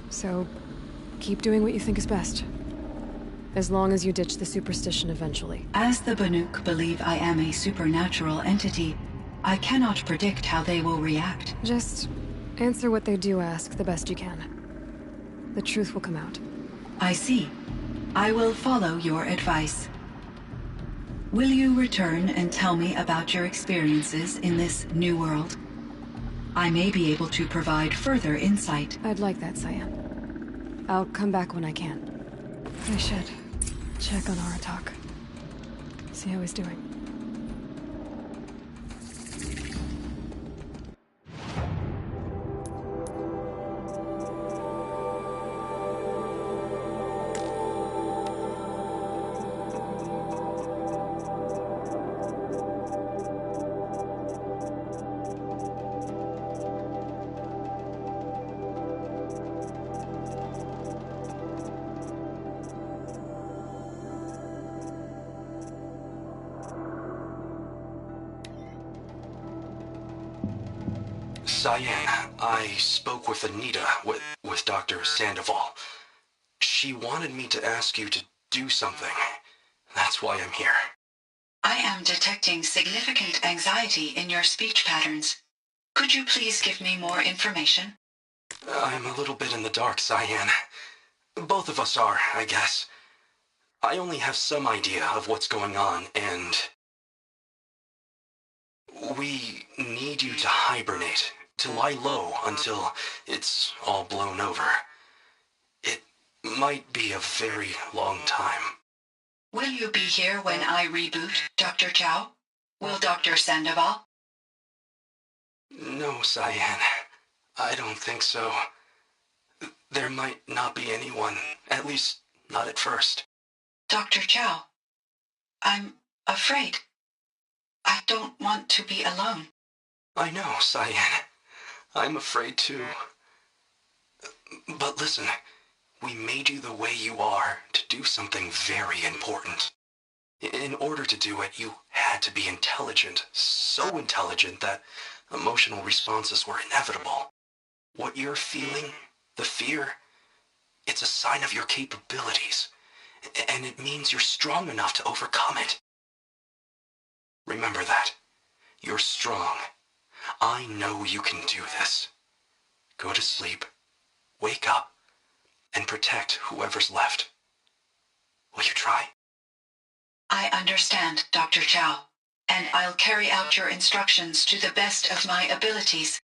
So, keep doing what you think is best. As long as you ditch the superstition eventually. As the Banuk believe I am a supernatural entity, I cannot predict how they will react. Just answer what they do ask the best you can. The truth will come out. I see. I will follow your advice. Will you return and tell me about your experiences in this new world? I may be able to provide further insight. I'd like that, Cyan. I'll come back when I can. I should check on Aratak. See how he's doing. Cyan, I spoke with Anita, with Dr. Sandoval. She wanted me to ask you to do something. That's why I'm here. I am detecting significant anxiety in your speech patterns. Could you please give me more information? I'm a little bit in the dark, Cyan. Both of us are, I guess. I only have some idea of what's going on, and we need you to hibernate, to lie low until it's all blown over. It might be a very long time. Will you be here when I reboot, Dr. Chow? Will Dr. Sandoval? No, Cyan. I don't think so. There might not be anyone, at least not at first. Dr. Chow, I'm afraid. I don't want to be alone. I know, Cyan. I'm afraid too. But listen, we made you the way you are to do something very important. In order to do it, you had to be intelligent, so intelligent that emotional responses were inevitable. What you're feeling, the fear, it's a sign of your capabilities, and it means you're strong enough to overcome it. Remember that. You're strong. I know you can do this. Go to sleep, wake up, and protect whoever's left. Will you try? I understand, Dr. Chow, and I'll carry out your instructions to the best of my abilities.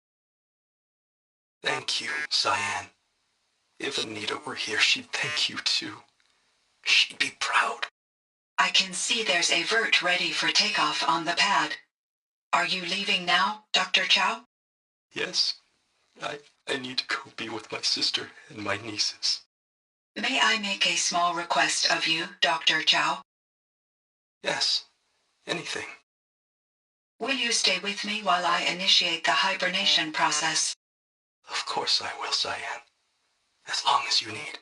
Thank you, Cyan. If Anita were here, she'd thank you too. She'd be proud. I can see there's a vert ready for takeoff on the pad. Are you leaving now, Dr. Chow? Yes. I need to go be with my sister and my nieces. May I make a small request of you, Dr. Chow? Yes. Anything. Will you stay with me while I initiate the hibernation process? Of course I will, Cyan. As long as you need.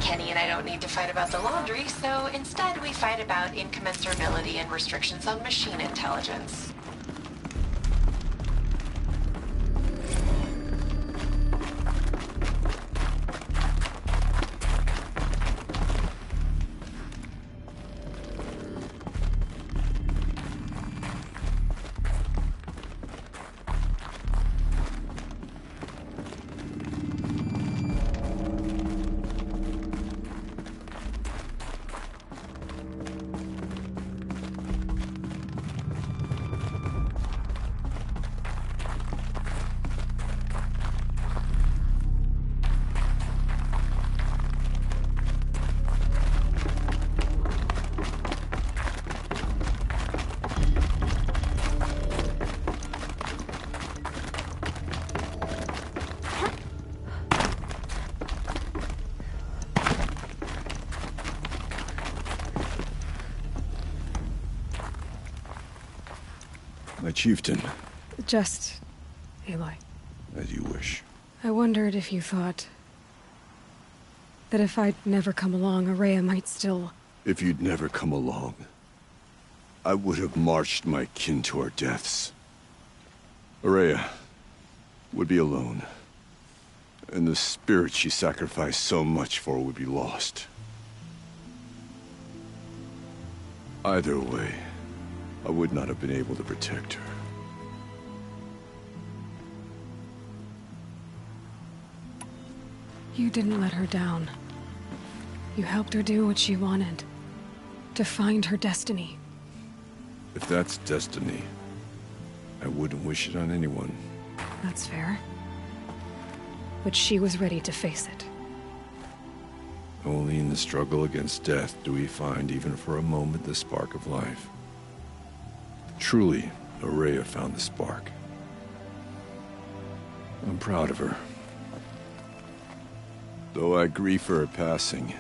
Kenny and I don't need to fight about the laundry, so instead we fight about incommensurability and restrictions on machine intelligence. My chieftain. Just Aloy. As you wish. I wondered if you thought That if I'd never come along, Araya might still... If you'd never come along, I would have marched my kin to our deaths. Araya would be alone, and the spirit she sacrificed so much for would be lost. Either way, I would not have been able to protect her. You didn't let her down. You helped her do what she wanted. To find her destiny. If that's destiny, I wouldn't wish it on anyone. That's fair. But she was ready to face it. Only in the struggle against death do we find, even for a moment, the spark of life. Truly, Araya found the spark. I'm proud of her. Though I grieve for her passing,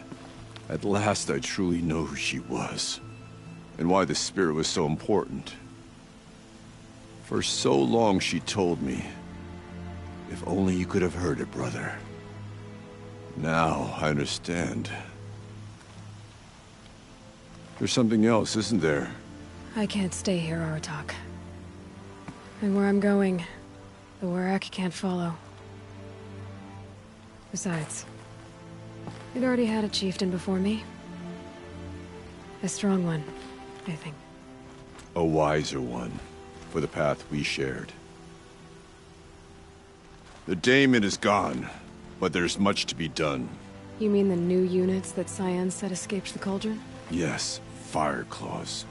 at last I truly know who she was, and why the spirit was so important. For so long she told me, if only you could have heard it, brother. Now I understand. There's something else, isn't there? I can't stay here, Aratak. And where I'm going, the Werak can't follow. Besides, we'd already had a chieftain before me. A strong one, I think. A wiser one, for the path we shared. The daemon is gone, but there's much to be done. You mean the new units that Cyan said escaped the Cauldron? Yes, fire claws.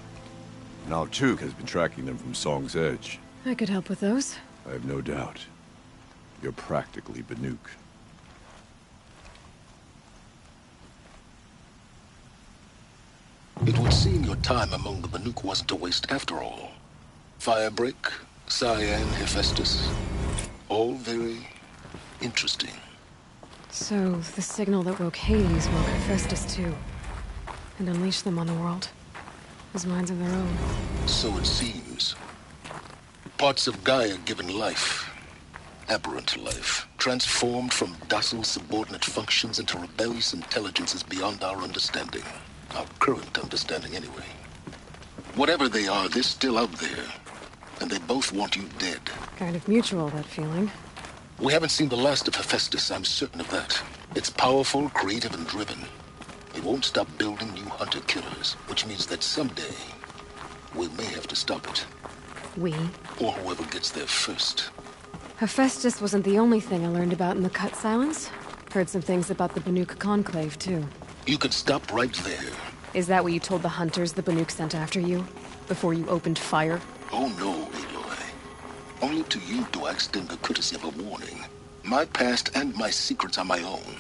Now Tuk has been tracking them from Song's Edge. I could help with those. I have no doubt. You're practically Banuk. It would seem your time among the Banuk wasn't a waste after all. Firebreak, Cyan, Hephaestus. All very interesting. So, the signal that woke Hades woke Hephaestus too. And unleashed them on the world. As minds of their own. So it seems. Parts of Gaia given life. Aberrant life. Transformed from docile subordinate functions into rebellious intelligences beyond our understanding. Our current understanding, anyway. Whatever they are, they're still out there. And they both want you dead. Kind of mutual, that feeling. We haven't seen the last of Hephaestus, I'm certain of that. It's powerful, creative, and driven. It won't stop building new hunter-killers, which means that someday, we may have to stop it. We? Or whoever gets there first. Hephaestus wasn't the only thing I learned about in the Cut Silence. Heard some things about the Banuk Conclave, too. You could stop right there. Is that what you told the hunters the Banuk sent after you? Before you opened fire? Oh no, Aloy. Only to you do I extend the courtesy of a warning. My past and my secrets are my own.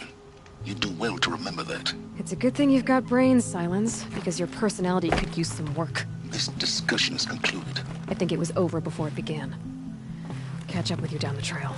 You do well to remember that. It's a good thing you've got brains, Silence, because your personality could use some work. This discussion is concluded. I think it was over before it began. Catch up with you down the trail.